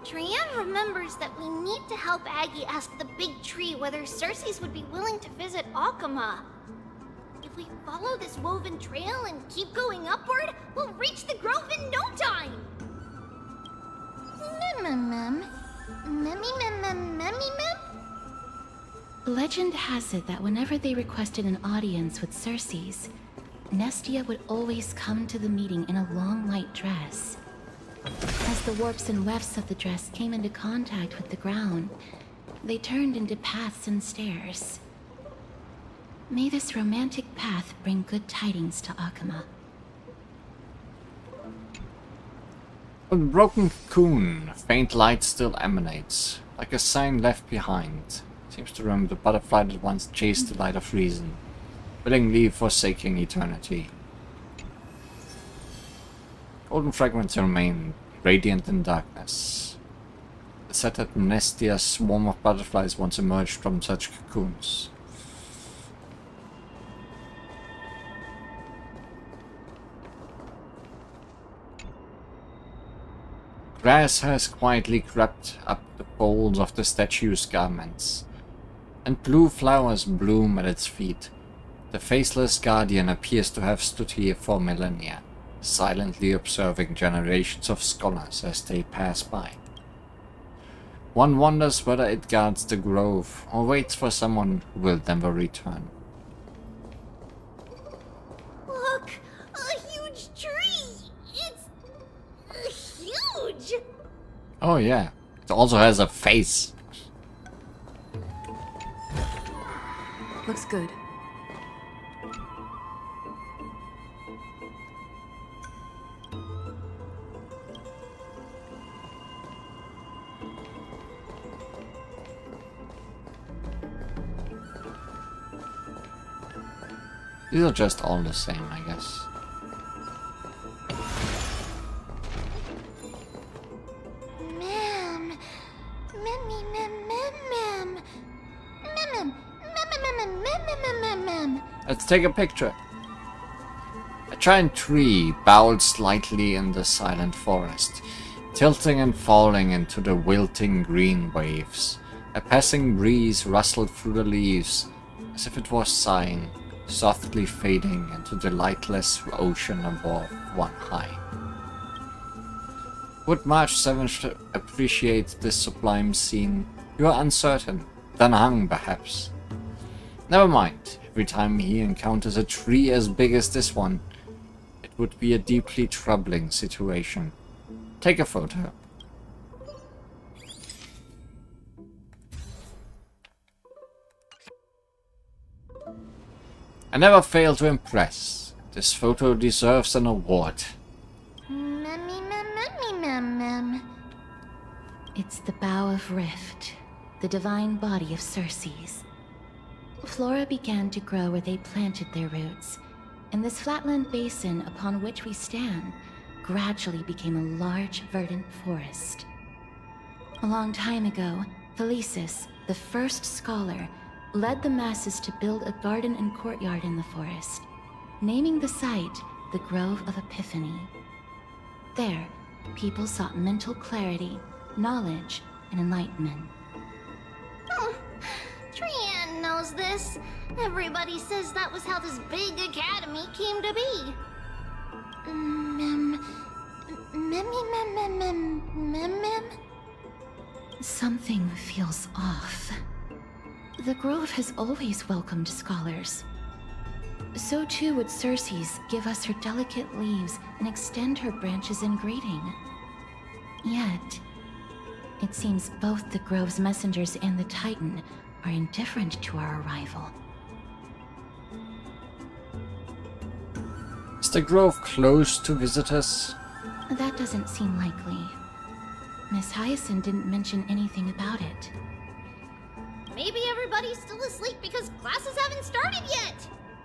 Trianne remembers that we need to help Aggie ask the big tree whether Cersei's would be willing to visit Akama. If we follow this woven trail and keep going upward, we'll reach the grove in no time! Legend has it that whenever they requested an audience with Cersei's, Nestia would always come to the meeting in a long white dress. As the warps and wefts of the dress came into contact with the ground, they turned into paths and stairs. May this romantic path bring good tidings to Akama. From the broken cocoon, faint light still emanates, like a sign left behind. Seems to remember the butterfly that once chased the light of reason, willingly forsaking eternity. Golden fragments remain, radiant in darkness. It said that Nestia's swarm of butterflies once emerged from such cocoons. Grass has quietly crept up the folds of the statue's garments, and blue flowers bloom at its feet. The faceless guardian appears to have stood here for millennia, silently observing generations of scholars as they pass by. One wonders whether it guards the grove, or waits for someone who will never return. Look! A huge tree! It's huge! Oh yeah, it also has a face. Looks good. These are just all the same, I guess. Let's take a picture. giant tree bowed slightly in the silent forest, tilting and falling into the wilting green waves. A passing breeze rustled through the leaves, as if it was sighing, softly fading into the lightless ocean above one high. Would March 7th appreciate this sublime scene? You are uncertain. Then hung, perhaps. Never mind. Every time he encounters a tree as big as this one, it would be a deeply troubling situation. Take a photo. I never fail to impress. This photo deserves an award. It's the Bough of Rift, the divine body of Circe's. Flora began to grow where they planted their roots, and this flatland basin upon which we stand gradually became a large, verdant forest. A long time ago, Thelesis, the first scholar, led the masses to build a garden and courtyard in the forest, naming the site the Grove of Epiphany. There, people sought mental clarity, knowledge, and enlightenment. Trian knows this. Everybody says that was how this big academy came to be. Something feels off. The Grove has always welcomed scholars. So too would Circe's give us her delicate leaves and extend her branches in greeting. Yet, it seems both the Grove's messengers and the Titan are indifferent to our arrival. Is the Grove closed to visitors? That doesn't seem likely. Miss Hyacinth didn't mention anything about it. Maybe everybody's still asleep because classes haven't started yet.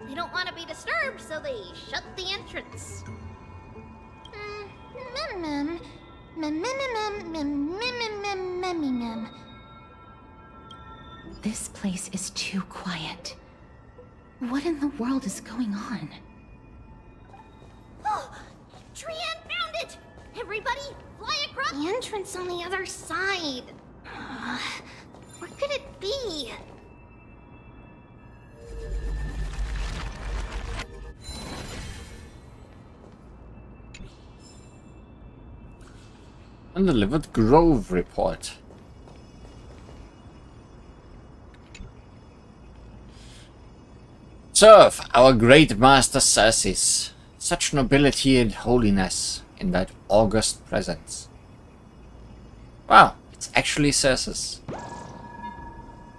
They don't want to be disturbed, so they shut the entrance. This place is too quiet. What in the world is going on? Oh! Trian found it! Everybody, fly across the entrance on the other side. Where could it be? Undelivered Grove report. Serve our great master Circes. Such nobility and holiness in that august presence. Wow, it's actually Circes.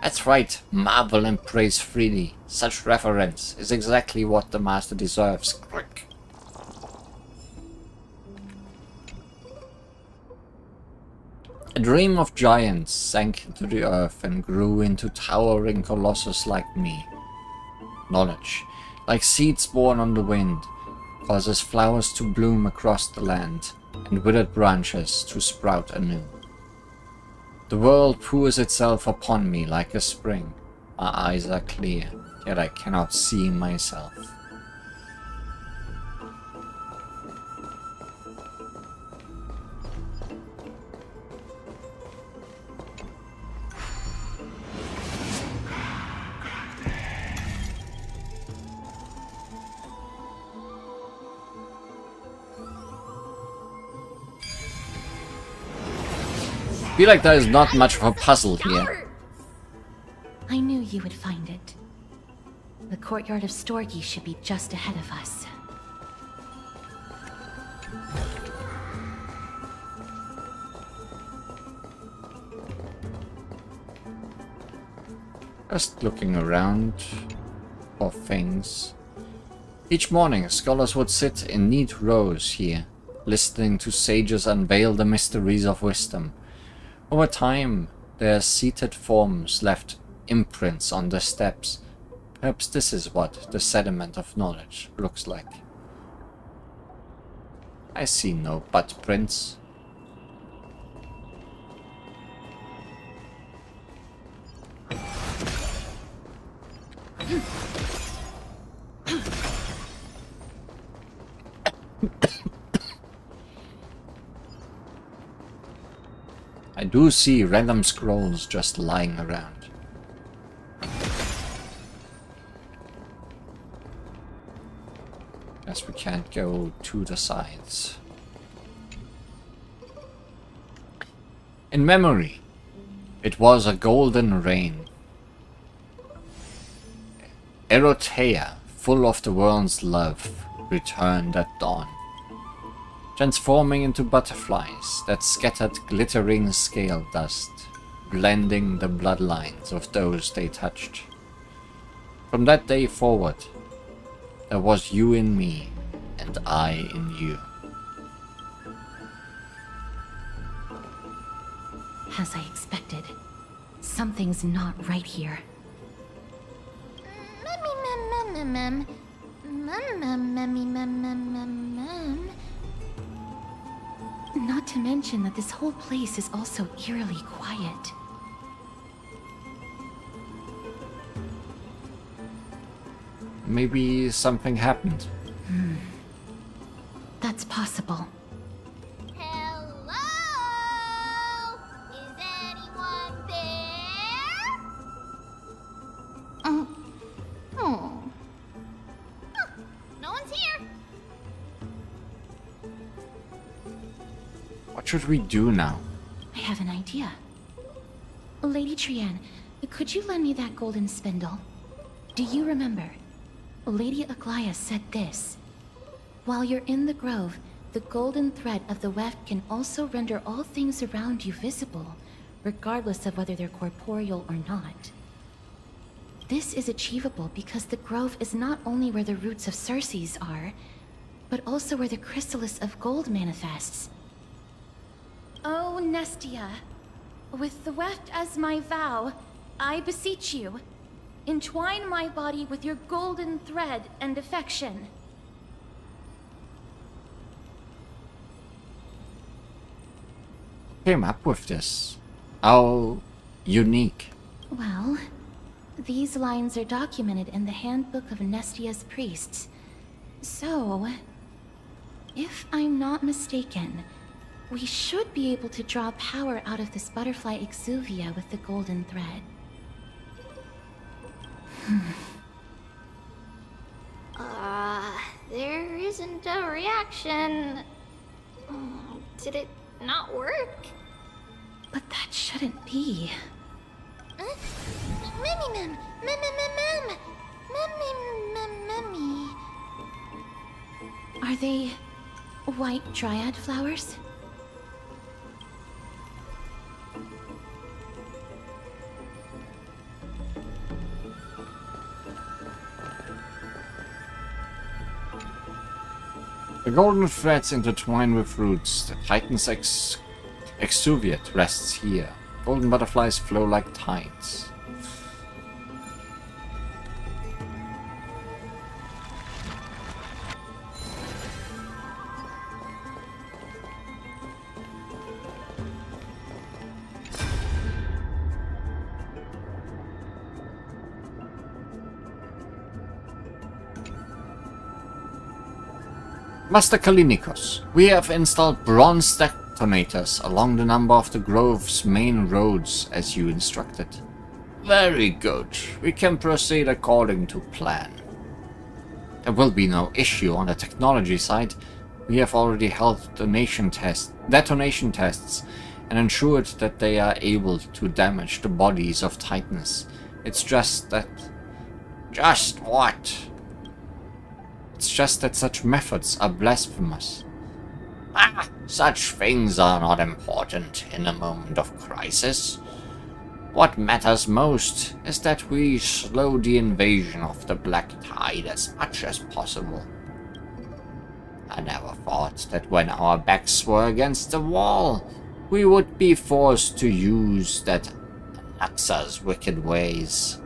That's right, marvel and praise freely. Such reverence is exactly what the master deserves. Quick. A dream of giants sank into the earth and grew into towering colossus like me. Knowledge, like seeds born on the wind, causes flowers to bloom across the land, and withered branches to sprout anew. The world pours itself upon me like a spring. My eyes are clear, yet I cannot see myself. I feel like there is not much of a puzzle here. I knew you would find it. The courtyard of Storgi should be just ahead of us. Just looking around for things. Each morning, scholars would sit in neat rows here, listening to sages unveil the mysteries of wisdom. Over time, their seated forms left imprints on the steps. Perhaps this is what the sediment of knowledge looks like. I see no butt prints. I do see random scrolls just lying around. Guess we can't go to the sides. In memory, it was a golden reign. Erotea, full of the world's love, returned at dawn, transforming into butterflies that scattered glittering scale dust, blending the bloodlines of those they touched. From that day forward, there was you in me, and I in you. As I expected, something's not right here. Not to mention that this whole place is also eerily quiet. Maybe something happened. That's possible. Hello? Is anyone there? Oh. Huh, no one's here. What should we do now? I have an idea. Lady Trianne, could you lend me that golden spindle? Do you remember? Lady Aglaia said this. While you're in the grove, the golden thread of the weft can also render all things around you visible, regardless of whether they're corporeal or not. This is achievable because the grove is not only where the roots of Circes are, but also where the chrysalis of gold manifests. Oh, Nestia, with the weft as my vow, I beseech you, entwine my body with your golden thread and affection. Came up with this? How unique. Well, these lines are documented in the Handbook of Nestia's priests. So, if I'm not mistaken, we should be able to draw power out of this butterfly exuvia with the golden thread. There isn't a reaction. Did it not work? But that shouldn't be. Mummy. Are they white dryad flowers? The golden threads intertwine with roots. The Titan's exuviate rests here. Golden butterflies flow like tides. Master Kalinikos, we have installed bronze detonators along the number of the grove's main roads as you instructed. Very good. We can proceed according to plan. There will be no issue on the technology side. We have already held detonation tests and ensured that they are able to damage the bodies of Titans. It's just that... Just what? It's just that such methods are blasphemous. Such things are not important in a moment of crisis. What matters most is that we slow the invasion of the Black Tide as much as possible. I never thought that when our backs were against the wall, we would be forced to use that Naxa's wicked ways.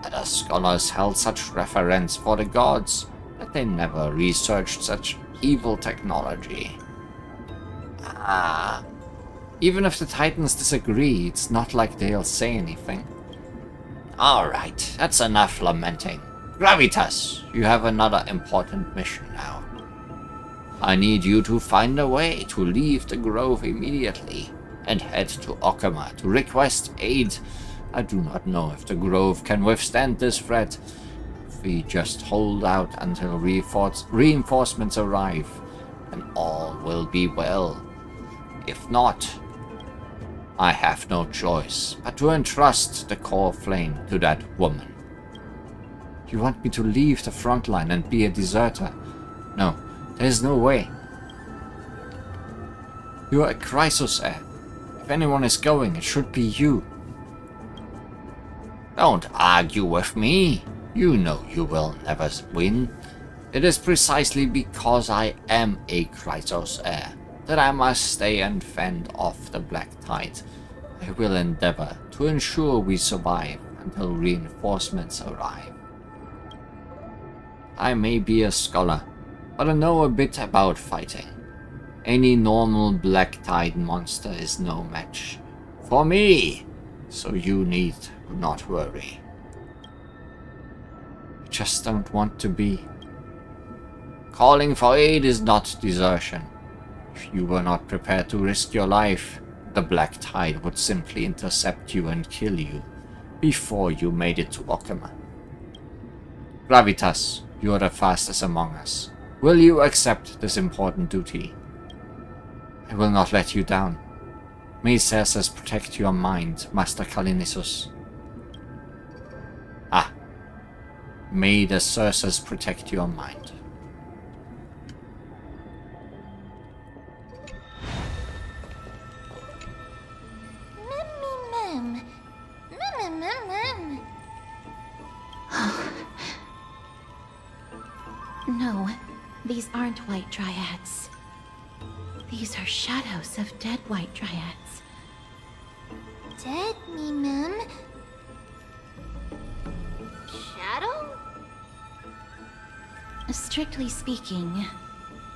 Other scholars held such reverence for the gods that they never researched such evil technology. Even if the Titans disagree, it's not like they'll say anything. Alright, that's enough lamenting. Gravitas, you have another important mission now. I need you to find a way to leave the grove immediately and head to Okama to request aid. I do not know if the Grove can withstand this threat. If we just hold out until reinforcements arrive, then all will be well. If not, I have no choice but to entrust the core flame to that woman. You want me to leave the front line and be a deserter? No, there's no way. You are a Chrysos heir. If anyone is going, it should be you. Don't argue with me. You know you will never win. It is precisely because I am a Chrysos heir that I must stay and fend off the Black Tide. I will endeavor to ensure we survive until reinforcements arrive. I may be a scholar, but I know a bit about fighting. Any normal Black Tide monster is no match for me, so you need not worry. I just don't want to be. Calling for aid is not desertion. If you were not prepared to risk your life, the Black Tide would simply intercept you and kill you before you made it to Okama. Gravitas, you are the fastest among us. Will you accept this important duty? I will not let you down. May Cerses protect your mind, Master Kalinisus. Ah. May the Cerses protect your mind. No, these aren't white dryads. These are shadows of dead white dryads. Dead, Mim. Shadow? Strictly speaking,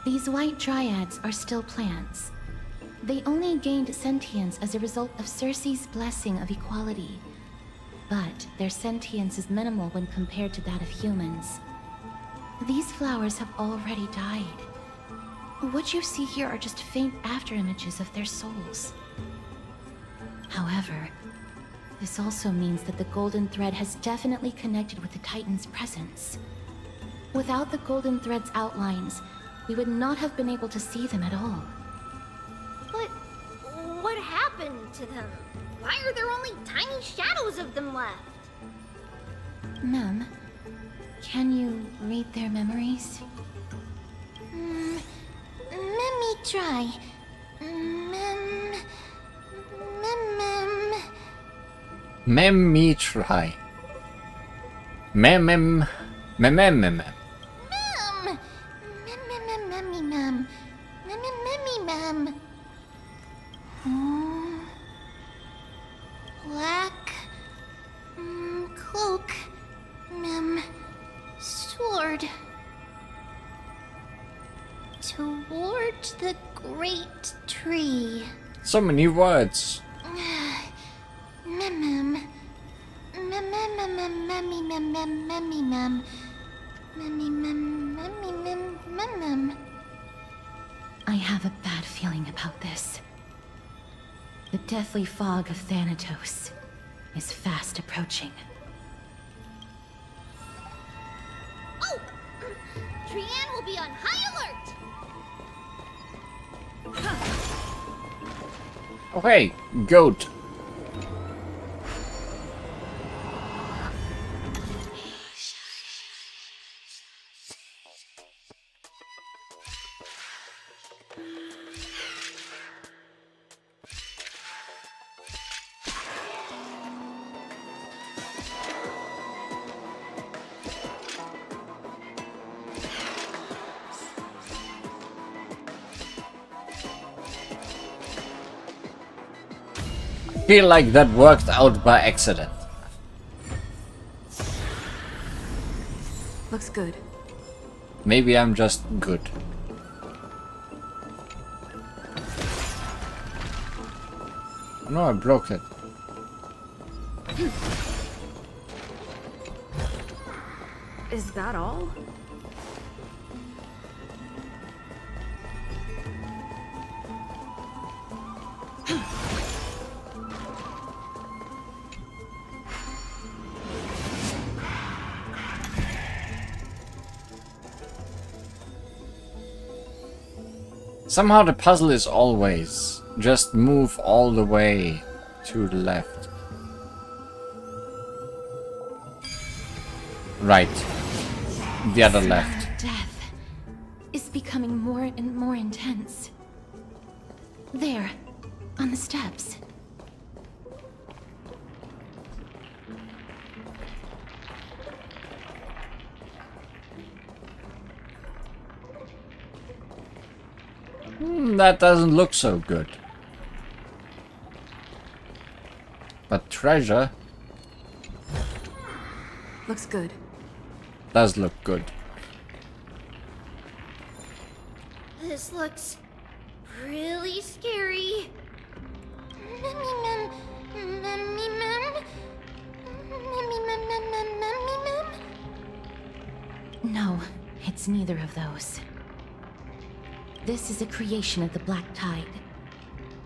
these white dryads are still plants. They only gained sentience as a result of Circe's blessing of equality. But their sentience is minimal when compared to that of humans. These flowers have already died. What you see here are just faint afterimages of their souls. However, this also means that the golden thread has definitely connected with the Titan's presence. Without the golden thread's outlines, we would not have been able to see them at all. But what happened to them? Why are there only tiny shadows of them left? Mem, can you read their memories? Let me try. Mem me try. Mem. Black cloak, sword. Towards the great tree. So many words. I have a bad feeling about this. The deathly fog of Thanatos is fast approaching. Oh! Trianne will be on high alert! Okay, goat. Feel like that worked out by accident. Looks good. Maybe I'm just good. No, I broke it. Is that all? Somehow the puzzle is always just move all the way to the left. Right. The other left. Death is becoming more and more intense. There, on the steps. That doesn't look so good. But treasure Looks good. does look good. This looks really scary. Mummy Mum, Mummy Mum, Mummy Mum, Mummy Mum. No, it's neither of those. This is a creation of the Black Tide.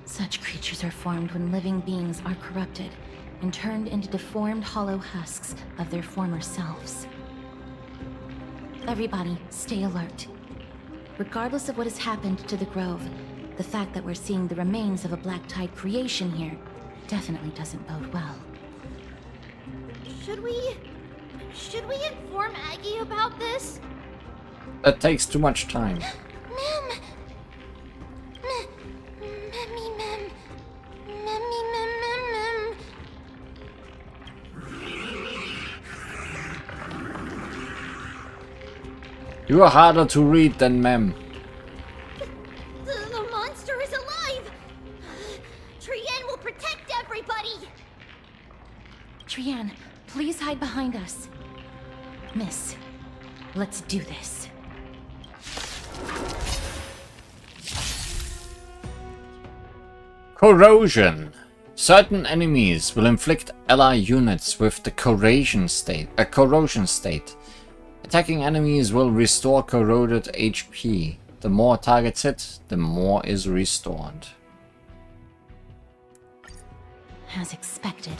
Such creatures are formed when living beings are corrupted and turned into deformed hollow husks of their former selves. Everybody, stay alert. Regardless of what has happened to the Grove, the fact that we're seeing the remains of a Black Tide creation here definitely doesn't bode well. Should we inform Aggie about this? That takes too much time. Mum! Mummy Mum! Mummy Mum, Mum, You are harder to read than Mem. The monster is alive! Trienne will protect everybody! Trienne, please hide behind us. Miss, let's do this. Corrosion. Certain enemies will inflict ally units with the corrosion state. Attacking enemies will restore corroded HP. The more targets hit, the more is restored. As expected.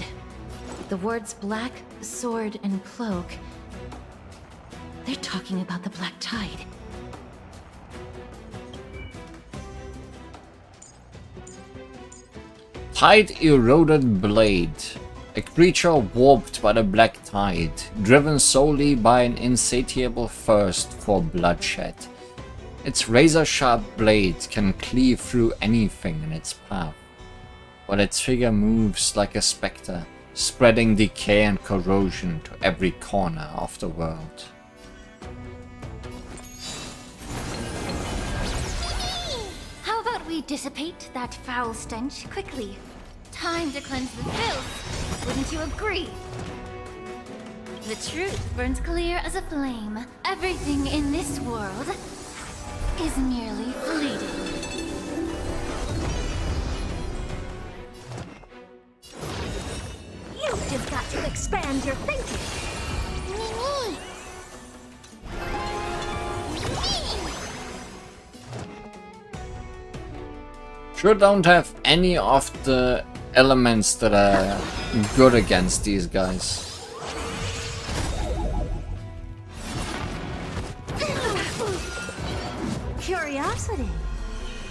The words black, sword, and cloak. They're talking about the Black Tide. Tide-eroded blade. A creature warped by the Black Tide, driven solely by an insatiable thirst for bloodshed. Its razor-sharp blade can cleave through anything in its path, while its figure moves like a spectre, spreading decay and corrosion to every corner of the world. How about we dissipate that foul stench quickly? Time to cleanse the filth. Wouldn't you agree? The truth burns clear as a flame. Everything in this world is merely fleeting. You've just got to expand your thinking. Sure don't have any of the elements that are good against these guys. Curiosity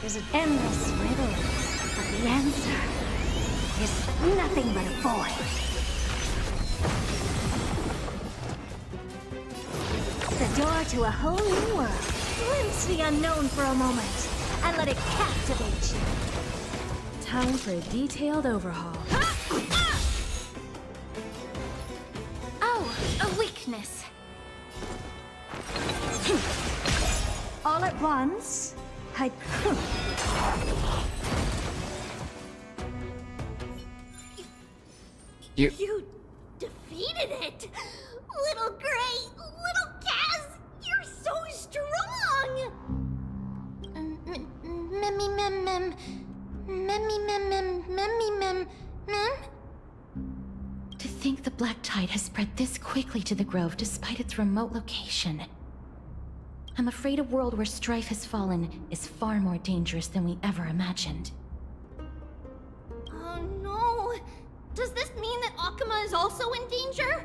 is an endless riddle, but the answer is nothing but a void. The door to a whole new world. Glimpse the unknown for a moment, and let it captivate you. Time for a detailed overhaul. Oh, a weakness. All at once, I... You defeated it! Little Gray, little Kaz, you're so strong! Memmy mem mem. Memmy mem mem. Memmy mem mem. To think the Black Tide has spread this quickly to the Grove despite its remote location. I'm afraid a world where strife has fallen is far more dangerous than we ever imagined. Oh no! Does this mean that Akuma is also in danger?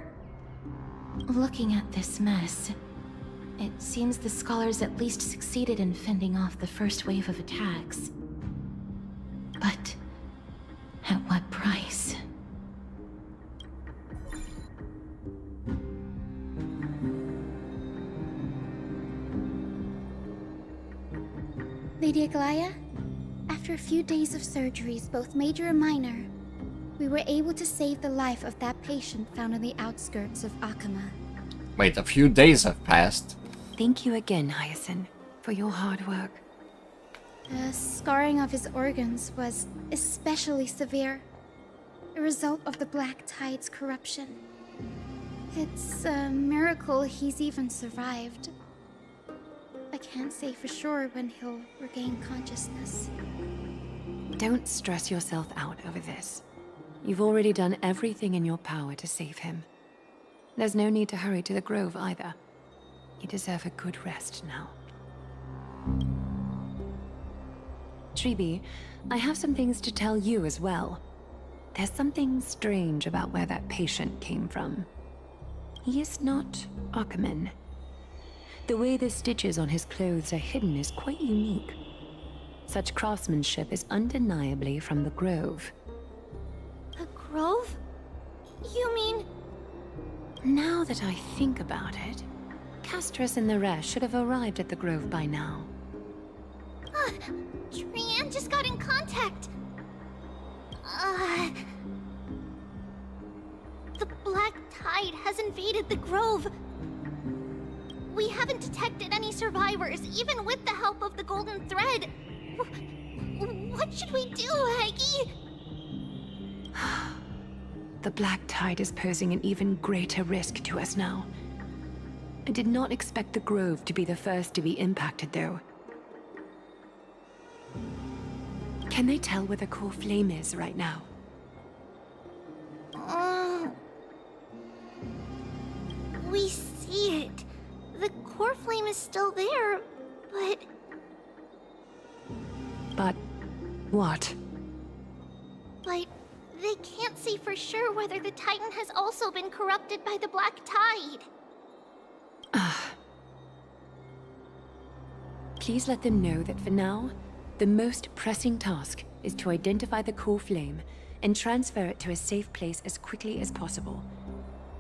Looking at this mess, It seems the scholars at least succeeded in fending off the first wave of attacks. But at what price? Lady Aglaya, after a few days of surgeries, both major and minor, we were able to save the life of that patient found on the outskirts of Akama. Wait, a few days have passed. Thank you again, Hyacinth, for your hard work. The scarring of his organs was especially severe, a result of the Black Tide's corruption. It's a miracle he's even survived. I can't say for sure when he'll regain consciousness. Don't stress yourself out over this. You've already done everything in your power to save him. There's no need to hurry to the Grove either. You deserve a good rest now. Tribi, I have some things to tell you as well. There's something strange about where that patient came from. He is not Akaman. The way the stitches on his clothes are hidden is quite unique. Such craftsmanship is undeniably from the Grove. The Grove? You mean... Now that I think about it, Castris and the rest should have arrived at the Grove by now. Trian just got in contact. The Black Tide has invaded the Grove. We haven't detected any survivors, even with the help of the Golden Thread. What should we do, Aggie? The Black Tide is posing an even greater risk to us now. I did not expect the Grove to be the first to be impacted, though. Can they tell where the core flame is right now? We see it. The core flame is still there, but... But... what? But they can't say for sure whether the Titan has also been corrupted by the Black Tide. Please let them know that for now, the most pressing task is to identify the core flame and transfer it to a safe place as quickly as possible.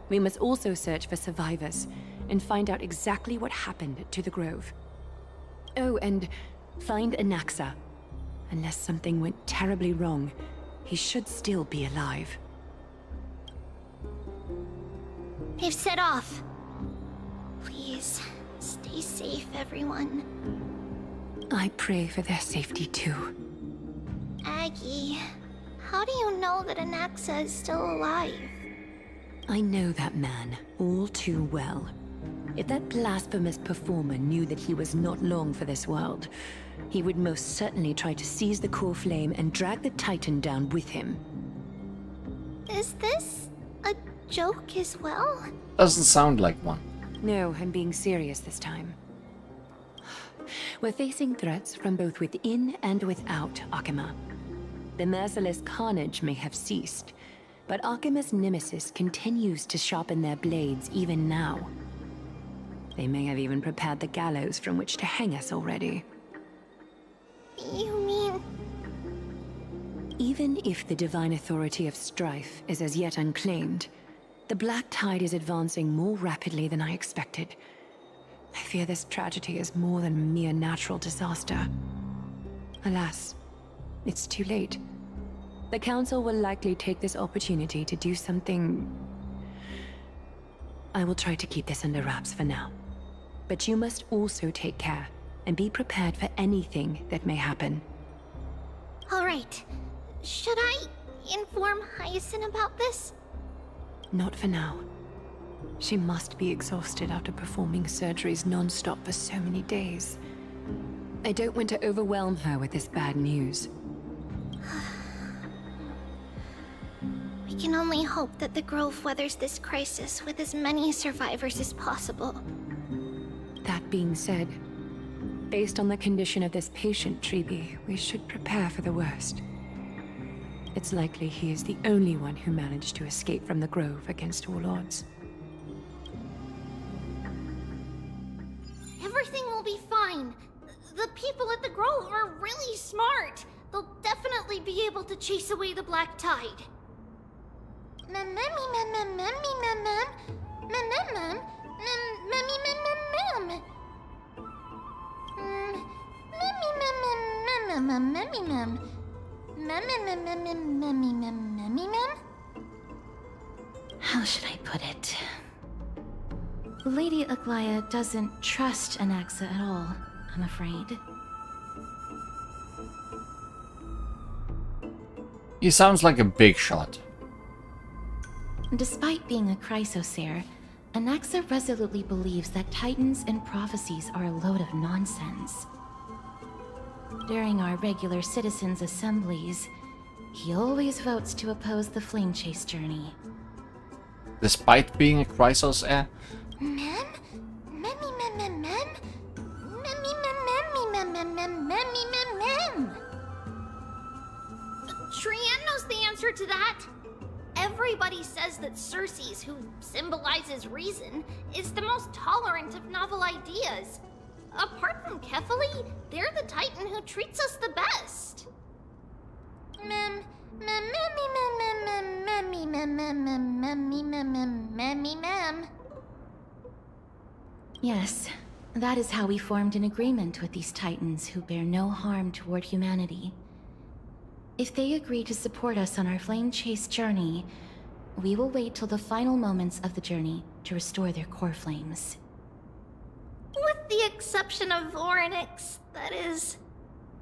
We must also search for survivors and find out exactly what happened to the Grove. Oh, and find Anaxa. Unless something went terribly wrong, he should still be alive. They've set off. Please, stay safe, everyone. I pray for their safety too. Aggie, how do you know that Anaxa is still alive? I know that man all too well. If that blasphemous performer knew that he was not long for this world, he would most certainly try to seize the core flame and drag the Titan down with him. Is this a joke as well? Doesn't sound like one. No, I'm being serious this time. We're facing threats from both within and without Akama. The merciless carnage may have ceased, but Akima's nemesis continues to sharpen their blades even now. They may have even prepared the gallows from which to hang us already. You mean... Even if the divine authority of strife is as yet unclaimed, the Black Tide is advancing more rapidly than I expected. I fear this tragedy is more than a mere natural disaster. Alas, it's too late. The Council will likely take this opportunity to do something... I will try to keep this under wraps for now. But you must also take care and be prepared for anything that may happen. All right. Should I inform Hyacinth about this? Not for now. She must be exhausted after performing surgeries non-stop for so many days. I don't want to overwhelm her with this bad news. We can only hope that the Grove weathers this crisis with as many survivors as possible. That being said, based on the condition of this patient, Tribi, we should prepare for the worst. It's likely he is the only one who managed to escape from the Grove against all odds. chase away the black tide. How should I put it? Lady Aglaia doesn't trust Anaxa at all, I'm afraid. He sounds like a big shot. Despite being a Chrysosaur, Anaxa resolutely believes that Titans and prophecies are a load of nonsense. During our regular citizens' assemblies, he always votes to oppose the Flame Chase journey. Despite being a Chrysosaur? Mem? Trian knows the answer to that. Everybody says that Circes, who symbolizes reason, is the most tolerant of novel ideas. Apart from Kefali, they're the Titan who treats us the best. Yes, that is how we formed an agreement with these Titans who bear no harm toward humanity. If they agree to support us on our Flame Chase journey, we will wait till the final moments of the journey to restore their core flames. With the exception of Voronix, that is,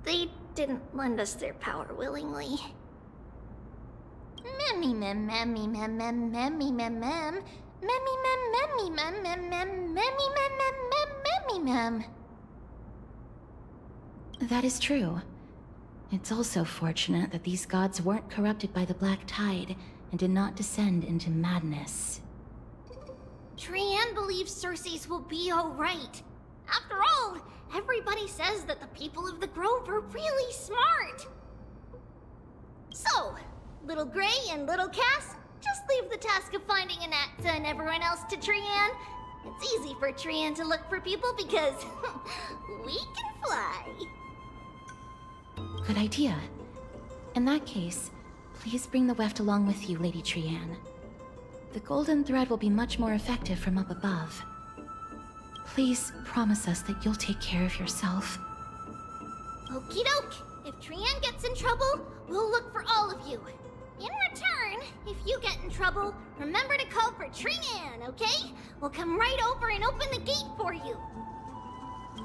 they didn't lend us their power willingly. That is true. It's also fortunate that these gods weren't corrupted by the Black Tide and did not descend into madness. Trian believes Circes will be alright. After all, everybody says that the people of the Grove are really smart. So, Little Gray and Little Cass, just leave the task of finding Anaxa and everyone else to Trian. It's easy for Trian to look for people because we can fly. Good idea. In that case, please bring the weft along with you, Lady Trian. The golden thread will be much more effective from up above. Please promise us that you'll take care of yourself. Okie doke. If Trian gets in trouble, we'll look for all of you. In return, if you get in trouble, remember to call for Trian, okay? We'll come right over and open the gate for you.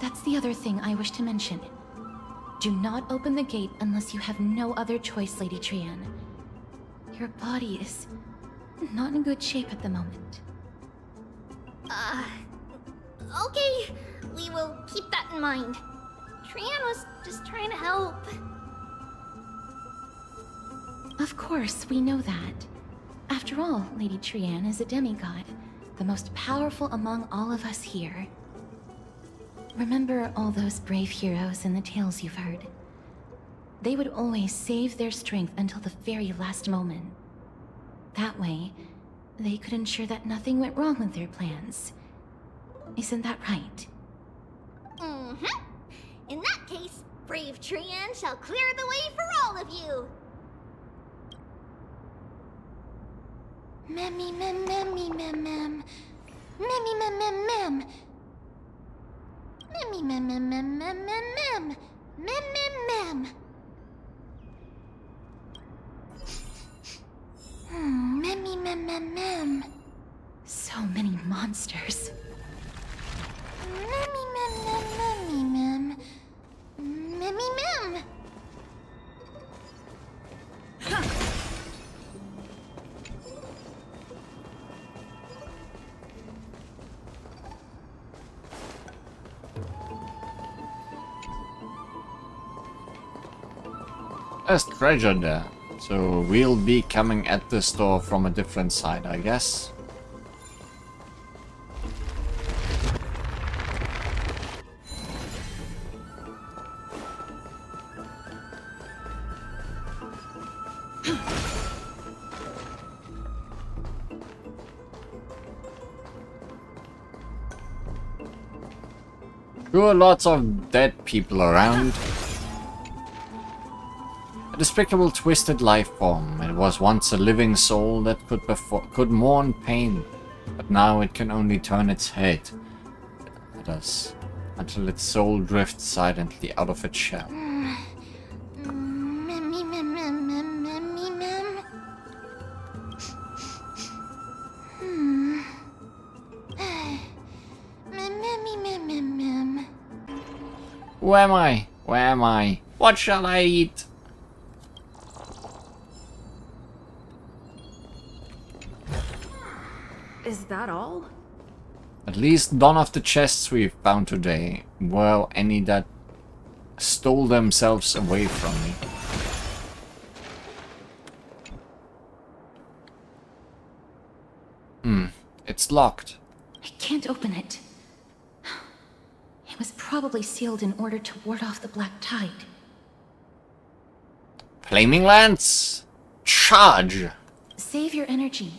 That's the other thing I wish to mention. Do not open the gate unless you have no other choice, Lady Trian. Your body is not in good shape at the moment. Okay. We will keep that in mind. Trian was just trying to help. Of course, we know that. After all, Lady Trian is a demigod, the most powerful among all of us here. Remember all those brave heroes in the tales you've heard. They would always save their strength until the very last moment. That way, they could ensure that nothing went wrong with their plans. Isn't that right? Mm-hmm. In that case, brave Trian shall clear the way for all of you. Memmy mem memmy mem mem. Memmy mem mem mem. Memmy mem mem mem mem mem mem. Mem mem mem. Memmy mem mem mem. So many monsters. Memmy mem mem memmy mem. Memmy mem. There's treasure there, so we'll be coming at this door from a different side, I guess. Sure, lots of dead people around. A despicable, twisted life form. It was once a living soul that could mourn pain, but now it can only turn its head at us until its soul drifts silently out of its shell. Who am I? Where am I? What shall I eat? Is that all? At least none of the chests we've found today were any that stole themselves away from me. It's locked. I can't open it. It was probably sealed in order to ward off the black tide. Flaming Lance! Charge! Save your energy.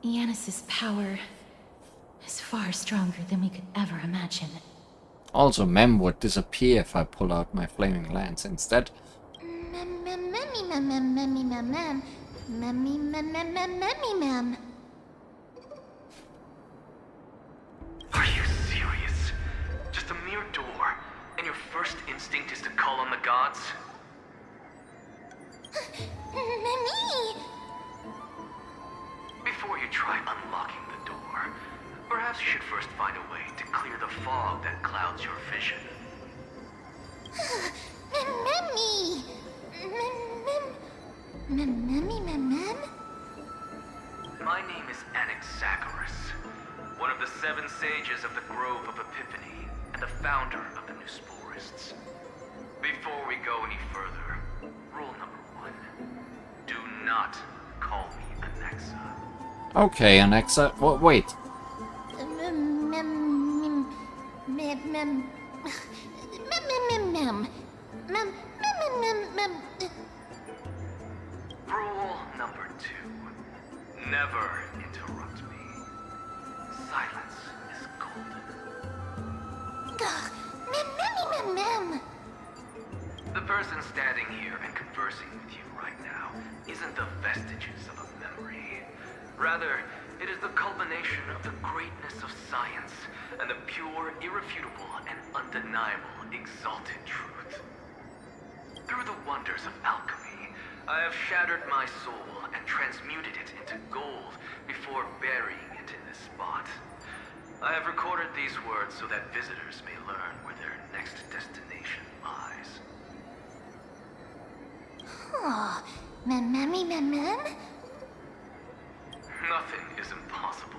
Yanis's power is far stronger than we could ever imagine. Also, Mem would disappear if I pull out my Flaming Lance instead. Are you serious? Just a mere door, and your first instinct is to call on the gods? Before you try unlocking the door, perhaps you should first find a way to clear the fog that clouds your vision. My name is Anaxagoras, one of the 7 sages of the Grove of Epiphany, and the founder of the New Sporists. Before we go any further, rule number 1. Do not call me Anaxa. Okay, Anaxa. Wait. Rule number 2. Never interrupt me. Silence is golden. The person standing here and conversing with you right now isn't the vestiges of a memory. Rather, it is the culmination of the greatness of science and the pure, irrefutable, and undeniable exalted truth. Through the wonders of alchemy, I have shattered my soul and transmuted it into gold before burying it in this spot. I have recorded these words so that visitors may learn where their next destination lies. Nothing is impossible.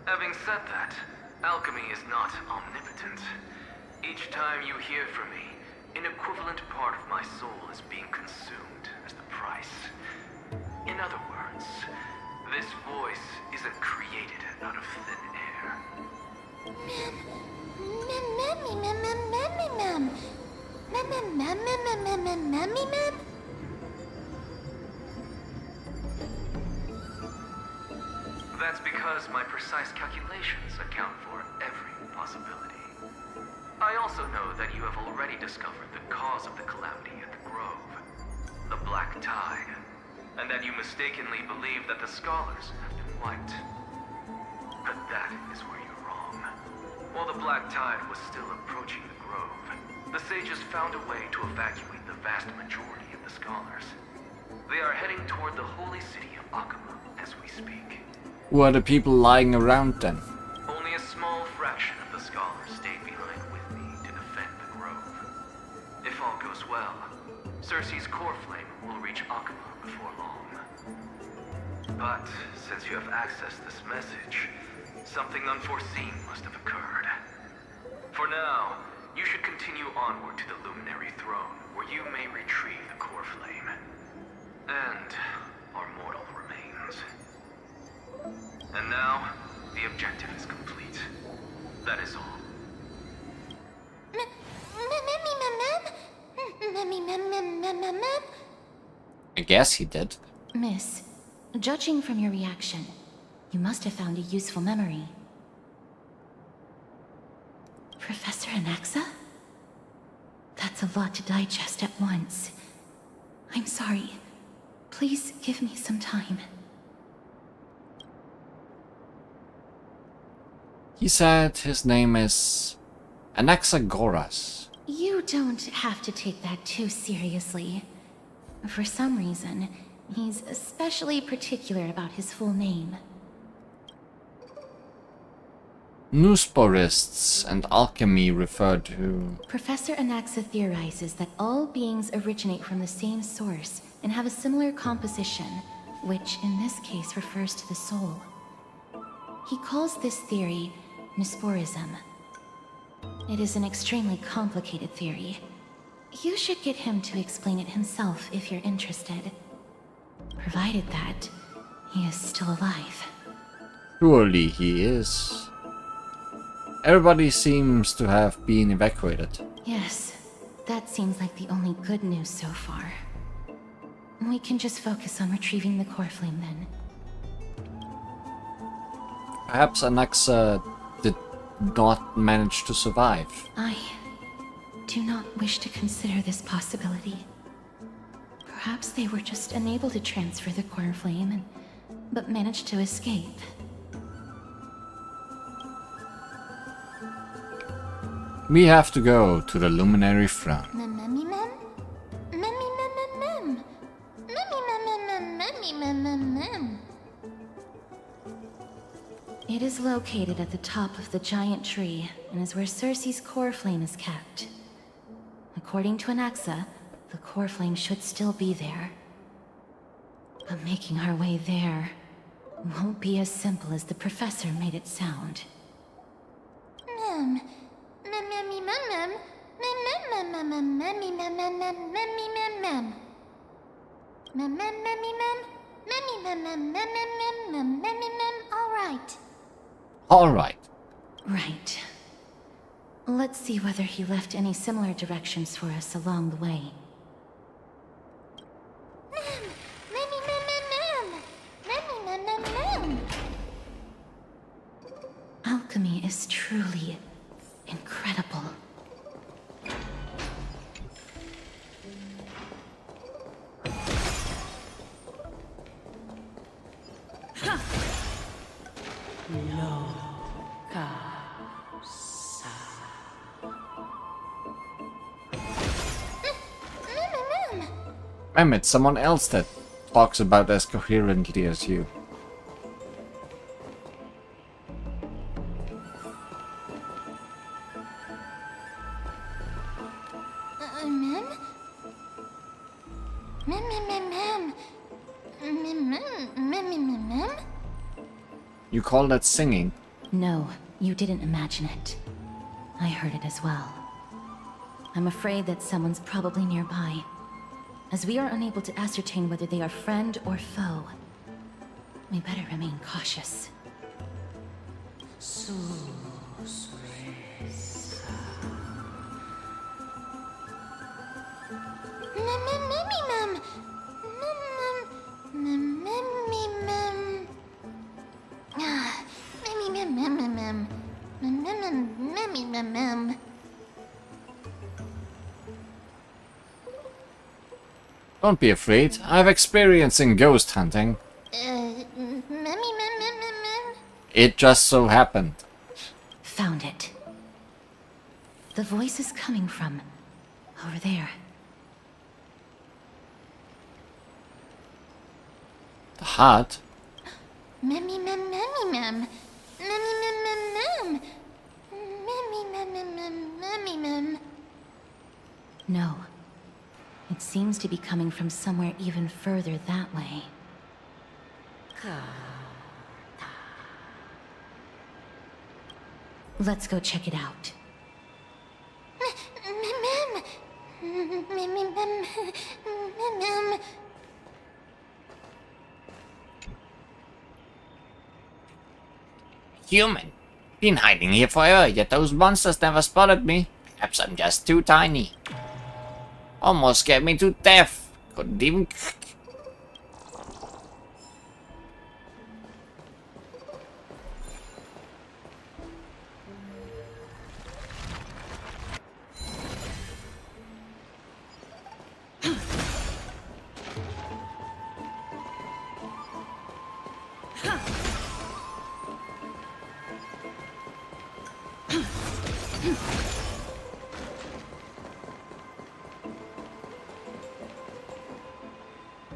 Having said that, alchemy is not omnipotent. Each time you hear from me, an equivalent part of my soul is being consumed as the price. In other words, this voice isn't created out of thin air. That's because my precise calculations account for every possibility. I also know that you have already discovered the cause of the calamity at the Grove, the Black Tide, and that you mistakenly believe that the Scholars have been wiped. But that is where you're wrong. While the Black Tide was still approaching the Grove, the sages found a way to evacuate the vast majority of the Scholars. They are heading toward the holy city of Akama as we speak. Who are the people lying around then? Only a small fraction of the Scholars stayed behind with me to defend the Grove. If all goes well, Circe's core flame will reach Akama before long. But since you have accessed this message, something unforeseen must have occurred. For now, you should continue onward to the Luminary Throne, where you may retrieve the core flame. And our mortal remains. And now, the objective is complete. That is all. I guess he did. Miss, judging from your reaction, you must have found a useful memory. Professor Anaxa? That's a lot to digest at once. I'm sorry. Please give me some time. He said his name is Anaxagoras. You don't have to take that too seriously. For some reason, he's especially particular about his full name. Noosporists and alchemy refer to... Professor Anaxa theorizes that all beings originate from the same source and have a similar composition, which in this case refers to the soul. He calls this theory Noosporism. It is an extremely complicated theory. You should get him to explain it himself if you're interested. Provided that he is still alive. Surely he is. Everybody seems to have been evacuated. Yes, that seems like the only good news so far. We can just focus on retrieving the core flame then. Perhaps Anaxa did not manage to survive. I do not wish to consider this possibility. Perhaps they were just unable to transfer the core flame, but managed to escape. We have to go to the luminary throne. It is located at the top of the giant tree, and is where Cersei's core flame is kept. According to Anaxa, the core flame should still be there. But making our way there won't be as simple as the professor made it sound. All right. Right. Let's see whether he left any similar directions for us along the way. Alchemy is truly incredible. I met someone else that talks about as coherently as you. You call that singing? No, you didn't imagine it. I heard it as well. I'm afraid that someone's probably nearby, as we are unable to ascertain whether they are friend or foe. We better remain cautious. Don't be afraid. I have experience in ghost hunting. It just so happened. Found it. The voice is coming from over there. The heart? No. It seems to be coming from somewhere even further that way. Let's go check it out. Human. Been hiding here forever, yet those monsters never spotted me. Perhaps I'm just too tiny. Almost scared me to death. Couldn't even...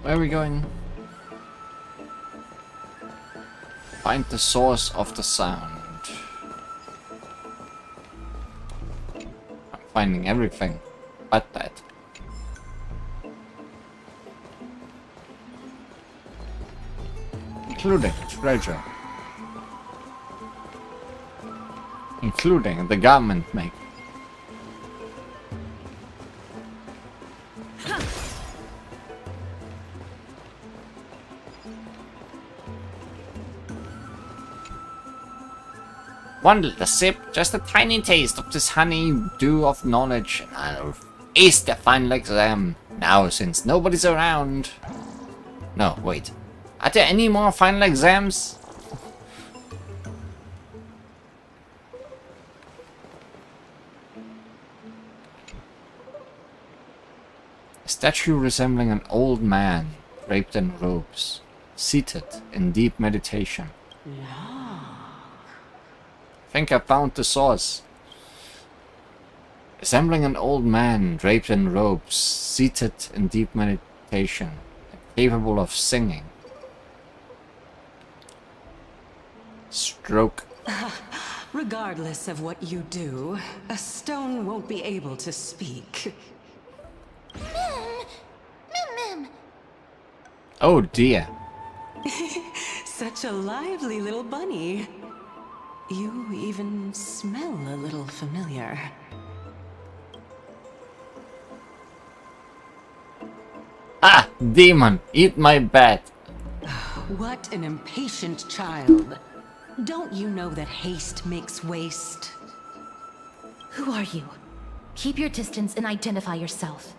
Where are we going? Find the source of the sound. I'm finding everything but that. Including treasure. Including the garment maker. One little sip, just a tiny taste of this honey dew of knowledge, and I'll ace the final exam. Now, since nobody's around. No, wait. Are there any more final exams? A statue resembling an old man, draped in robes, seated in deep meditation. I think I found the source. Resembling an old man draped in robes, seated in deep meditation, and capable of singing. Stroke. Regardless of what you do, a stone won't be able to speak. Mim. Oh dear. Such a lively little bunny. You even smell a little familiar. Ah, demon, eat my bat. What an impatient child. Don't you know that haste makes waste? Who are you? Keep your distance and identify yourself.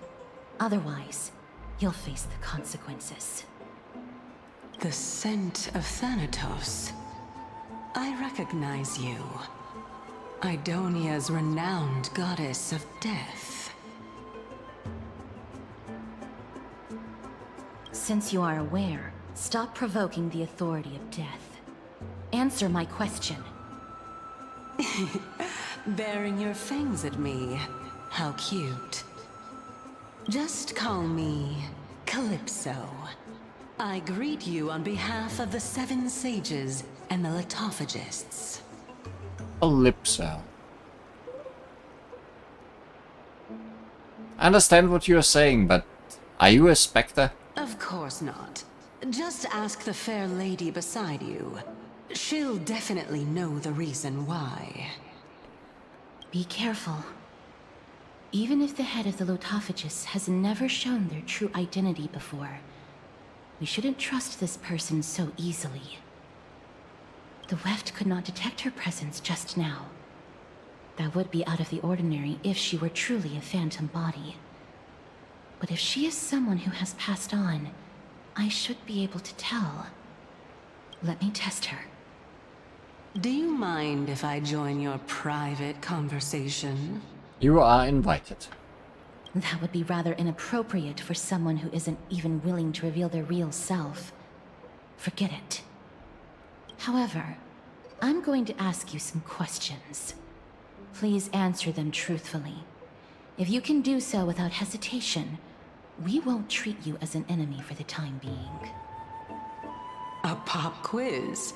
Otherwise, you'll face the consequences. The scent of Thanatos. I recognize you. Idonia's renowned goddess of death. Since you are aware, stop provoking the authority of death. Answer my question. Baring your fangs at me. How cute. Just call me Calypso. I greet you on behalf of the 7 sages and the litophagists. Calypso. I understand what you are saying, but are you a specter? Of course not. Just ask the fair lady beside you. She'll definitely know the reason why. Be careful. Even if the head of the litophagists has never shown their true identity before, we shouldn't trust this person so easily. The Weft could not detect her presence just now. That would be out of the ordinary if she were truly a phantom body. But if she is someone who has passed on, I should be able to tell. Let me test her. Do you mind if I join your private conversation? You are invited. That would be rather inappropriate for someone who isn't even willing to reveal their real self. Forget it. However, I'm going to ask you some questions. Please answer them truthfully. If you can do so without hesitation, we won't treat you as an enemy for the time being. A pop quiz?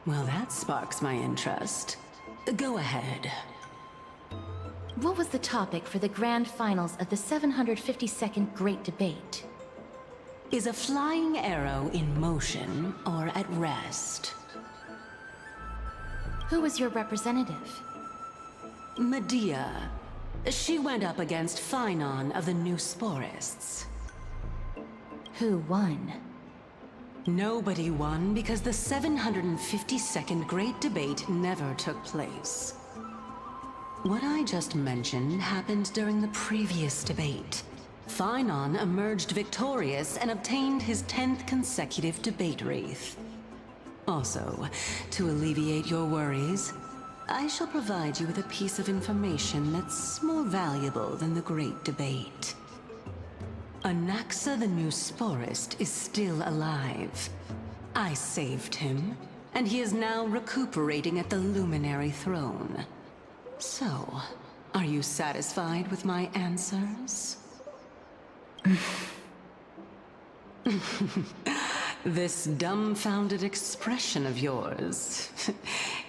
Well, that sparks my interest. Go ahead. What was the topic for the grand finals of the 752nd Great Debate? Is a flying arrow in motion or at rest? Who was your representative? Medea. She went up against Phynon of the New Sporists. Who won? Nobody won because the 752nd Great Debate never took place. What I just mentioned happened during the previous debate. Phynon emerged victorious and obtained his 10th consecutive debate wreath. Also, to alleviate your worries, I shall provide you with a piece of information that's more valuable than the Great Debate. Anaxa the New Sporist is still alive. I saved him, and he is now recuperating at the Luminary Throne. So, are you satisfied with my answers? This dumbfounded expression of yours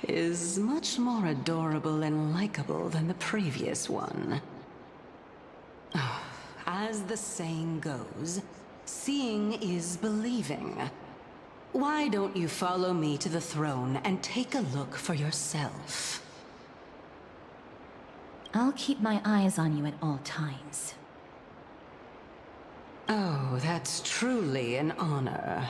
is much more adorable and likable than the previous one. As the saying goes, seeing is believing. Why don't you follow me to the throne and take a look for yourself? I'll keep my eyes on you at all times. Oh, that's truly an honor.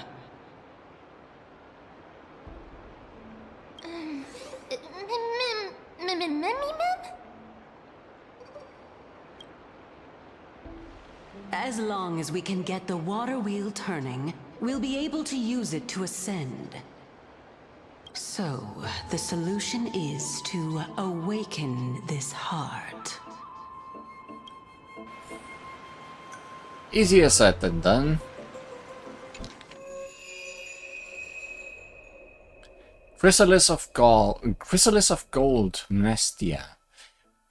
As long as we can get the water wheel turning, we'll be able to use it to ascend. So, the solution is to awaken this heart. Easier said than done. Chrysalis of gold, Mnestia.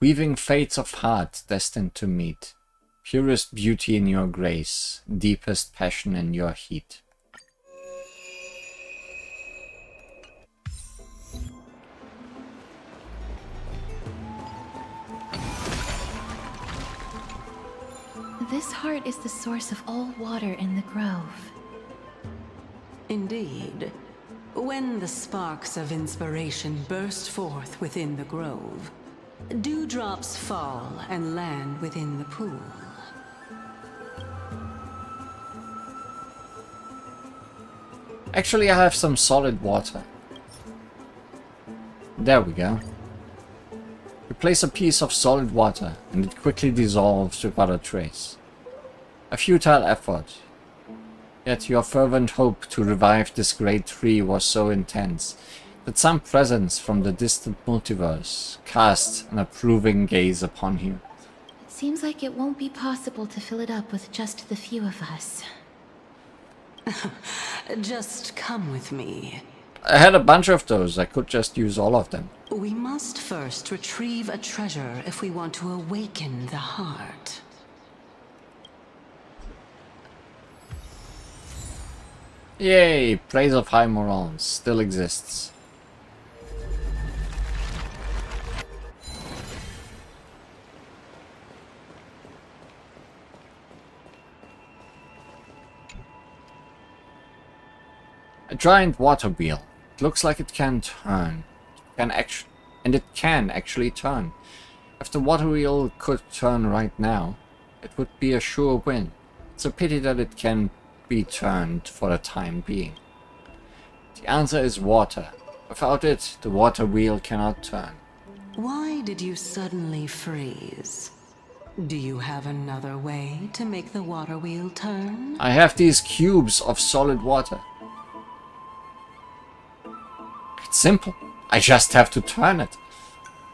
Weaving fates of heart destined to meet. Purest beauty in your grace, deepest passion in your heat. This heart is the source of all water in the grove. Indeed. When the sparks of inspiration burst forth within the grove, dewdrops fall and land within the pool. Actually, I have some solid water. There we go. You place a piece of solid water and it quickly dissolves without a trace. A futile effort. Yet your fervent hope to revive this great tree was so intense that some presence from the distant multiverse cast an approving gaze upon you. Seems like it won't be possible to fill it up with just the few of us. Just come with me. I had a bunch of those. I could just use all of them. We must first retrieve a treasure if we want to awaken the heart. Yay! Praise of High Morale still exists. A giant water wheel. It looks like it can turn. It can actually turn. If the water wheel could turn right now, it would be a sure win. It's a pity that it can be turned for the time being. The answer is water. Without it, the water wheel cannot turn. Why did you suddenly freeze? Do you have another way to make the water wheel turn? I have these cubes of solid water. It's simple. I just have to turn it.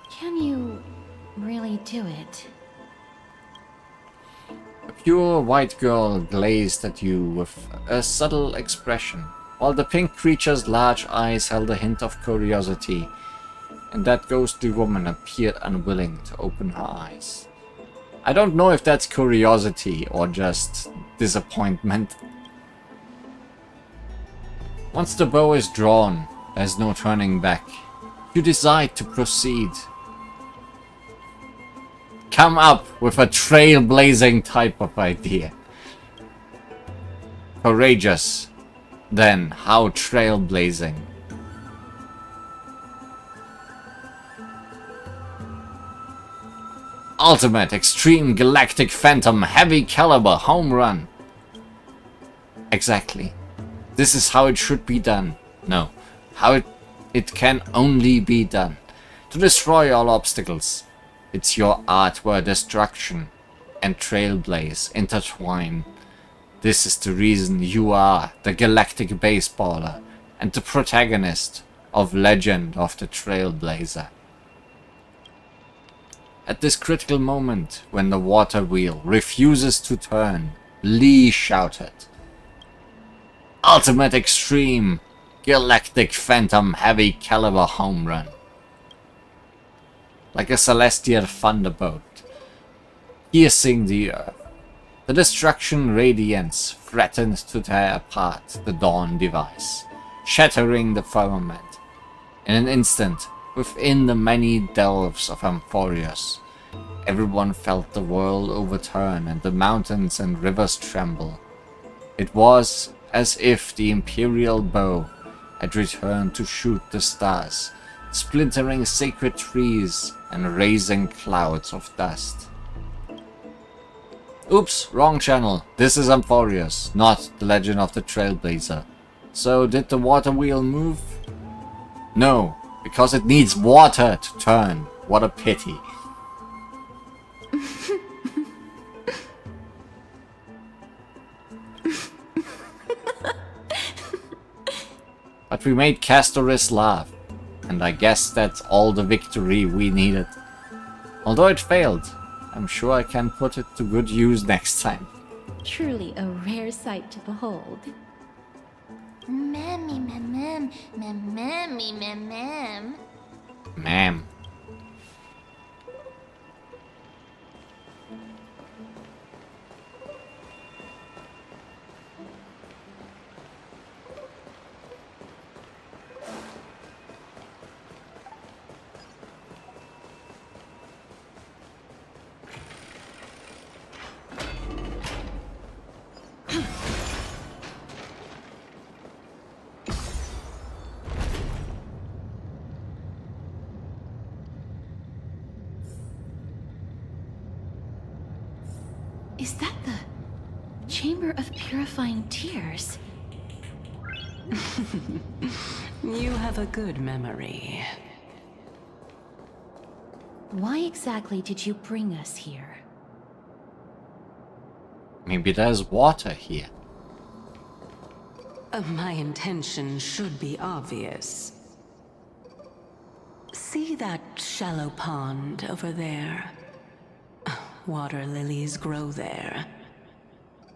Can you really do it? A pure white girl glazed at you with a subtle expression, while the pink creature's large eyes held a hint of curiosity, and that ghostly woman appeared unwilling to open her eyes. I don't know if that's curiosity or just disappointment. Once the bow is drawn, there's no turning back. You decide to proceed. Come up with a trailblazing type of idea. Courageous. Then, how trailblazing? Ultimate, extreme, galactic, phantom, heavy caliber, home run. Exactly. This is how it should be done. No. How it can only be done. To destroy all obstacles. It's your art where destruction and trailblaze intertwine. This is the reason you are the galactic baseballer and the protagonist of Legend of the Trailblazer. At this critical moment, when the water wheel refuses to turn, Lee shouted, "Ultimate Extreme! Galactic Phantom heavy caliber home run. Like a celestial thunderbolt, piercing the earth. The destruction radiance threatened to tear apart the Dawn device, shattering the firmament. In an instant, within the many delves of Amphorius, everyone felt the world overturn and the mountains and rivers tremble. It was as if the Imperial bow had returned to shoot the stars, splintering sacred trees and raising clouds of dust. Oops, wrong channel. This is Amphorius, not the Legend of the Trailblazer. So did the water wheel move? No, because it needs water to turn. What a pity. But we made Castoris laugh, and I guess that's all the victory we needed. Although it failed, I'm sure I can put it to good use next time. Truly a rare sight to behold. Mammy, mammy, mammy, mammy. Ma'am. Is that the Chamber of Purifying Tears? You have a good memory. Why exactly did you bring us here? Maybe there's water here. My intention should be obvious. See that shallow pond over there? Water lilies grow there.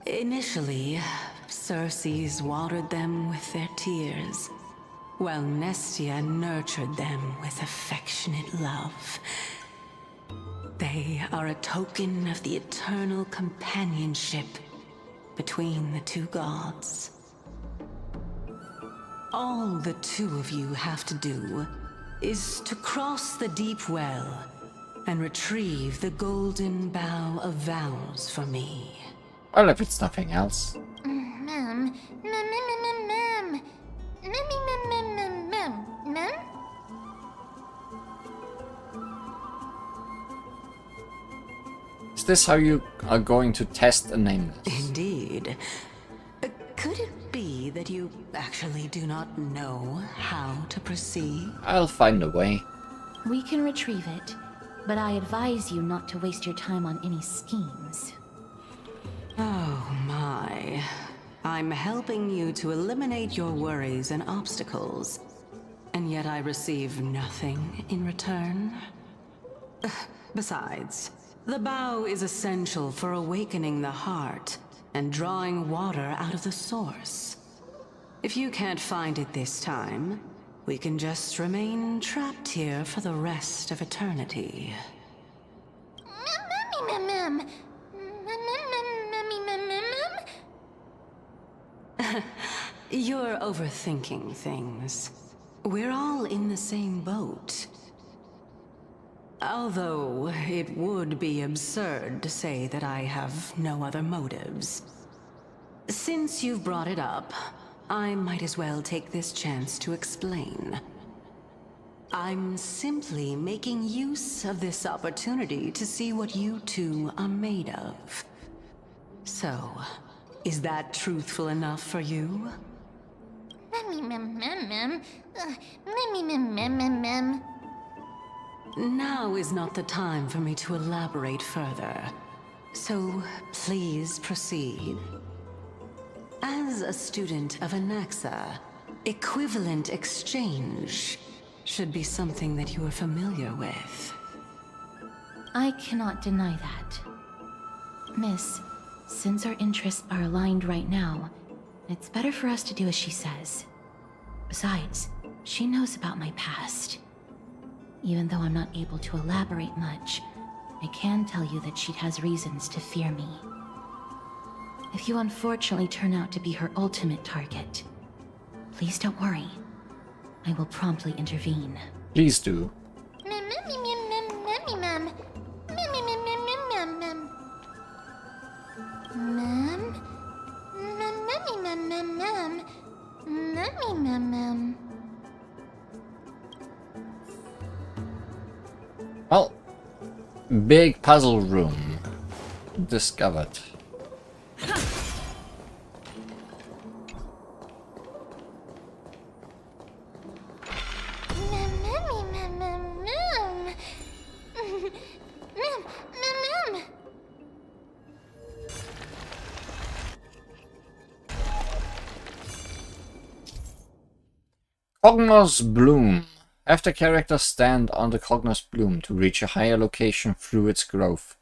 Initially, Circes watered them with their tears, while Nestia nurtured them with affectionate love. They are a token of the eternal companionship between the two gods. All the two of you have to do is to cross the deep well and retrieve the golden bough of vows for me. Well, if it's nothing else. Ma'am, ma'am. Is this how you are going to test a nameless? Indeed. Could it be that you actually do not know how to proceed? I'll find a way. We can retrieve it, but I advise you not to waste your time on any schemes. Oh my. I'm helping you to eliminate your worries and obstacles, and yet I receive nothing in return? Besides, the bow is essential for awakening the heart and drawing water out of the source. If you can't find it this time, we can just remain trapped here for the rest of eternity. You're overthinking things. We're all in the same boat. Although, it would be absurd to say that I have no other motives. Since you've brought it up, I might as well take this chance to explain. I'm simply making use of this opportunity to see what you two are made of. So, is that truthful enough for you? Now is not the time for me to elaborate further, so please proceed. As a student of Anaxa, equivalent exchange should be something that you are familiar with. I cannot deny that. Miss, since our interests are aligned right now, it's better for us to do as she says. Besides, she knows about my past. Even though I'm not able to elaborate much, I can tell you that she has reasons to fear me. If you unfortunately turn out to be her ultimate target, please don't worry. I will promptly intervene. Please do. Well, big puzzle room discovered. Cognos Bloom. Have the character stand on the Cognos Bloom to reach a higher location through its growth,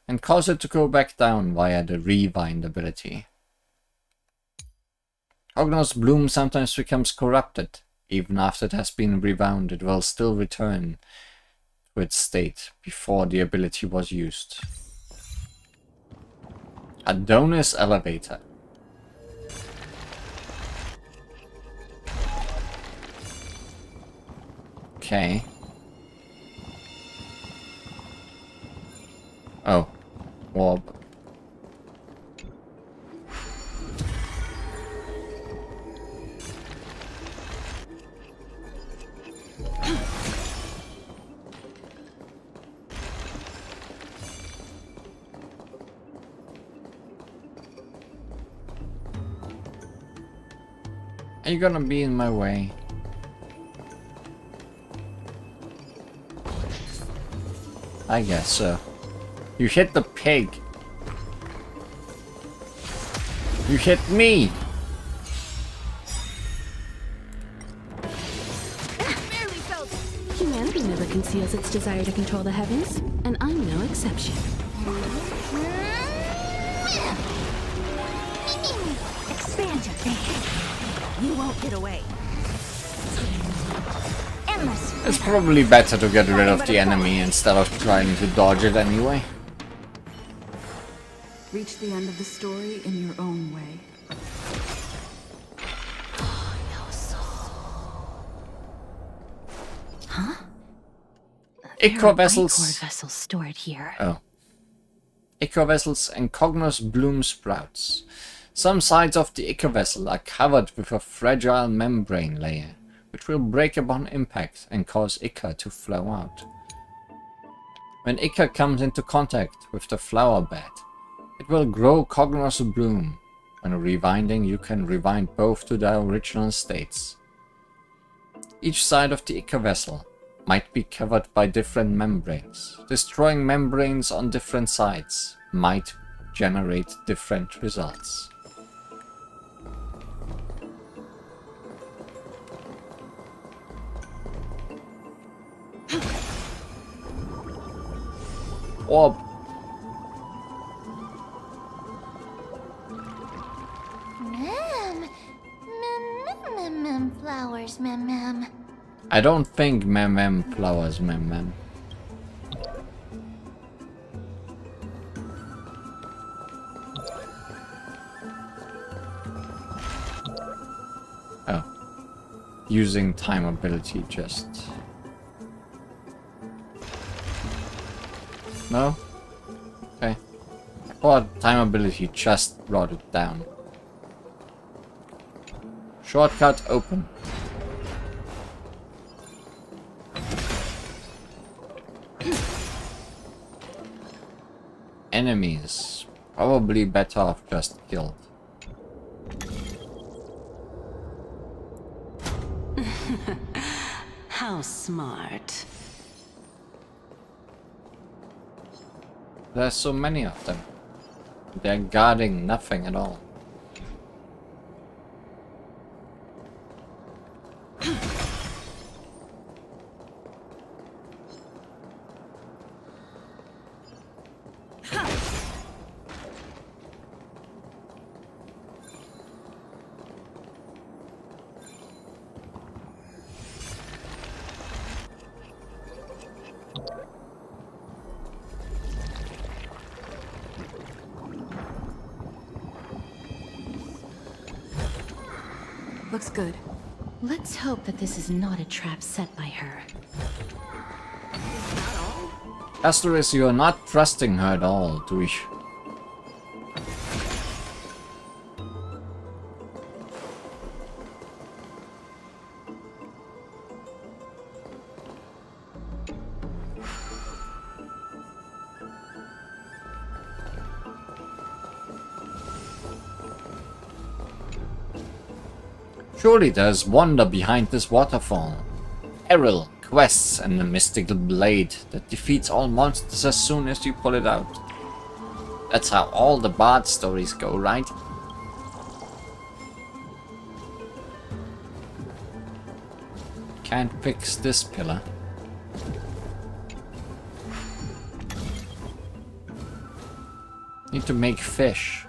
and cause it to go back down via the Rewind ability. Cognos Bloom sometimes becomes corrupted. Even after it has been rewound, it will still return to its state before the ability was used. Adonis Elevator. Okay. Oh. Orb. Are you gonna be in my way? I guess so. You hit the pig. You hit me. Humanity never conceals its desire to control the heavens, and I'm no exception. Expand your thinking. You won't get away. Endless. It's probably better to get rid of the enemy instead of trying to dodge it anyway. Reach the end of the story in your own way. Huh? Ichor vessels. Ichor vessels stored here. Oh. Ichor vessels and Cognos Bloom sprouts. Some sides of the Ichor vessel are covered with a fragile membrane layer, which will break upon impact and cause ichor to flow out. When ichor comes into contact with the flower bed, it will grow Cognos Bloom. When rewinding, you can rewind both to their original states. Each side of the ichor vessel might be covered by different membranes. Destroying membranes on different sides might generate different results. Orb. Flowers, mem. I don't think mem flowers, mem. Oh. Using time ability just... No? Okay. I thought time ability just brought it down. Shortcut open. Enemies. Probably better off just killed. How smart. There's so many of them. They're guarding nothing at all. Looks good. Let's hope that this is not a trap set by her. Asteris, you are not trusting her at all, do we? Surely there's wonder behind this waterfall. Errol, quests, and a mystical blade that defeats all monsters as soon as you pull it out. That's how all the bard stories go, right? Can't fix this pillar. Need to make fish.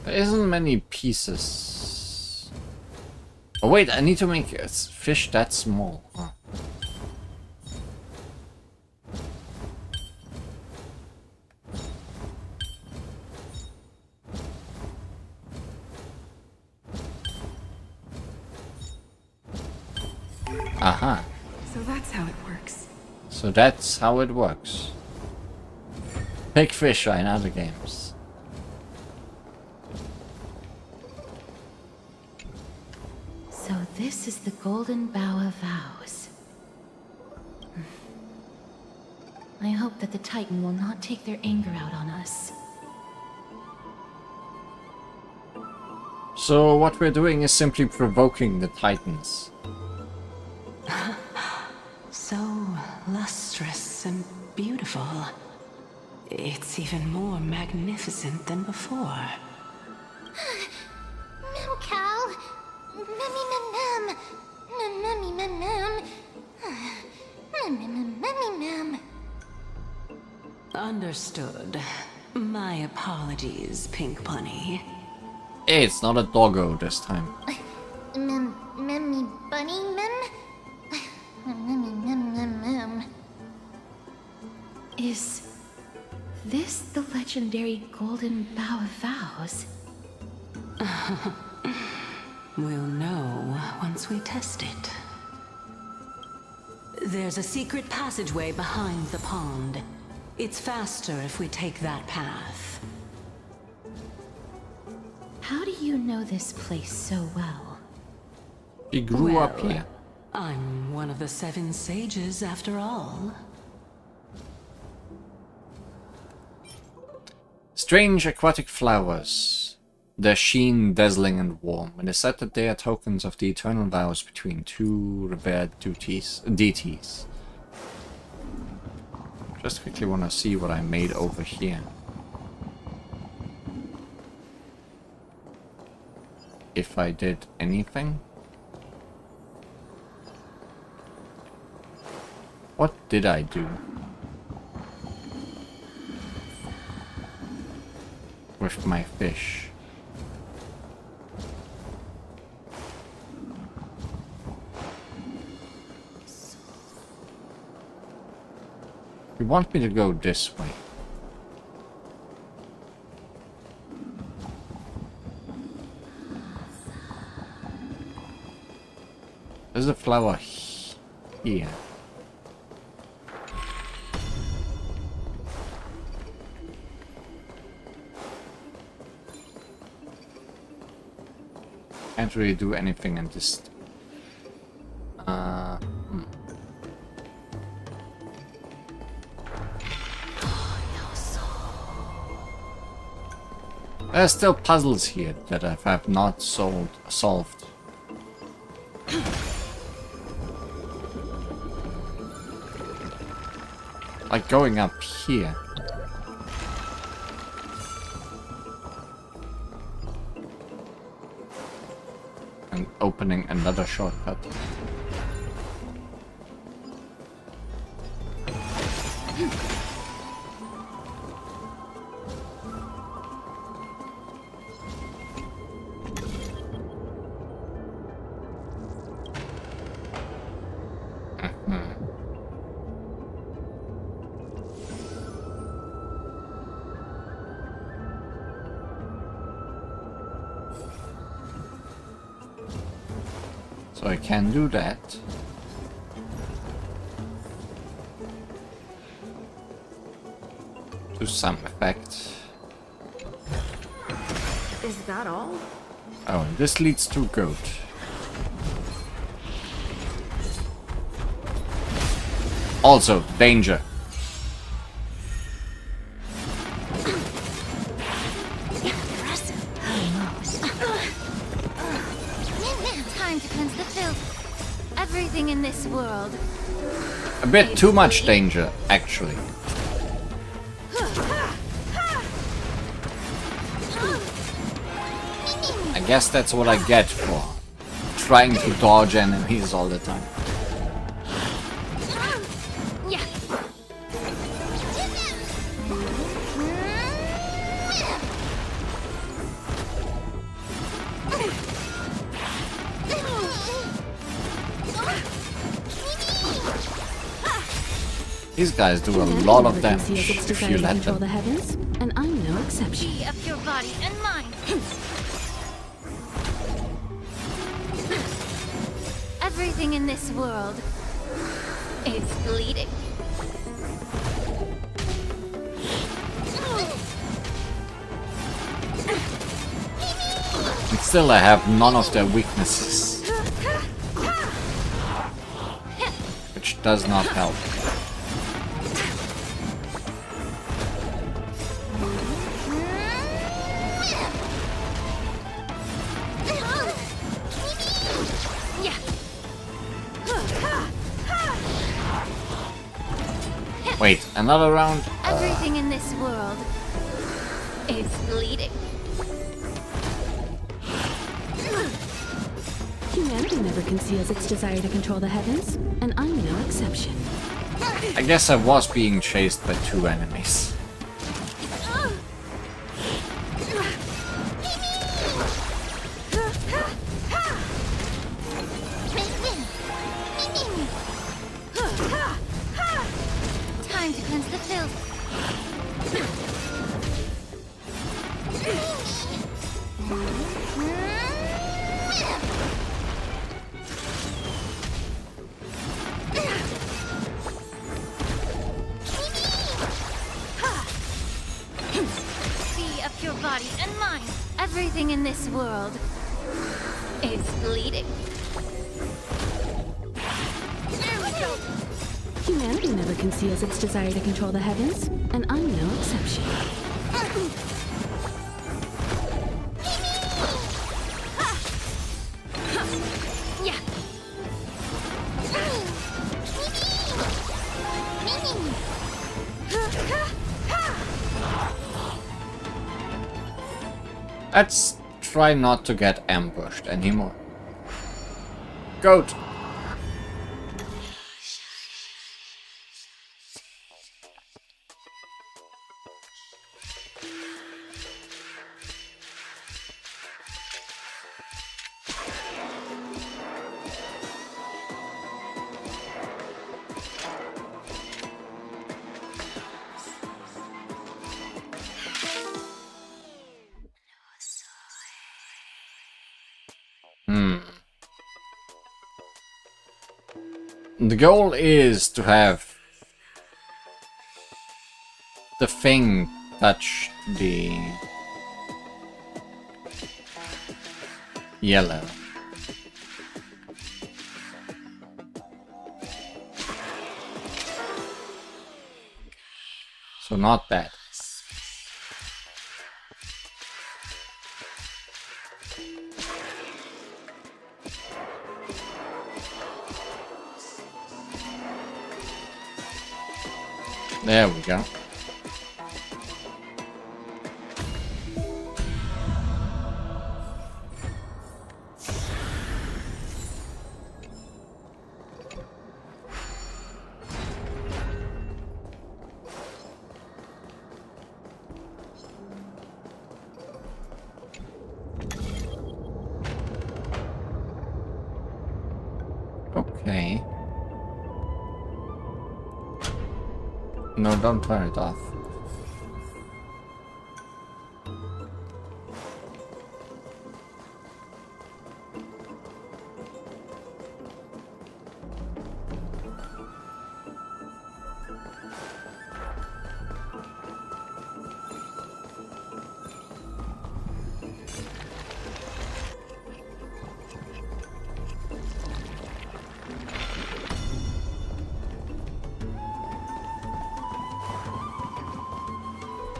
There isn't many pieces. Oh wait, I need to make a fish that small. Huh. Aha. So that's how it works. So that's how it works. Big fish are in other games. So this is the Golden Bough of Vows. I hope that the Titan will not take their anger out on us. So what we're doing is simply provoking the Titans. So lustrous and beautiful. It's even more magnificent than before. Cal. Mem. Understood. My apologies, Pink Bunny. Hey, it's not a doggo this time. Memmy bunny mem? Mem. Is this the legendary Golden Bough of Vows? We'll know once we test it. There's a secret passageway behind the pond. It's faster if we take that path. How do you know this place so well? He grew up here. I'm one of the 7 sages after all. Strange aquatic flowers. Their sheen dazzling and warm. It is said that they are tokens of the eternal vows between two revered deities. Just quickly want to see what I made over here. If I did anything. What did I do? With my fish. You want me to go this way? There's a flower here. Can't really do anything in this. There's still puzzles here that I have not solved. Like going up here. opening another shortcut. So I can do that. To some effect. Is that all? Oh, and this leads to goat. Also, danger. Time to cleanse the filth. Everything in this world. A bit too much danger, actually. I guess that's what I get for trying to dodge enemies all the time. These guys do a lot of damage if you let them. The heavens, and I'm no exception. Be of your body and mind. Everything in this world is bleeding. And still I have none of their weaknesses. Which does not help. Wait, another round? Everything in this world is bleeding. Humanity never conceals its desire to control the heavens, and I'm no exception. I guess I was being chased by two enemies. Time to cleanse the filth. Be of your body and mind. Everything in this world is bleeding. There we go. Humanity never conceals its desire to control the heavens, and I'm no exception. Let's try not to get ambushed anymore. Goat! The goal is to have the thing touch the yellow. So not that. There we go. Okay. No, don't turn it off.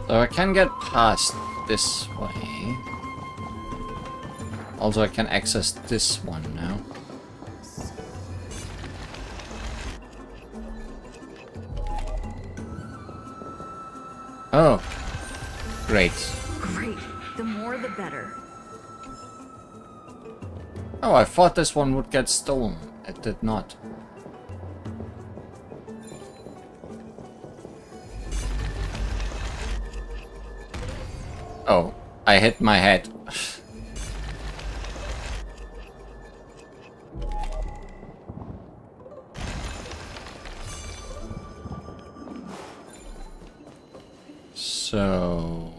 So I can get past this way. Also, I can access this one now. Oh, great. Great. The more the better. Oh, I thought this one would get stolen. It did not. Oh, I hit my head. So...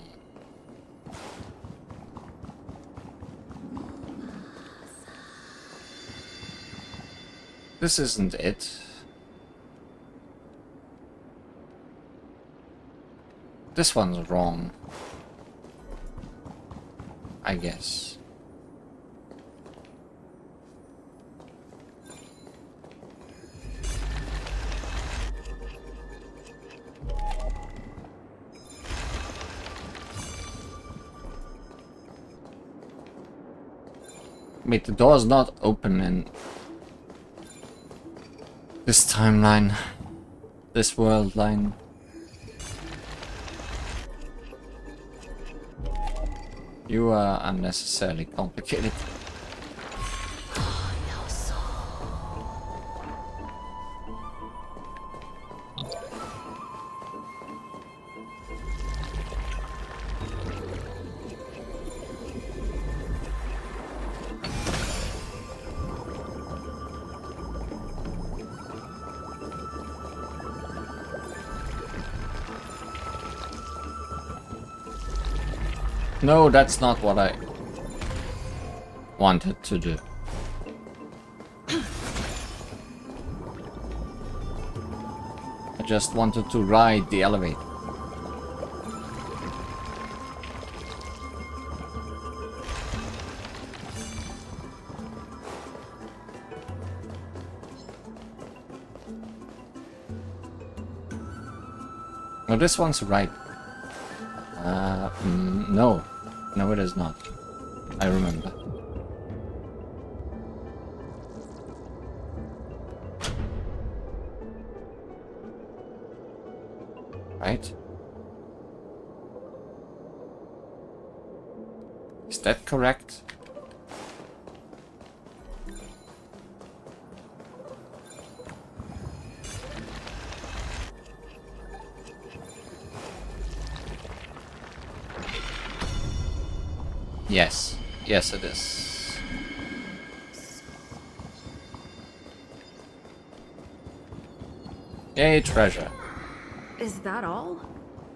this isn't it. This one's wrong. I guess. Wait, the door's not open in this timeline, this world line. You are unnecessarily complicated. No, that's not what I wanted to do. I just wanted to ride the elevator. Well, this one's right. No. No, it is not. I remember. Right? Is that correct? Yes. Yes, it is. Yay, treasure. Is that all?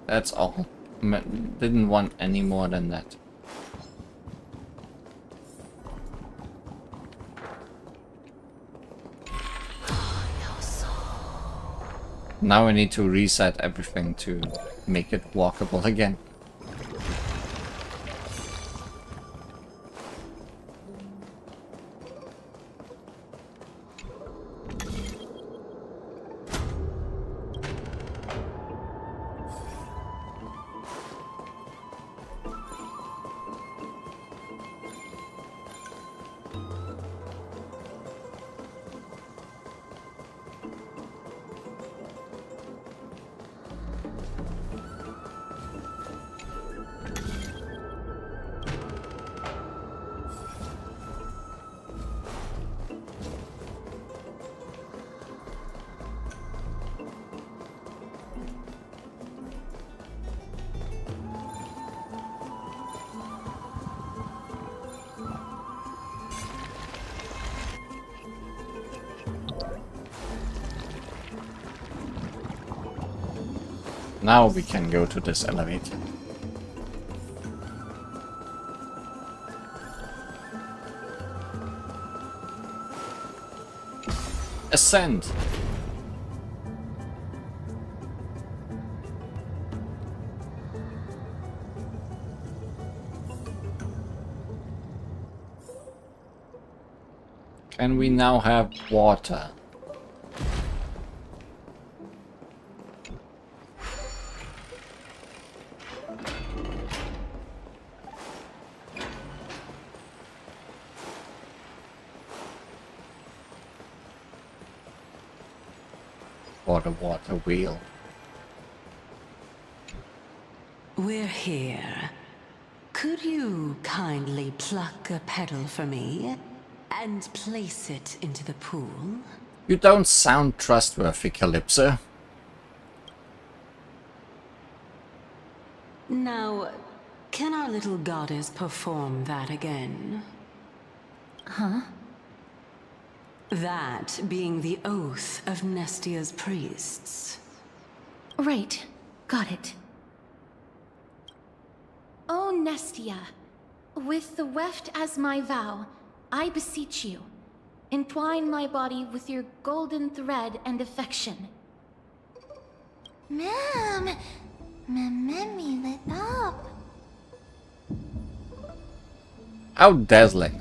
That's all. Didn't want any more than that. Now I need to reset everything to make it walkable again. Now we can go to this elevator. Ascend. And we now have water. For the water wheel. We're here. Could you kindly pluck a petal for me and place it into the pool? You don't sound trustworthy, Calypso. Now, can our little goddess perform that again? Huh? That being the oath of Nestia's priests. Right. Got it. O Nestia, with the weft as my vow, I beseech you, entwine my body with your golden thread and affection. Ma'am, me lit up. How dazzling.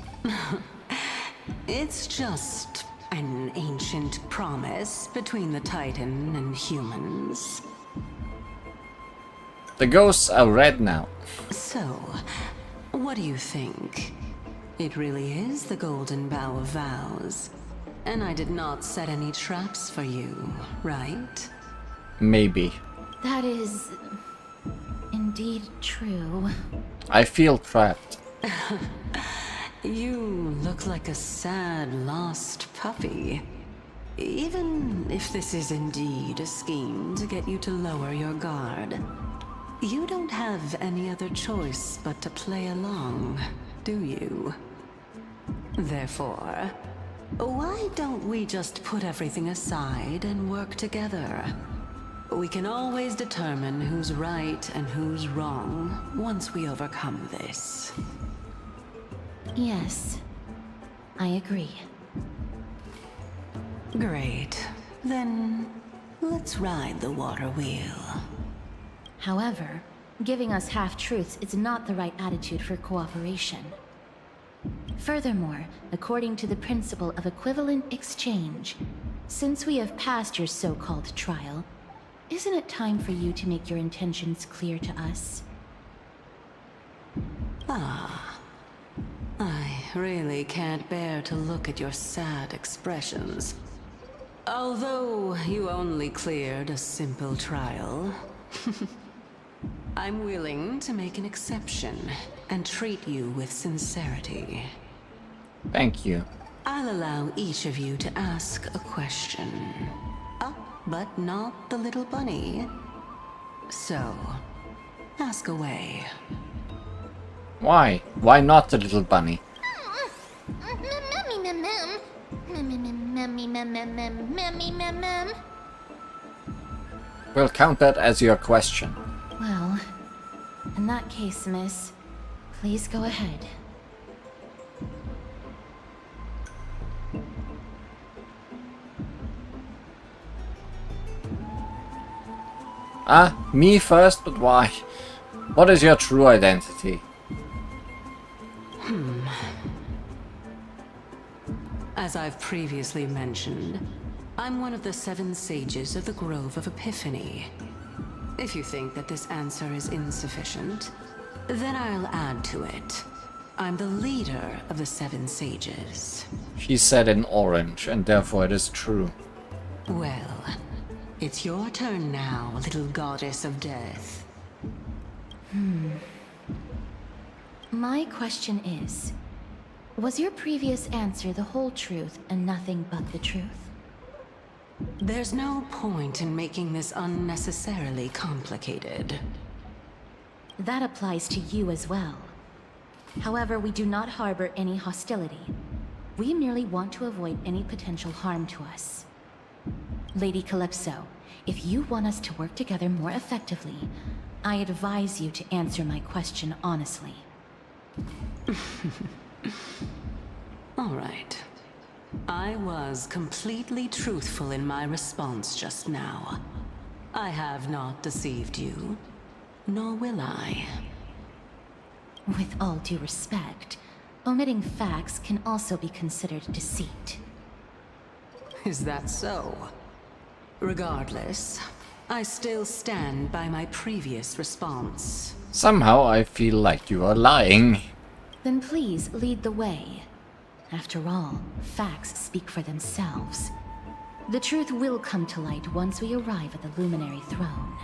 It's just an ancient promise between the Titan and humans. The ghosts are red now. So, what do you think? It really is the Golden Bough of Vows. And I did not set any traps for you, right? Maybe. That is indeed true. I feel trapped. You look like a sad, lost puppy. Even if this is indeed a scheme to get you to lower your guard, you don't have any other choice but to play along, do you? Therefore, why don't we just put everything aside and work together? We can always determine who's right and who's wrong once we overcome this. Yes, I agree. Great. Then, let's ride the water wheel. However, giving us half-truths is not the right attitude for cooperation. Furthermore, according to the principle of equivalent exchange, since we have passed your so-called trial, isn't it time for you to make your intentions clear to us? Ah. I really can't bear to look at your sad expressions. Although you only cleared a simple trial, I'm willing to make an exception and treat you with sincerity. Thank you. I'll allow each of you to ask a question. But not the little bunny. So, ask away. Why? Why not the little bunny? We'll count that as your question. Well, in that case, miss, please go ahead. Me first, but why? What is your true identity? As I've previously mentioned, I'm one of the 7 sages of the Grove of Epiphany. If you think that this answer is insufficient, then I'll add to it. I'm the leader of the 7 sages. She said in orange, and therefore it is true. Well, it's your turn now, little goddess of death. My question is, was your previous answer the whole truth and nothing but the truth? There's no point in making this unnecessarily complicated. That applies to you as well. However, we do not harbor any hostility. We merely want to avoid any potential harm to us. Lady Calypso, if you want us to work together more effectively, I advise you to answer my question honestly. All right. I was completely truthful in my response just now. I have not deceived you, nor will I. With all due respect, omitting facts can also be considered deceit. Is that so? Regardless, I still stand by my previous response. Somehow I feel like you are lying. Then please lead the way. After all, facts speak for themselves. The truth will come to light once we arrive at the Luminary Throne.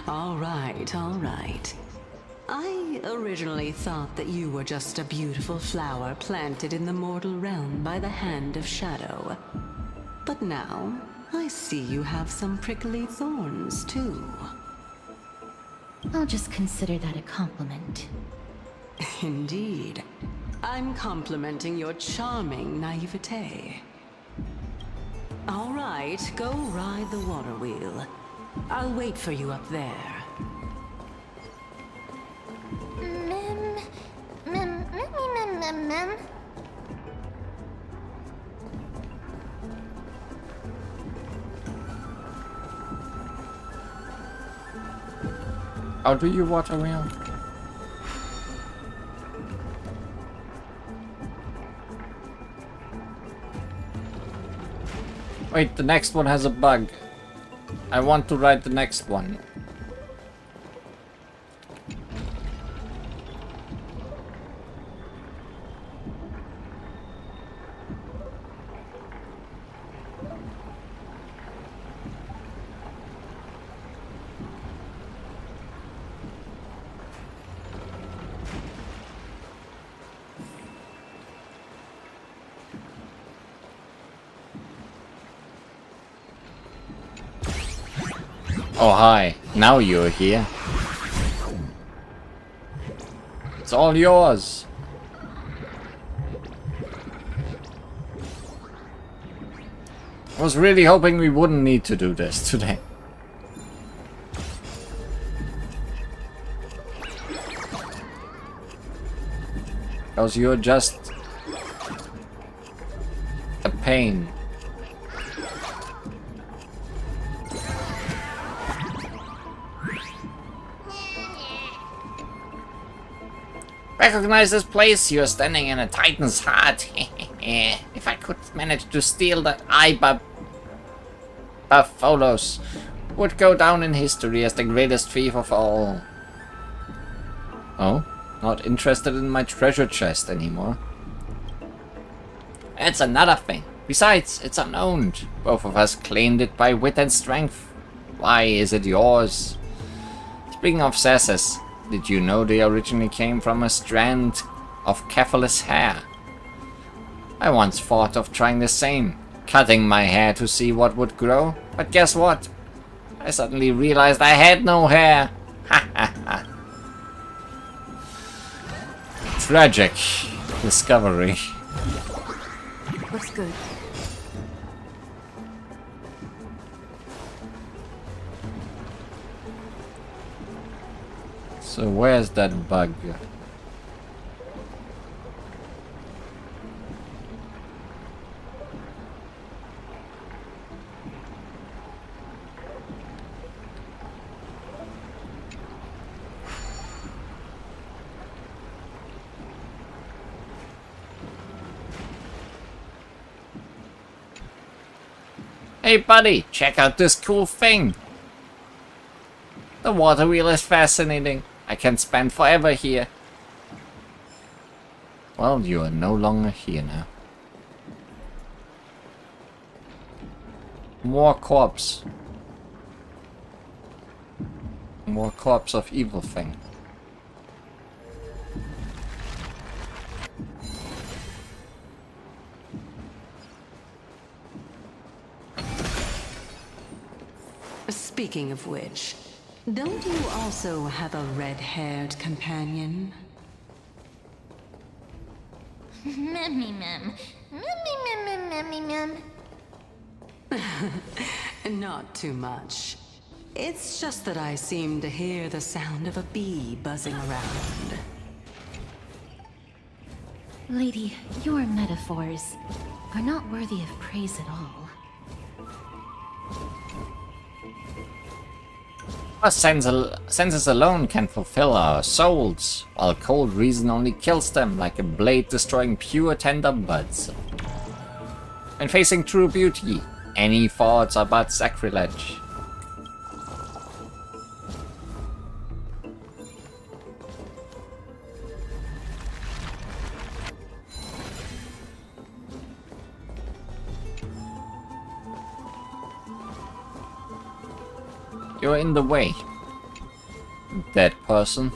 All right. I originally thought that you were just a beautiful flower planted in the mortal realm by the hand of Shadow. But now, I see you have some prickly thorns, too. I'll just consider that a compliment. Indeed. I'm complimenting your charming naivete. All right, go ride the water wheel. I'll wait for you up there. Mem. How do you water wheel? Wait, the next one has a bug. I want to ride the next one. Oh hi, now you're here. It's all yours. I was really hoping we wouldn't need to do this today. Because you're just a pain. Recognize this place? You're standing in a Titan's heart. If I could manage to steal that eye Bupholos would go down in history as the greatest thief of all. Oh? Not interested in my treasure chest anymore. It's another thing. Besides, it's unowned. Both of us claimed it by wit and strength. Why is it yours? Speaking of sasses, did you know they originally came from a strand of Cephalus hair? I once thought of trying the same, cutting my hair to see what would grow, but guess what? I suddenly realized I had no hair. Ha ha ha. Tragic discovery. Looks good. So where's that bug? Hey buddy, check out this cool thing. The water wheel is fascinating. I can spend forever here. Well, you are no longer here now. More corpse. More corpse of evil thing. Speaking of which, don't you also have a red-haired companion? Mem. Not too much. It's just that I seem to hear the sound of a bee buzzing around. Lady, your metaphors are not worthy of praise at all. Our senses alone can fulfill our souls, while cold reason only kills them like a blade destroying pure tender buds. When facing true beauty, any thoughts are but sacrilege. You're in the way, dead person.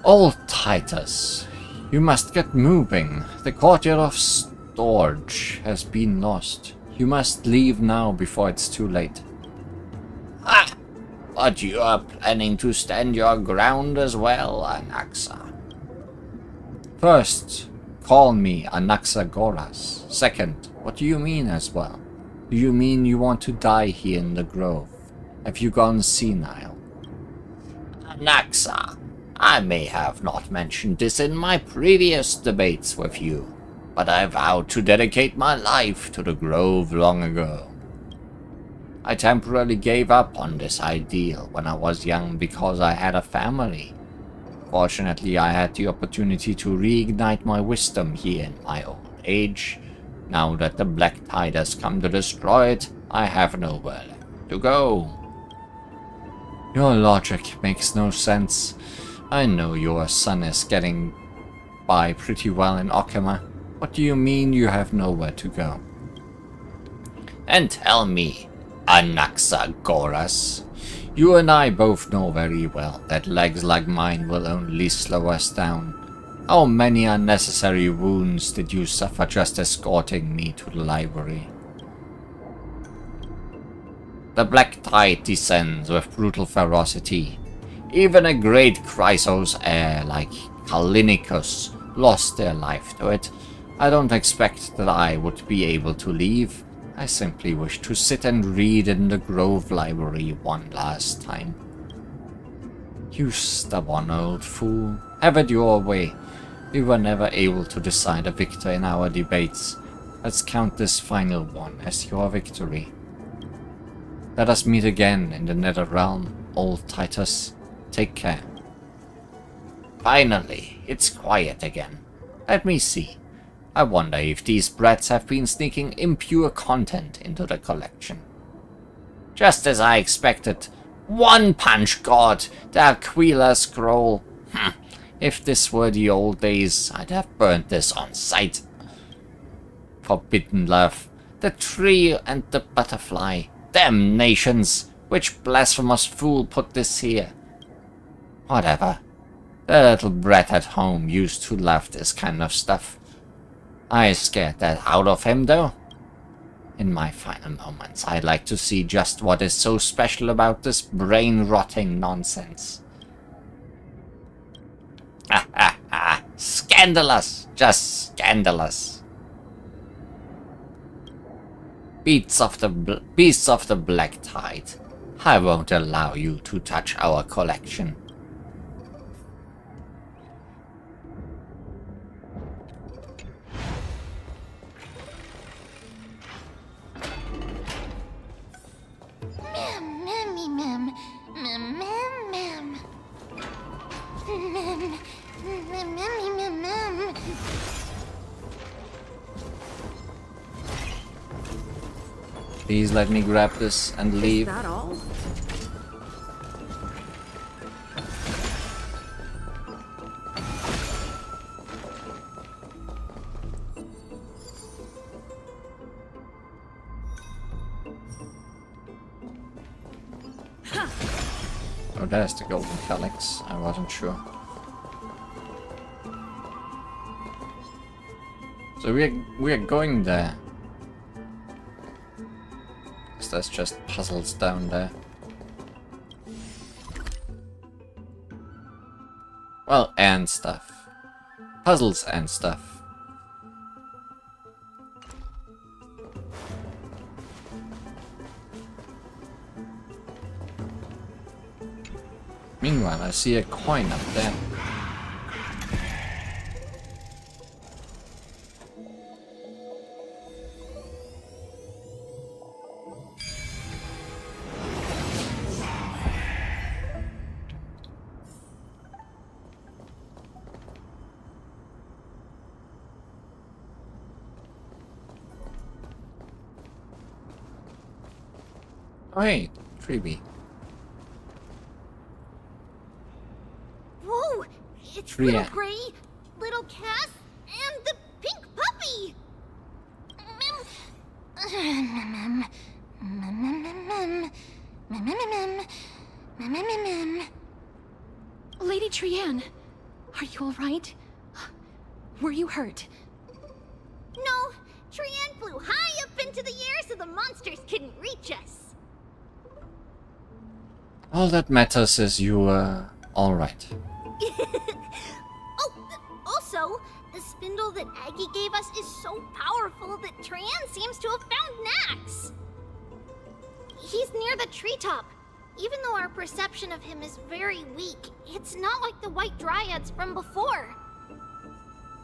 Old Titus, you must get moving. The courtyard of storage has been lost. You must leave now before it's too late. Ah! But you are planning to stand your ground as well, Anaxa. First, call me Anaxagoras. Second, what do you mean as well? Do you mean you want to die here in the grove? Have you gone senile? Anaxa, I may have not mentioned this in my previous debates with you, but I vowed to dedicate my life to the grove long ago. I temporarily gave up on this ideal when I was young because I had a family. Fortunately, I had the opportunity to reignite my wisdom here in my old age. Now that the black tide has come to destroy it, I have nowhere left to go. Your logic makes no sense. I know your son is getting by pretty well in Okima. What do you mean you have nowhere to go? And tell me, Anaxagoras, you and I both know very well that legs like mine will only slow us down. How many unnecessary wounds did you suffer just escorting me to the library? The black tide descends with brutal ferocity. Even a great Chrysos heir like Kalinicus lost their life to it. I don't expect that I would be able to leave. I simply wish to sit and read in the Grove Library one last time. You stubborn old fool. Have it your way. We were never able to decide a victor in our debates. Let's count this final one as your victory. Let us meet again in the Nether Realm, old Titus. Take care. Finally, it's quiet again. Let me see. I wonder if these brats have been sneaking impure content into the collection. Just as I expected. One punch god, the Aquila scroll. If this were the old days, I'd have burnt this on sight. Forbidden love, the tree and the butterfly. Damnations! Which blasphemous fool put this here? Whatever. The little brat at home used to love this kind of stuff. I scared that out of him, though. In my final moments, I'd like to see just what is so special about this brain-rotting nonsense. Ha ha ha! Scandalous! Just scandalous! Beasts of the Black Tide. I won't allow you to touch our collection. Please let me grab this and leave. Is that all? Oh, there's the golden calyx. I wasn't sure. So we're going there. There's just puzzles down there. Well, and stuff. Puzzles and stuff. Meanwhile, I see a coin up there. Oh hey, freebie. Whoa! It's Tree Little Ant. Gray, Little Cass, and the pink puppy! Lady Trianne, are you alright? Were you hurt? No, Trianne flew high up into the air so the monsters couldn't reach us. All that matters is you were alright. Oh, also, the spindle that Aggie gave us is so powerful that Trianne seems to have found Nax. He's near the treetop. Even though our perception of him is very weak, it's not like the White Dryads from before.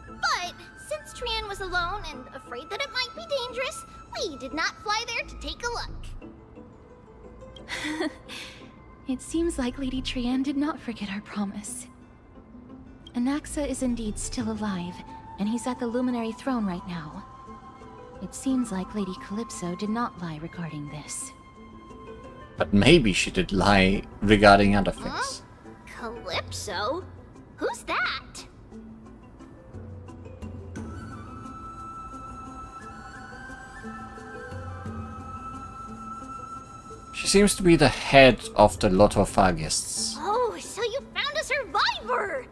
But since Trianne was alone and afraid that it might be dangerous, we did not fly there to take a look. It seems like Lady Trianne did not forget our promise. Anaxa is indeed still alive, and he's at the Luminary Throne right now. It seems like Lady Calypso did not lie regarding this. But maybe she did lie regarding other things. Calypso? Who's that? She seems to be the head of the Lotophagists. Oh, so you found a survivor!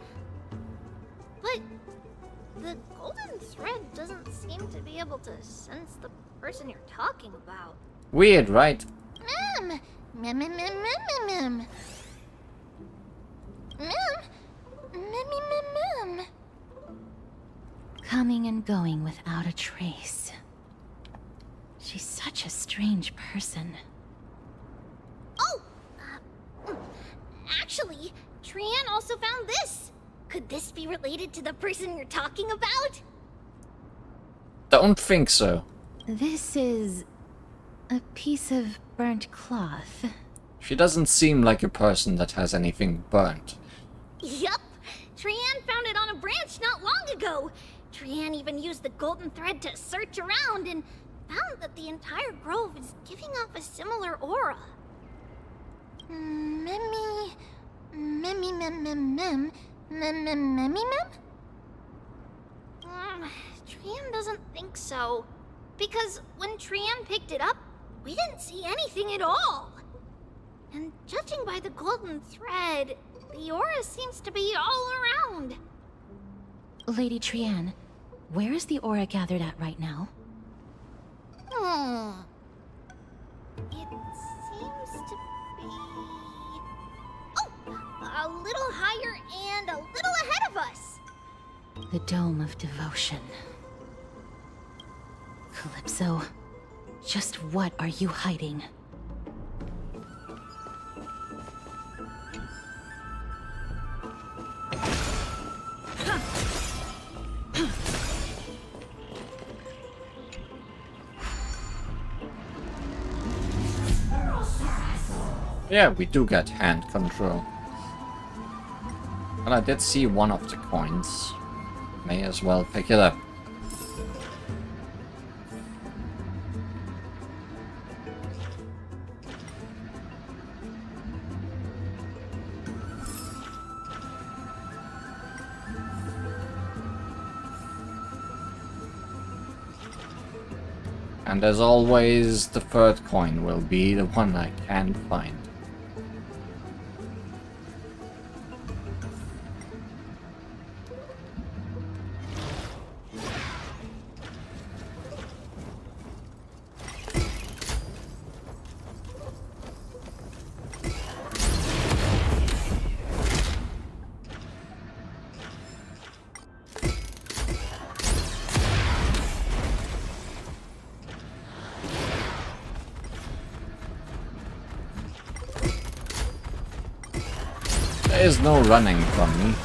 But the golden thread doesn't seem to be able to sense the person you're talking about. Weird, right? Mem! Mem, mem, mem, mem, mem, mem. Mem! Mem, mem, mem. Coming and going without a trace. She's such a strange person. Oh! Actually, Trianne also found this. Could this be related to the person you're talking about? Don't think so. This is a piece of burnt cloth. She doesn't seem like a person that has anything burnt. Yup! Trianne found it on a branch not long ago. Trianne even used the golden thread to search around and found that the entire grove is giving off a similar aura. Memmy... Memmy mem mem mem... Mem mem memmy mem? Trianne doesn't think so. Because when Trianne picked it up, we didn't see anything at all. And judging by the golden thread, the aura seems to be all around. Lady Trianne, where is the aura gathered at right now? It seems to be... Oh! A little higher and a little ahead of us! The Dome of Devotion. Calypso, just what are you hiding? Yeah, we do get hand control. Well, I did see one of the coins. May as well pick it up. And as always, the third coin will be the one I can't find. is no running from me.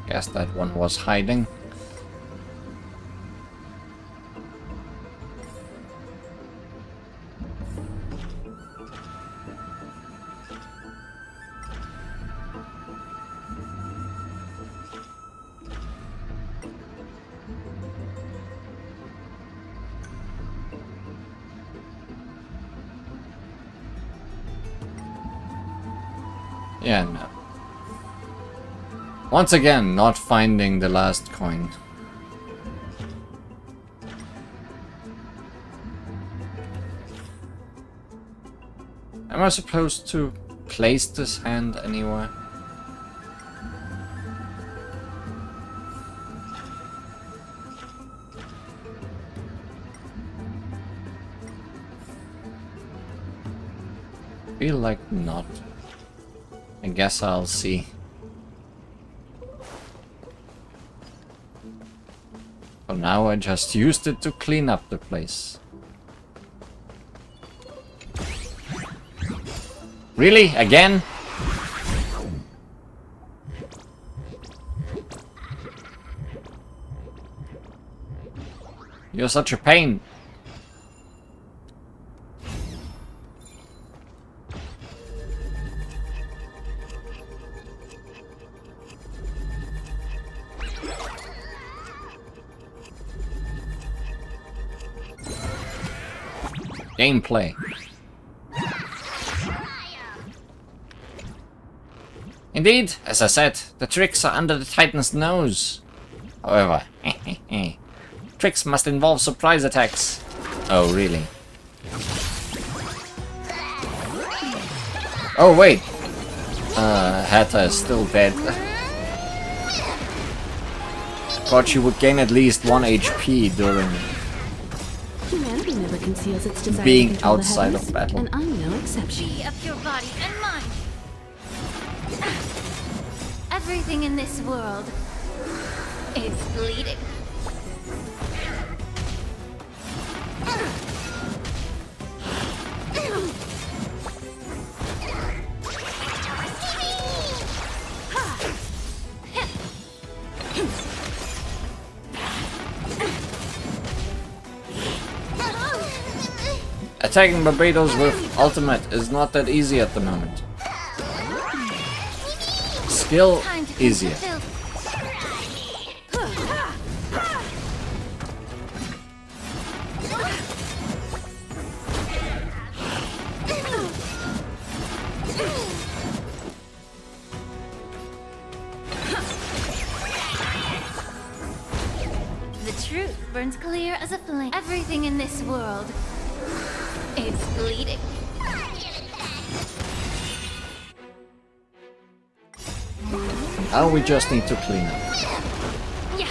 Guess that one was hiding. Yeah, no. Once again, not finding the last coin. Am I supposed to place this hand anywhere? Feel like not. I guess I'll see. For now, I just used it to clean up the place. Really? Again? You're such a pain. Gameplay. Indeed, as I said, the tricks are under the Titan's nose. However, tricks must involve surprise attacks. Oh, really? Oh, wait. Hatta is still dead. Thought she would gain at least 1 HP during Humanity never conceals its desire being to control the outside heavens, of battle. and I'm no exception. Be of your body and mind. Everything in this world is bleeding. Attacking Barbados with ultimate is not that easy at the moment. Skill, easier. The truth burns clear as a flame. Everything in this world is bleeding. Now we just need to clean up. Yeah.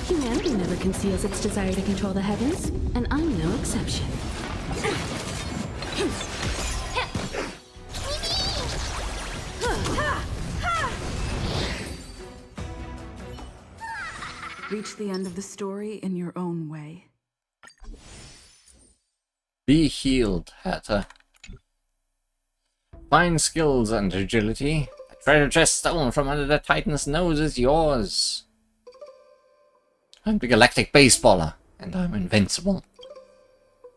Humanity never conceals its desire to control the heavens, and I'm no exception. Reach the end of the story in your own way. Be healed, Hatta. Fine skills and agility. A treasure chest stolen from under the Titan's nose is yours. I'm the Galactic Baseballer, and I'm invincible.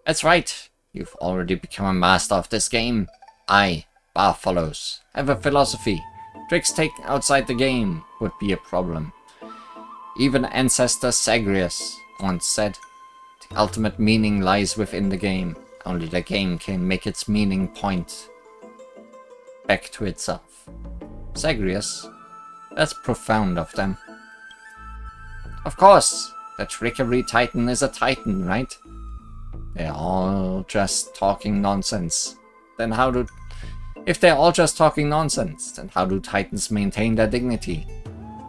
That's right. You've already become a master of this game. I, Barfollows, have a philosophy. Tricks taken outside the game would be a problem. Even Ancestor Sagrius once said, the ultimate meaning lies within the game. Only the game can make its meaning point back to itself. Sagrius? That's profound of them. Of course, the Trickery Titan is a Titan, right? They're all just talking nonsense. Then how do... If they're all just talking nonsense, then how do Titans maintain their dignity?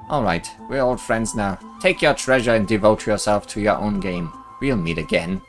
Alright, we're old friends now. Take your treasure and devote yourself to your own game. We'll meet again.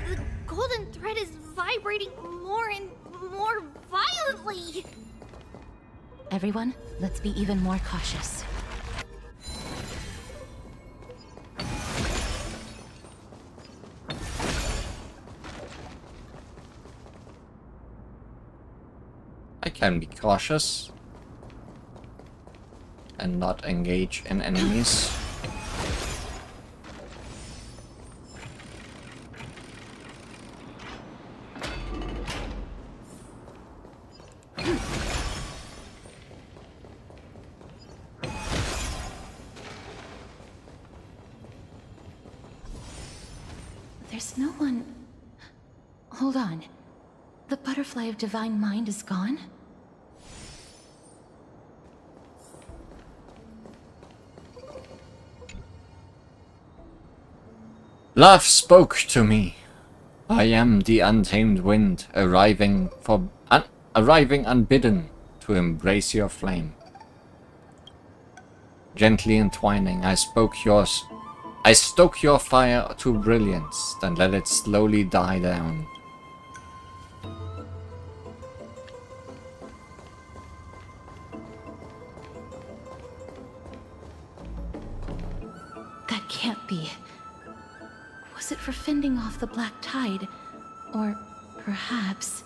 The golden thread is vibrating more and more violently. Everyone, let's be even more cautious. I can be cautious and not engage in enemies. There's no one... Hold on. The butterfly of divine mind is gone? Love spoke to me. I am the untamed wind, arriving unbidden to embrace your flame. Gently entwining, I stoke your fire to brilliance, then let it slowly die down. That can't be. Was it for fending off the black tide? Or perhaps...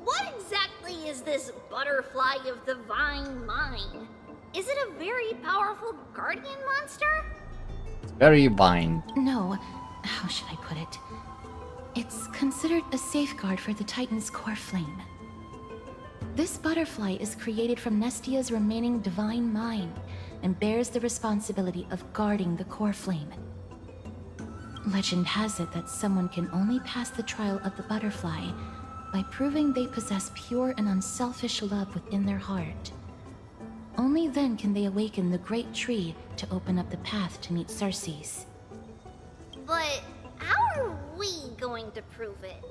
What exactly is this butterfly of divine mind? Is it a very powerful guardian monster? Very vine. No, how should I put it? It's considered a safeguard for the Titan's core flame. This butterfly is created from Nestia's remaining divine mind and bears the responsibility of guarding the core flame. Legend has it that someone can only pass the trial of the butterfly by proving they possess pure and unselfish love within their heart. Only then can they awaken the great tree to open up the path to meet Circe's. But how are we going to prove it?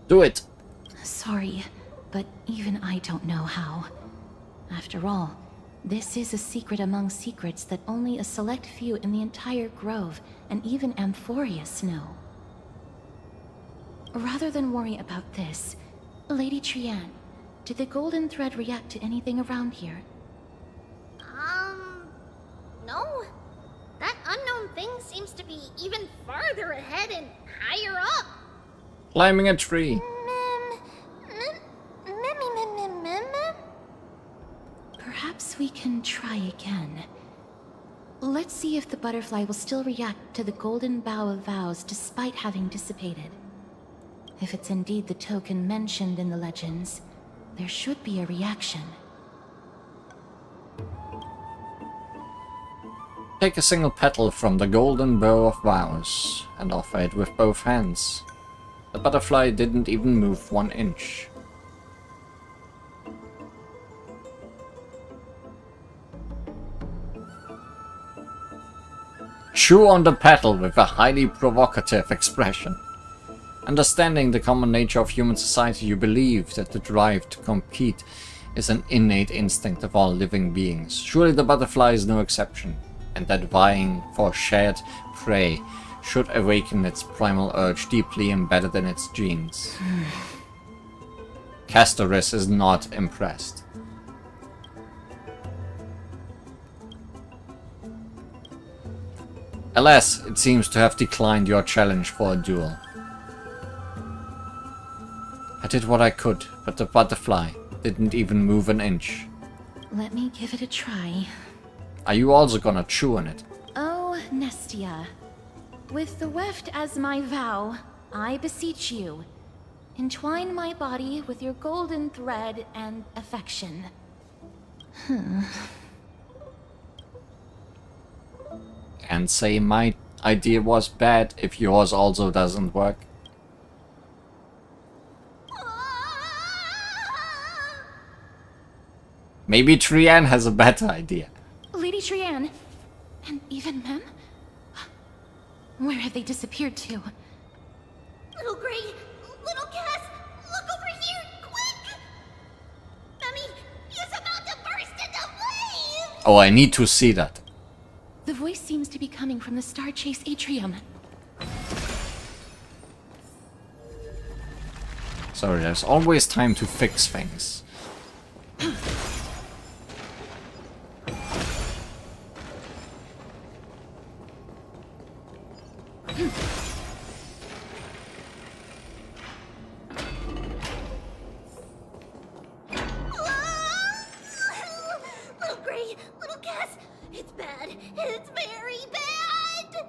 Do it! Sorry, but even I don't know how. After all, this is a secret among secrets that only a select few in the entire grove, and even Amphorius, know. Rather than worry about this, Lady Trianne, did the golden thread react to anything around here? No. That unknown thing seems to be even farther ahead and higher up. Climbing a tree. Perhaps we can try again. Let's see if the butterfly will still react to the golden bough of vows despite having dissipated. If it's indeed the token mentioned in the legends, there should be a reaction. Take a single petal from the golden bow of vows and offer it with both hands. The butterfly didn't even move 1 inch. Chew on the petal with a highly provocative expression. Understanding the common nature of human society, you believe that the drive to compete is an innate instinct of all living beings. Surely the butterfly is no exception, and that vying for shared prey should awaken its primal urge deeply embedded in its genes. Castorus is not impressed. Alas, it seems to have declined your challenge for a duel. I did what I could, but the butterfly didn't even move 1 inch. Let me give it a try. Are you also gonna chew on it? Oh, Nestia. With the weft as my vow, I beseech you, entwine my body with your golden thread and affection. And say my idea was bad if yours also doesn't work. Maybe Trian has a better idea. Lady Trian, and even Mem? Where have they disappeared to? Little Gray, little Cass, look over here, quick! Mummy, he's about to burst into flames! Oh, I need to see that. The voice seems to be coming from the Star Chase atrium. Sorry, there's always time to fix things. Little Gray, little Cass, it's bad. It's very bad.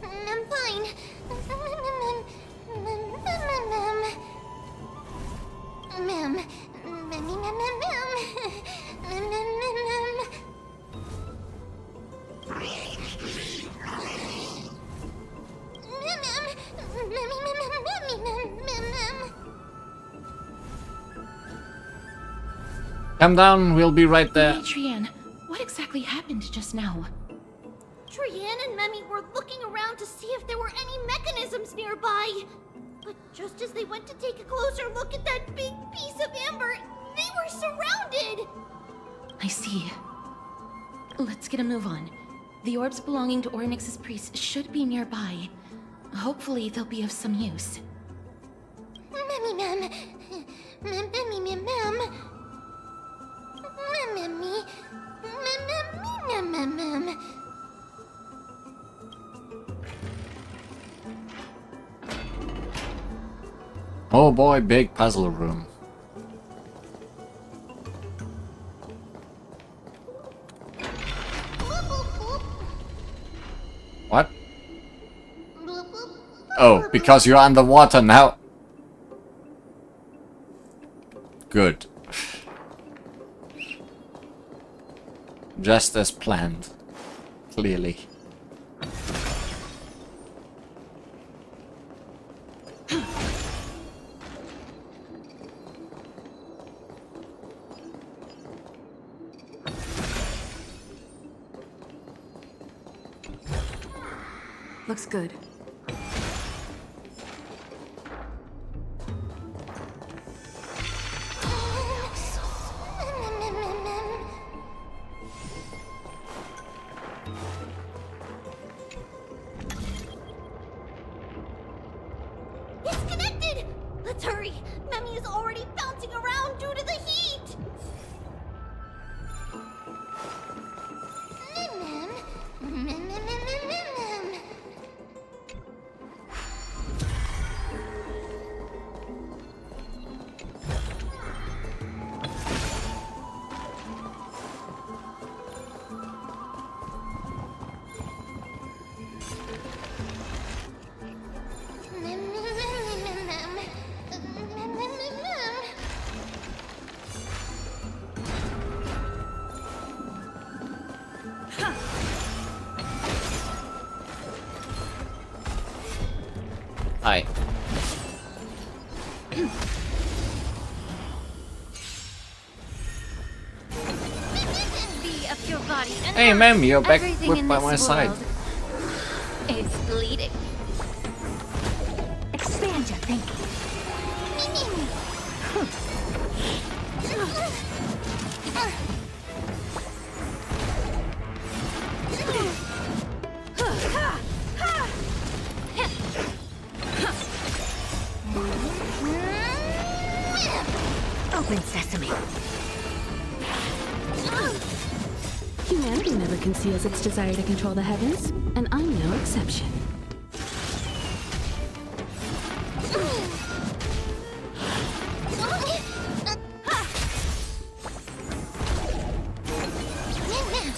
I'm fine. Come down, we'll be right there. Lady Trian, what exactly happened just now? Trian and Memmy were looking around to see if there were any mechanisms nearby. But just as they went to take a closer look at that big piece of amber, they were surrounded! I see. Let's get a move on. The orbs belonging to Ornyx's priests should be nearby. Hopefully they'll be of some use. Memmy Mem. Memmy Mem Mem. Memmy. Mem. Oh boy, big puzzle room. What? Oh, because you're underwater now. Good. Just as planned. Clearly. Looks good. It's connected! Let's hurry! Memmy is already bouncing around due to the heat! Mem. Hi. Hey, ma'am, you're back by my side. It's bleeding. Expand your thinking. Open sesame. Humanity never conceals its desire to control the heavens, and I'm no exception.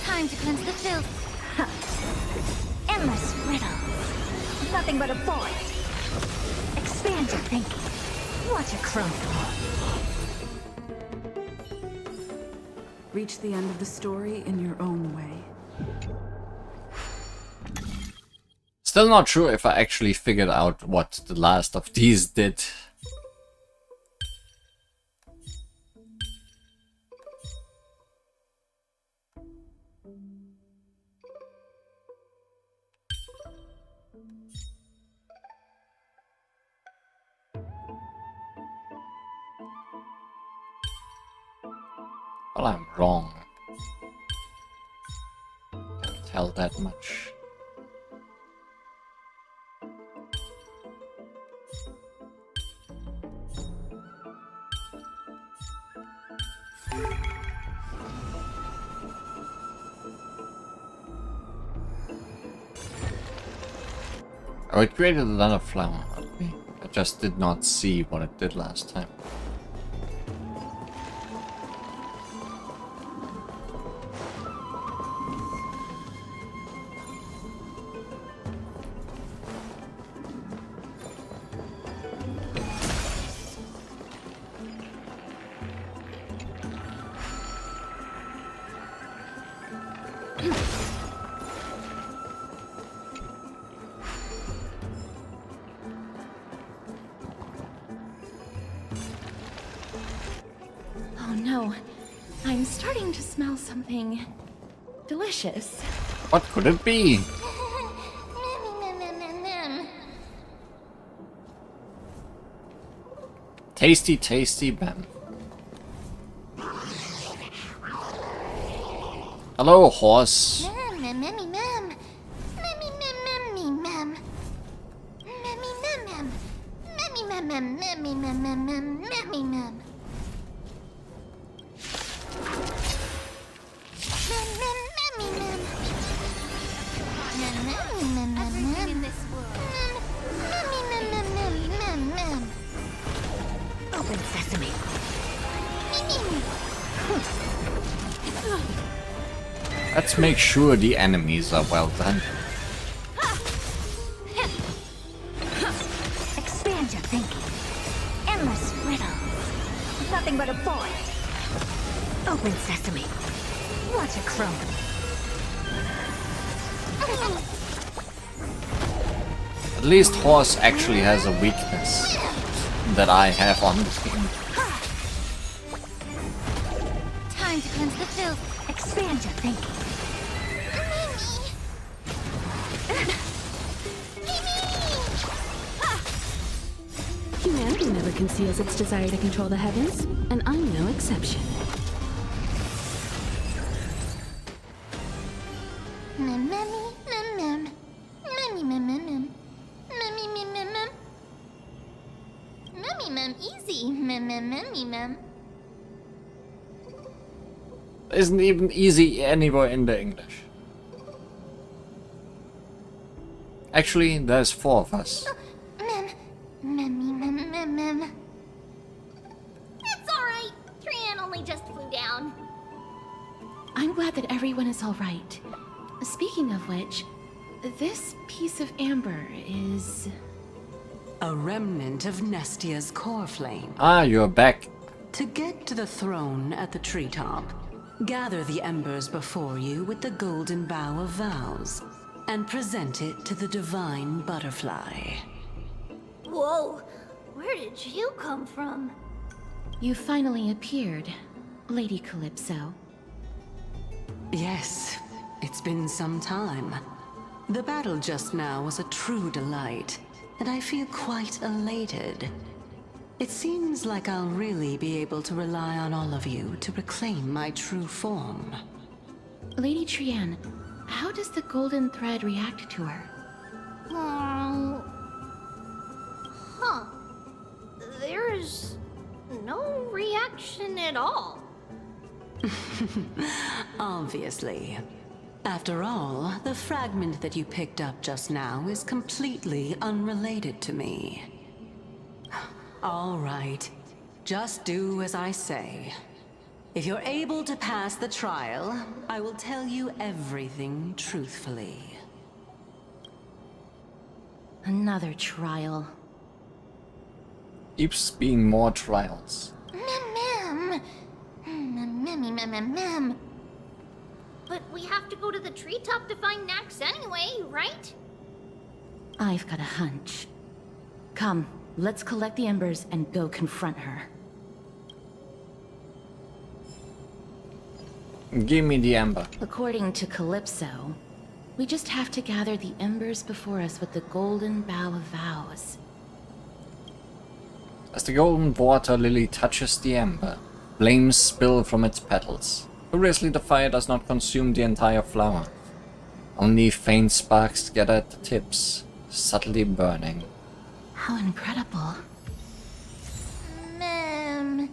Time to cleanse the filth. Endless riddles. Nothing but a void. Expand your thinking. Watch it crumble. Reach the end of the story in your own way. Still not sure if I actually figured out what the last of these did. Well, I'm wrong. Can't tell that much. Oh, it created another flower. Okay. I just did not see what it did last time. Oh no, I'm starting to smell something delicious. What could it be? Tasty, tasty bam. Hello, horse. Open sesame. Let's make sure the enemies are well done. Expand your thinking. Endless riddles. Nothing but a boy. Open sesame. Watch it crumble. At least horse actually has a weakness that I have on the team. Time to cleanse the filth. Expand your thinking. Humanity never conceals its desire to control the heavens, and I'm no exception. Easy. Isn't even easy anywhere in the English. Actually, there's 4 of us. It's alright. Trian only just flew down. I'm glad that everyone is all right. Speaking of which, this piece of amber is... A remnant of Nestia's core flame. Ah, you're back. To get to the throne at the treetop, gather the embers before you with the golden bough of vows, and present it to the divine butterfly. Whoa, where did you come from? You finally appeared, Lady Calypso. Yes, it's been some time. The battle just now was a true delight, and I feel quite elated. It seems like I'll really be able to rely on all of you to reclaim my true form. Lady Trian, how does the golden thread react to her? Huh. There's no reaction at all. Obviously. After all, the fragment that you picked up just now is completely unrelated to me. All right. Just do as I say. If you're able to pass the trial, I will tell you everything truthfully. Another trial. Keeps being more trials. Mem. Mem. But we have to go to the treetop to find Nax anyway, right? I've got a hunch. Come, let's collect the embers and go confront her. Give me the ember. According to Calypso, we just have to gather the embers before us with the golden bough of vows. As the golden water lily touches the ember, flames spill from its petals. Curiously, the fire does not consume the entire flower. Only faint sparks gather at the tips, subtly burning. How incredible. Mem.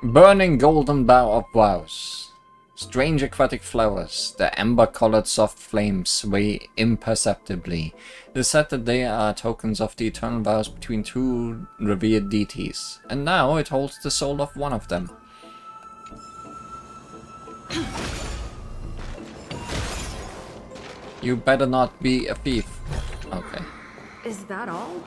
Burning golden bough of vows. Strange aquatic flowers, their amber-colored soft flames sway imperceptibly. It is said that they are tokens of the eternal vows between two revered deities, and now it holds the soul of one of them. You better not be a thief. Okay. Is that all?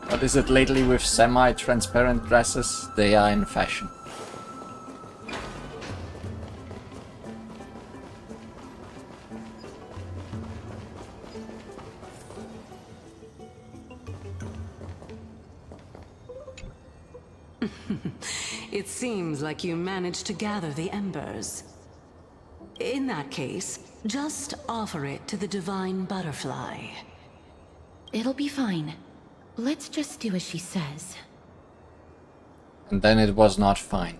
What is it lately with semi-transparent dresses? They are in fashion. It seems like you managed to gather the embers. In that case, just offer it to the divine butterfly. It'll be fine. Let's just do as she says. And then it was not fine.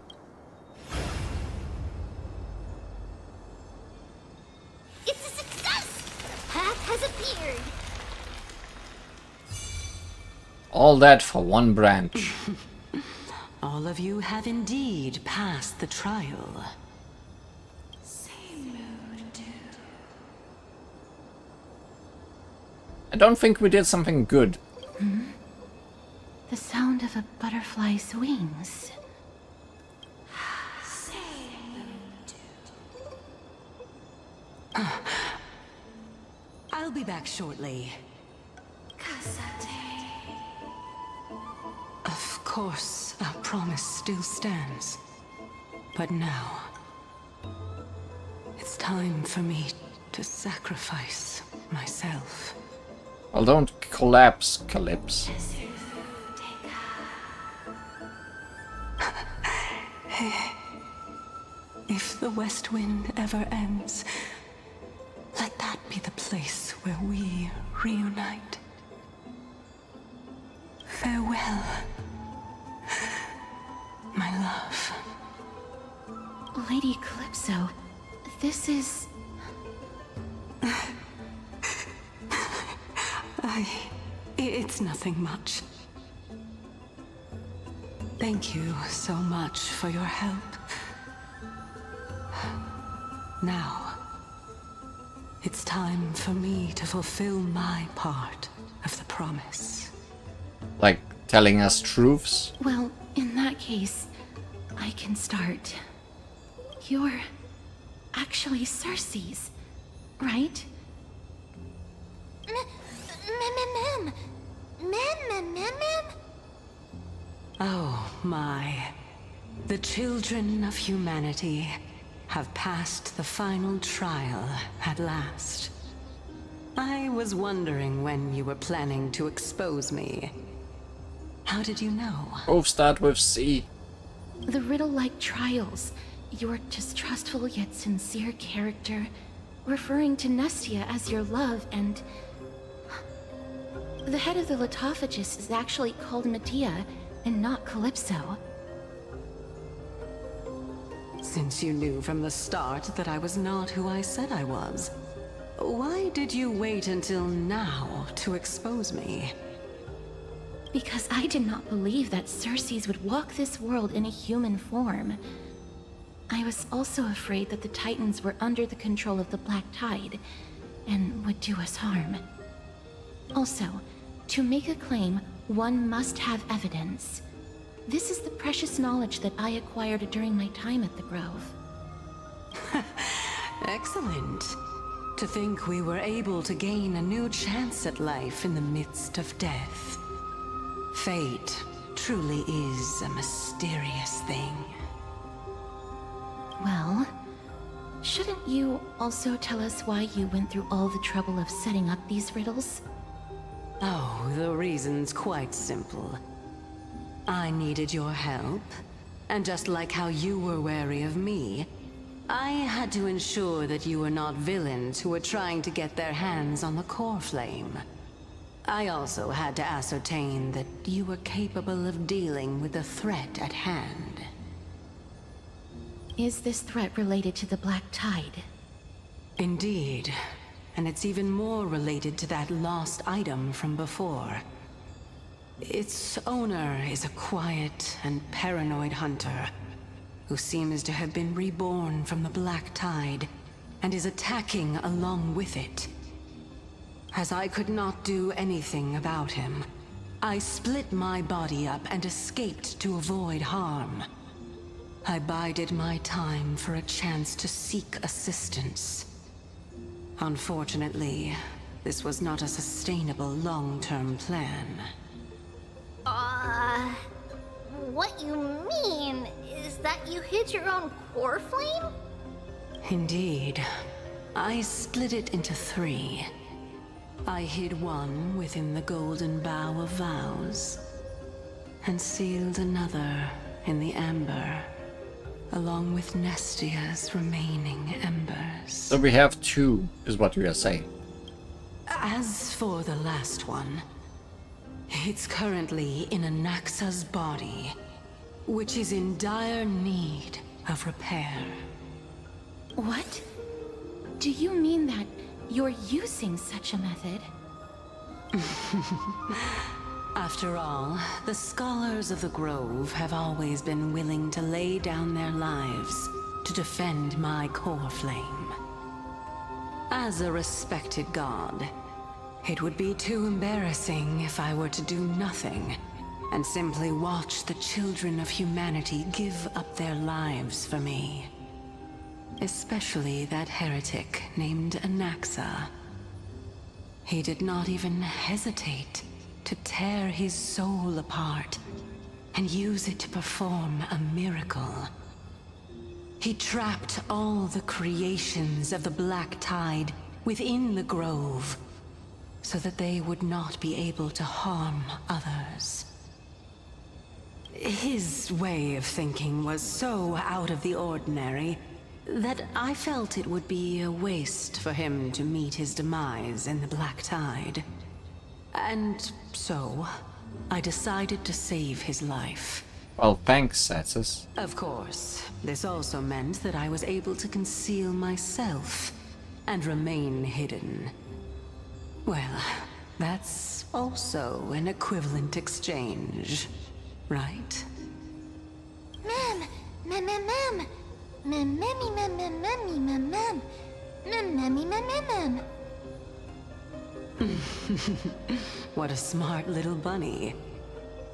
It's a success! Path has appeared! All that for one branch. All of you have indeed passed the trial. I don't think we did something good. Hmm? The sound of a butterfly's wings. I'll be back shortly. Of course, our promise still stands. But now, it's time for me to sacrifice myself. Well, don't collapse, Calypso. If the West Wind ever ends, let that be the place where we reunite. Farewell, my love. Lady Calypso, this is... It's nothing much. Thank you so much for your help. Now, it's time for me to fulfill my part of the promise. Like telling us truths? Well, in that case, I can start. You're actually Cersei's, right? Oh my. The children of humanity have passed the final trial at last. I was wondering when you were planning to expose me. How did you know? Both start with C. The riddle-like trials, your distrustful yet sincere character, referring to Nestia as your love, and... The head of the Litophagus is actually called Medea, and not Calypso. Since you knew from the start that I was not who I said I was, why did you wait until now to expose me? Because I did not believe that Cersei's would walk this world in a human form. I was also afraid that the Titans were under the control of the Black Tide, and would do us harm. Also, to make a claim, one must have evidence. This is the precious knowledge that I acquired during my time at the Grove. Excellent. To think we were able to gain a new chance at life in the midst of death. Fate truly is a mysterious thing. Well, shouldn't you also tell us why you went through all the trouble of setting up these riddles? Oh, the reason's quite simple. I needed your help, and just like how you were wary of me, I had to ensure that you were not villains who were trying to get their hands on the core flame. I also had to ascertain that you were capable of dealing with the threat at hand. Is this threat related to the Black Tide? Indeed. And it's even more related to that lost item from before. Its owner is a quiet and paranoid hunter who seems to have been reborn from the Black Tide and is attacking along with it. As I could not do anything about him, I split my body up and escaped to avoid harm. I bided my time for a chance to seek assistance. Unfortunately, this was not a sustainable long-term plan. What you mean is that you hid your own core flame? Indeed. I split it into 3. I hid one within the Golden Bough of Vows, and sealed another in the Amber, along with Nestia's remaining embers. So we have 2, is what you are saying. As for the last one, it's currently in Anaxa's body, which is in dire need of repair. What? Do you mean that you're using such a method? After all, the scholars of the Grove have always been willing to lay down their lives to defend my core flame. As a respected god, it would be too embarrassing if I were to do nothing and simply watch the children of humanity give up their lives for me. Especially that heretic named Anaxa. He did not even hesitate to tear his soul apart and use it to perform a miracle. He trapped all the creations of the Black Tide within the Grove so that they would not be able to harm others. His way of thinking was so out of the ordinary that I felt it would be a waste for him to meet his demise in the Black Tide. And so, I decided to save his life. Well, thanks, Atsis. Of course, this also meant that I was able to conceal myself and remain hidden. Well, that's also an equivalent exchange, right? Mem! Mem, mem, mem! Mem, memmy, mem, mem, memmy, mem, mem! Mem, memmy, mem, mem, mem! What a smart little bunny.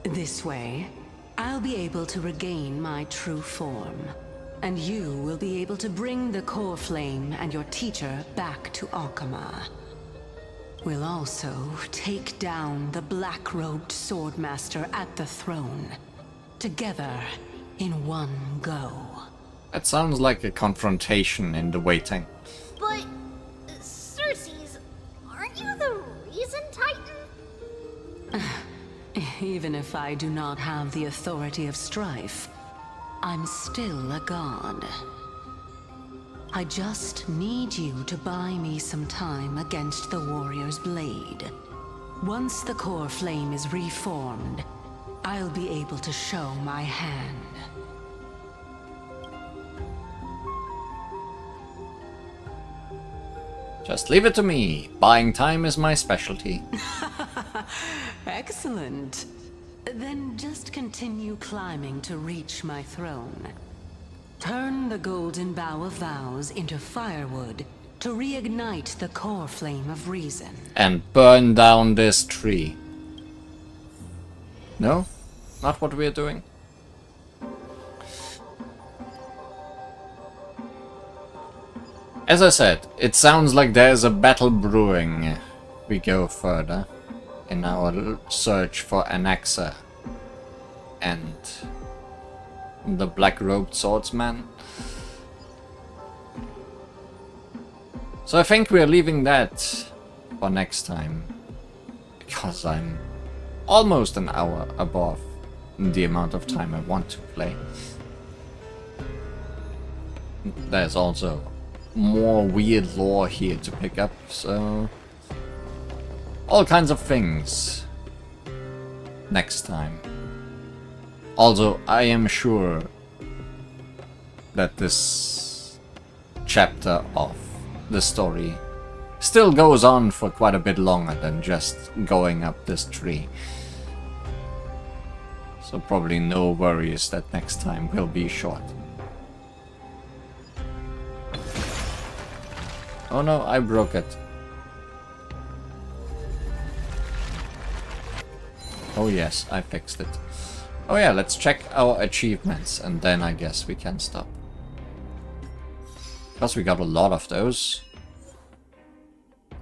This way, I'll be able to regain my true form. And you will be able to bring the core flame and your teacher back to Alchema. We'll also take down the black-robed swordmaster at the throne. Together, in one go. That sounds like a confrontation in the waiting. But, Cersei's, aren't you the reason Titan? Even if I do not have the authority of strife, I'm still a god. I just need you to buy me some time against the warrior's blade. Once the core flame is reformed, I'll be able to show my hand. Just leave it to me. Buying time is my specialty. Excellent. Then just continue climbing to reach my throne. Turn the Golden Bough of Vows into firewood to reignite the core flame of reason. And burn down this tree. No? Not what we're doing? As I said, it sounds like there's a battle brewing. We go further in our search for Anaxa and the black-robed swordsman. So I think we're leaving that for next time, because I'm almost an hour above the amount of time I want to play. There's also more weird lore here to pick up, so all kinds of things next time. Also, I am sure that this chapter of the story still goes on for quite a bit longer than just going up this tree. So probably no worries that next time will be short. Oh no, I broke it. Oh yes, I fixed it. Oh yeah, let's check our achievements and then I guess we can stop. Because we got a lot of those.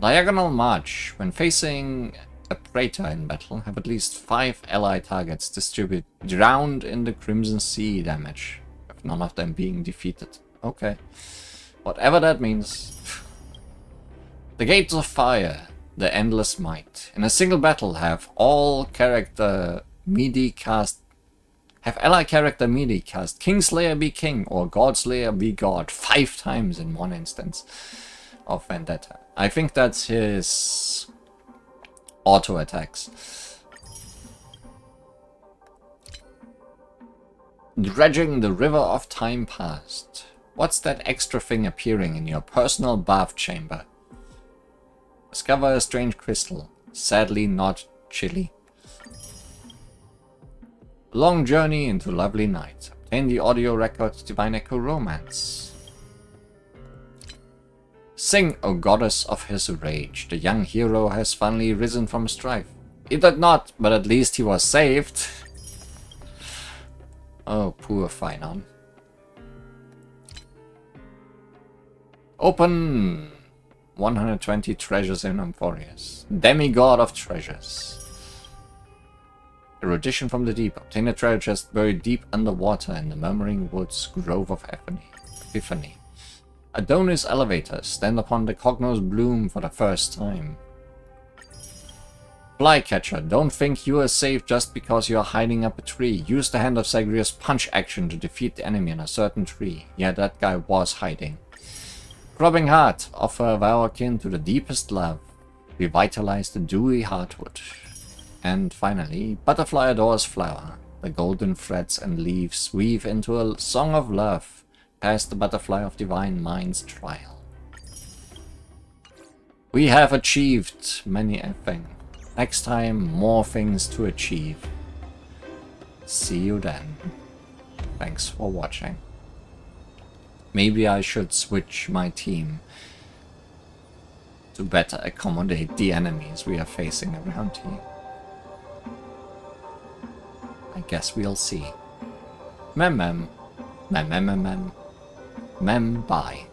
Diagonal March. When facing a Praetor in battle, have at least 5 ally targets distribute drowned in the Crimson Sea damage, with none of them being defeated. Okay. Whatever that means. The Gates of Fire, the Endless Might. In a single battle, have ally character melee cast Kingslayer be King or Godslayer be God 5 times in one instance of Vendetta. I think that's his auto attacks. Dredging the River of Time Past. What's that extra thing appearing in your personal bath chamber? Discover a strange crystal. Sadly not chilly. Long journey into lovely night. Obtain the audio record Divine Echo Romance. Sing, O goddess of his rage. The young hero has finally risen from strife. He did not, but at least he was saved. Oh, poor Finon. Open 120 treasures in Amphorius. Demigod of treasures. Erudition from the deep. Obtain a treasure chest buried deep underwater in the Murmuring Woods, Grove of Epiphany. Adonis Elevator. Stand upon the Cognos Bloom for the first time. Flycatcher. Don't think you are safe just because you are hiding up a tree. Use the Hand of Zagreus punch action to defeat the enemy in a certain tree. Yeah, that guy was hiding. Throbbing Heart. Offer our kin to the deepest love. Revitalize the dewy heartwood. And finally, Butterfly adores flower. The golden threads and leaves weave into a song of love. Past the Butterfly of Divine Mind's trial. We have achieved many a thing. Next time, more things to achieve. See you then. Thanks for watching. Maybe I should switch my team to better accommodate the enemies we are facing around here. I guess we'll see. Mem. Bye.